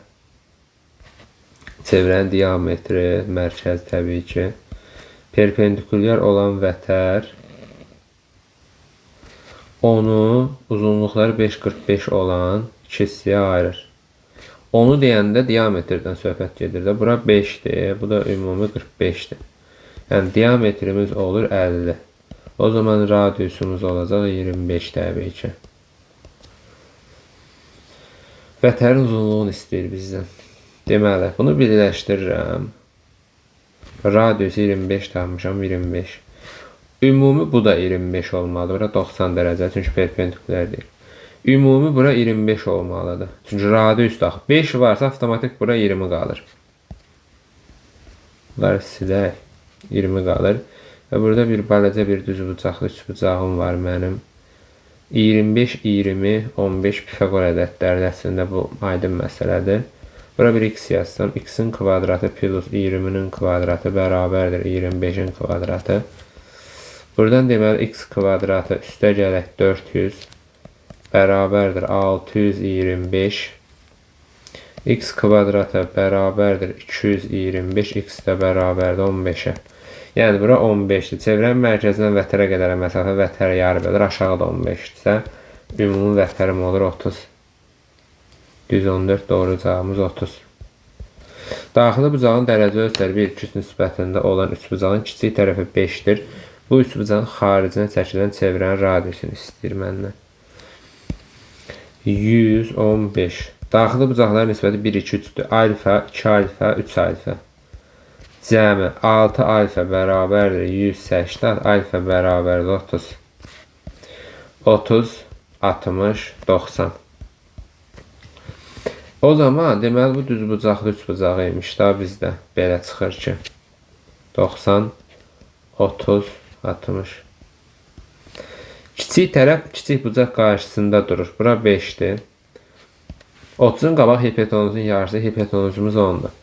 diametri, mərkəz təbii ki, perpendikulyar olan vətər onu uzunluqları 5,45 olan iki hissəyə ayırır. Onu deyəndə diametrdən söhbət gedir də. Bura 5-dir, bu da ümumi 45-dir. Yəni diametrimiz olur 50. O zaman radiusumuz olacaq 25 təbii ki. Vətərin uzunluğunu istəyir bizdən. Deməli, bunu birləşdirirəm. Radius 25 tapmışam, 25. Ümumi bu da 25 olmalıdır. Bura 90 dərəcə, çünki perpendikulyar deyil. Ümumi bura 25 olmalıdır. Çünki radius da 5 varsa avtomatik bura 20 qalır. Bunları silək. 20 qalır. Və burada bir balaca bir düz bucaqlı üç bucağım var mənim. 25, 20, 15 Pifagor ədədləri əslində bu aydın məsələdir. Bura bir x yazsam, x-in kvadratı plus 20-nin kvadratı bərabərdir 25-in kvadratı. Buradan deməli x kvadratı üstə gələk 400 bərabərdir 625. X kvadratı bərabərdir 225, x də bərabərdir 15-ə. Yəni bura 15-dir. Çevrənin mərkəzindən vətərə qədər məsafə vətərə yarı bölür. Aşağıda 15-dirsə, ümumi vətərim olur 30. 114 doğru cavabımız 30. Daxili bucağın dərəcə ölçüləri 1-2 nisbətində olan üç bucağın kiçik tərəfi 5-dir. Bu üç bucağın xaricinə çəkilən çevrənin radiusunu istəyir məndən. 115. Daxili bucaqların nisbəti 1, 2, 3-dür. Alfa, 2 alfa, 3 alfa. Cəmi 6 alfa bərabərdir 180, alfa bərabərdir 30. 30, 60, 90. O zaman deməli bu düz bucaqlı üç bucağı imiş da bizdə. Belə çıxır ki 90, 30, 60. Kiçik tərəf kiçik bucaq qarşısında durur. Bura 5-dir. 30-un qabaq hipotenuzun yarısı, hipotenuzumuz 10-dur.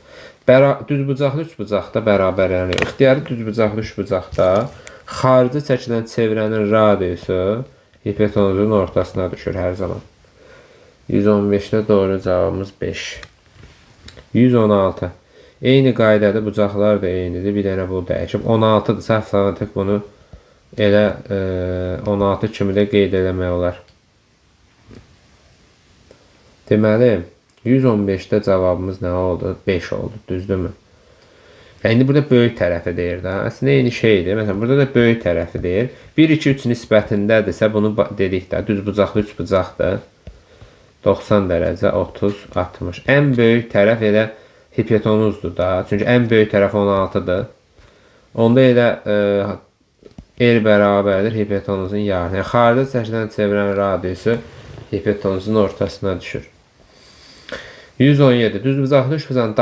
Düz bucaqlı üç bucaqda bərabərlənir. İxtiyari düz bucaqlı üç bucaqda xarici çəkilən çevrənin radiusu hipotenuzun ortasına düşür hər zaman. 115-də doğru cavabımız 5. 116. Eyni qaydada bucaqlar da eynidir. Bir dənə bu dəyişib. 16-dırsa avtomatik bunu elə 16 kimi də qeyd eləmək olar. Deməli, 115-də cavabımız nə oldu? 5 oldu, düzdürmü? İndi burada böyük tərəfi deyir də. Əslində eyni şeydir. Məsələn, burada da böyük tərəfi deyir. 1, 2, 3 nisbətindədirsə bunu dedik də. Düz bucaqlı 3 bucaqdır. 90 dərəcə, 30, 60. Ən böyük tərəf elə hipotenuzdur da. Çünki ən böyük tərəf 16-dır. Onda elə el bərabərdir hipotenuzun yarısı. Yəni, xarici çəkilən çevrənin radiusu hipotenuzun ortasına düşür. 117. Düz bucaqlı üç bucağın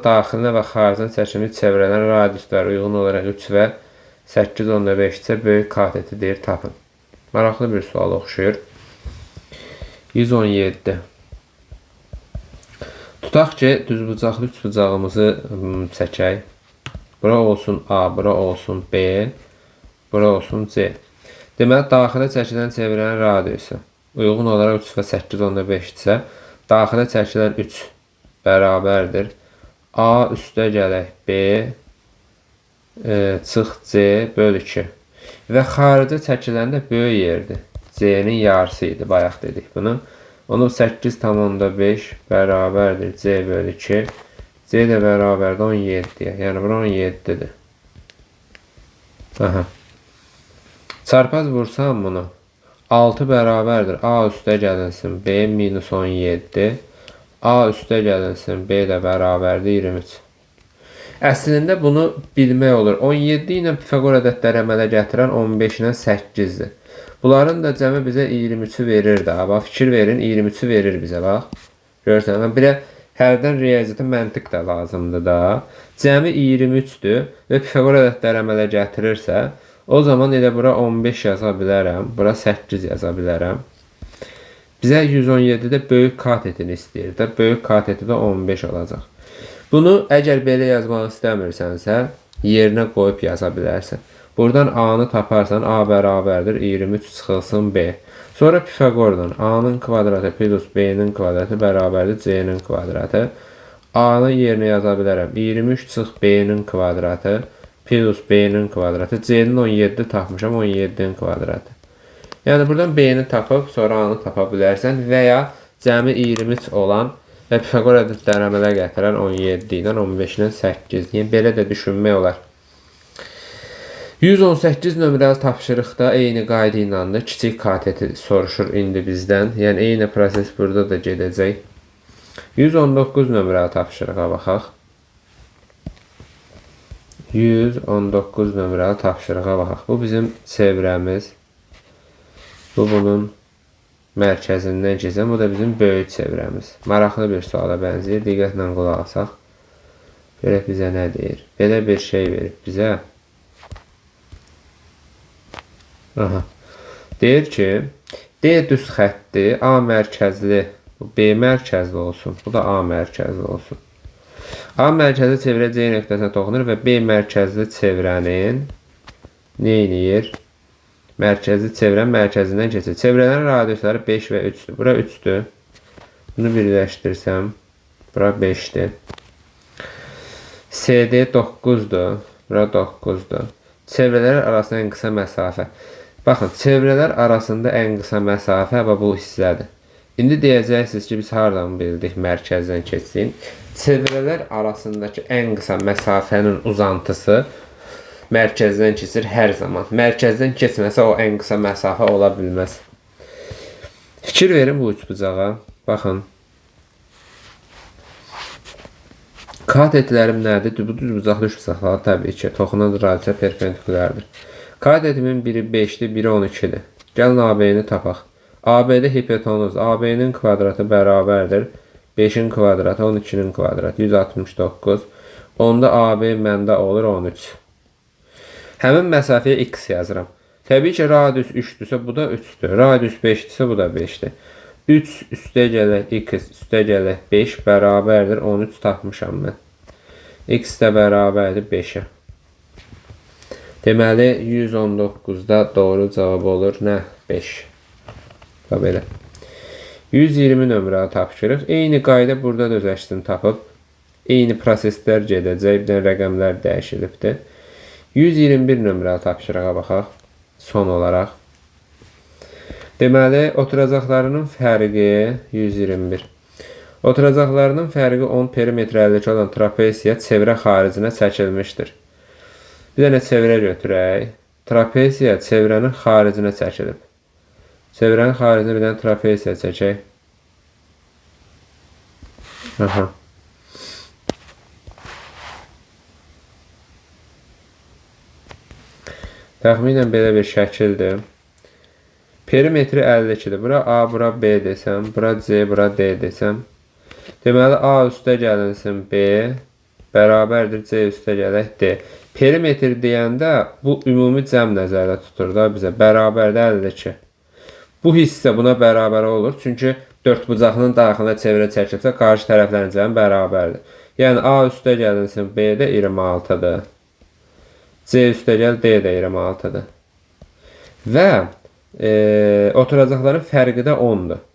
daxilinə və xaricinə çəkilmiş çevrələrin radiusları uyğun olaraq 3 və 8,5-də böyük kateti deyir, tapın. Maraqlı bir sual oxşuyur. 117. Tutaq ki, düz bucaqlı üç bucağımızı çəkək. Bura olsun A, bura olsun B, bura olsun C. Deməli, daxilə çəkilən çevrənin radiusu uyğun olaraq 3 və 8,5-də daxilə çəkilən 3 bərabərdir. A üstə gələk B çıx C böl 2. Və xaricə çəkiləndə böyük yerdir. C-nin yarısı idi, bayaq dedik bunu. Onu 8,5 bərabərdir C böl 2. C də bərabərdir 17-yə. Yəni bura 17-dir. Aha. Çarpaz vursam bunu. 6 bərabərdir. A üstə gəlinsin B minus 17. A üstə gəlinsin B də bərabərdir 23. Əslində bunu bilmək olur. 17 ilə Pifagor ədədləri əmələ gətirən 15 ilə 8-dir. Bunların da cəmi bizə 23-ü verir də. Bax, fikir verin, 23-ü verir bizə, bax. Görürsən, bir də hərdən riyaziyyata məntiq də lazımdır da. Cəmi 23-dür və Pifaqor ədədləri əmələ gətirirsə, o zaman elə bura 15 yaza bilərəm, bura 8 yaza bilərəm. Bizə 117-də böyük katetini istəyir də, böyük kateti də 15 olacaq. Bunu əgər belə yazmaq istəmirsənsə, yerinə qoyub yaza bilərsən. Buradan A-nı taparsan, A bərabərdir 23 çıxılsın B. Sonra Pifaqordan A-nın kvadratı plus B-nin kvadratı bərabərdir C-nin kvadratı. A-nı yerinə yaza bilərəm. 23 çıx B-nin kvadratı plus B-nin kvadratı. C-nin 17 tapmışam, 17-nin kvadratı. Yəni buradan B-ni tapıb, sonra A-nı tapa bilərsən və ya cəmi 23 olan və Pifaqor ədədləri əmələ gətirən 17 ilə 15 ilə 8. Yəni belə də düşünmək olar. 118 nömrəli tapşırıqda eyni qayda ilə də kiçik kateti soruşur indi bizdən. Yəni eyni proses burada da gedəcək. 119 nömrəli tapşırığa baxaq. 119 nömrəli tapşırığa baxaq. Bu bizim çevrəmiz. Bu bunun mərkəzindən keçən, bu da bizim böyük çevrəmiz. Maraqlı bir suala bənzəyir. Diqqətlə qulaq asaq. Görək bizə nə deyir. Belə bir şey verib bizə. Aha. Deyir ki, D düz xəttdir, A mərkəzli, B mərkəzli olsun. Bu da A mərkəzli olsun. A mərkəzli çevrə C nöqtəsinə toxunur və B mərkəzli çevrənin nə edir? Mərkəzi çevrənin mərkəzindən keçir. Çevrələrin radiusları 5 və 3-dür. Bura 3-dür. Bunu birləşdirsəm, bura 5-dir. CD 9-dur. Bura 9-dur. Çevrələr arasında ən qısa məsafə. Baxın, çevrələr arasında ən qısa məsafə və bu hissədir. İndi deyəcəksiniz ki, biz hardan bildik mərkəzdən keçsin? Çevrələr arasındakı ən qısa məsafənin uzantısı mərkəzdən keçir hər zaman. Mərkəzdən keçməsə o ən qısa məsafə ola bilməz. Fikir verin bu üçbucağa. Baxın. Katetlərim nədir? Bu düzbucaqlı üçbucaqlar təbii ki, toxunan radiusa perpendikulardır. Katetimin biri 5-dir, biri 12-dir. Gəlin AB-ni tapaq. AB-də hipotenuz. AB-nin kvadratı bərabərdir 5-in kvadratı, 12-nin kvadratı, 169. Onda AB məndə olur 13. Həmin məsafəyə x yazıram. Təbii ki, radius 3-dürsə, bu da 3-dür. Radius 5-dirsə, bu da 5-dir. 3 üstə gələk x üstə gələk 5 bərabərdir 13 tapmışam mən. X də bərabərdir 5-ə. Deməli, 119-da doğru cavab olur nə? 5. Bax belə. 120 nömrəli tapşırıq. Eyni qayda burada da öz əksini tapıb. Eyni proseslər gedəcək. Bir dənə rəqəmlər dəyişilibdir. 121 nömrəli tapşırığa baxaq. Son olaraq. Deməli, oturacaqlarının fərqi 121. Oturacaqlarının fərqi 10 perimetrə 52 olan trapesiya çevrə xaricinə çəkilmişdir. Bir dənə çevrə götürək. Trapesiya çevrənin xaricinə çəkilib. Çevrənin xaricinə bir dənə trapesiya çəkək. Aha. Təxminən belə bir şəkildir. Perimetri 52-dir. Bura A, bura B desəm, bura C, bura D desəm. Deməli, A üstə gəlinsin B, bərabərdir C üstə gələk D. Perimetr deyəndə bu ümumi cəm nəzərdə tutur da bizə. Bərabərdə 52. Bu hissə buna bərabər olur. Çünki dördbucaqlının daxilində çevrə çəkilsə, qarşı tərəflərin cəmi bərabərdir. Yəni, A üstə gəlinsin B də 26-dır. C üstə gəl D də 26-dır. Və oturacaqların fərqi də 10-dur.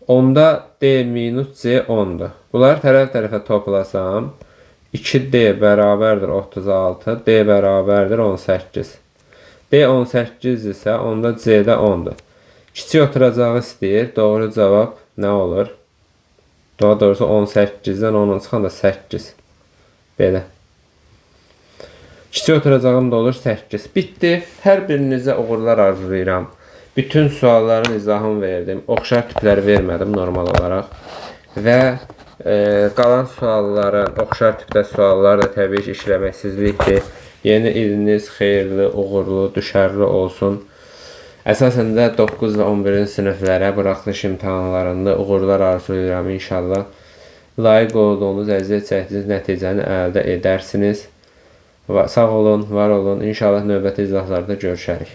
Onda D minus C 10-dur. Bunları tərəf-tərəfə toplasam 2D bərabərdir 36, D bərabərdir 18. D 18 isə onda C də 10-dur. Kiçik oturacağı istəyir. Doğru cavab nə olur? Daha doğrusu 18-dən 10 çıxan da 8. Belə. Kiçik oturacağım da olur 8. Bitdi. Hər birinizə uğurlar arzulayıram. Bütün sualların izahını verdim. Oxşar tipləri vermədim normal olaraq. Və qalan sualların, oxşar tipdə suallar da təbii ki, işləməksizlikdir. Yeni iliniz xeyirli, uğurlu, düşərli olsun. Əsasən də 9 və 11-ci siniflərə buraxılış imtahanlarında uğurlar arzulayıram inşallah. Layiq olduğunuz, əziyyət çəkdiyiniz nəticəni əldə edərsiniz. Sağ olun, var olun. İnşallah növbəti iclaslarda görüşərik.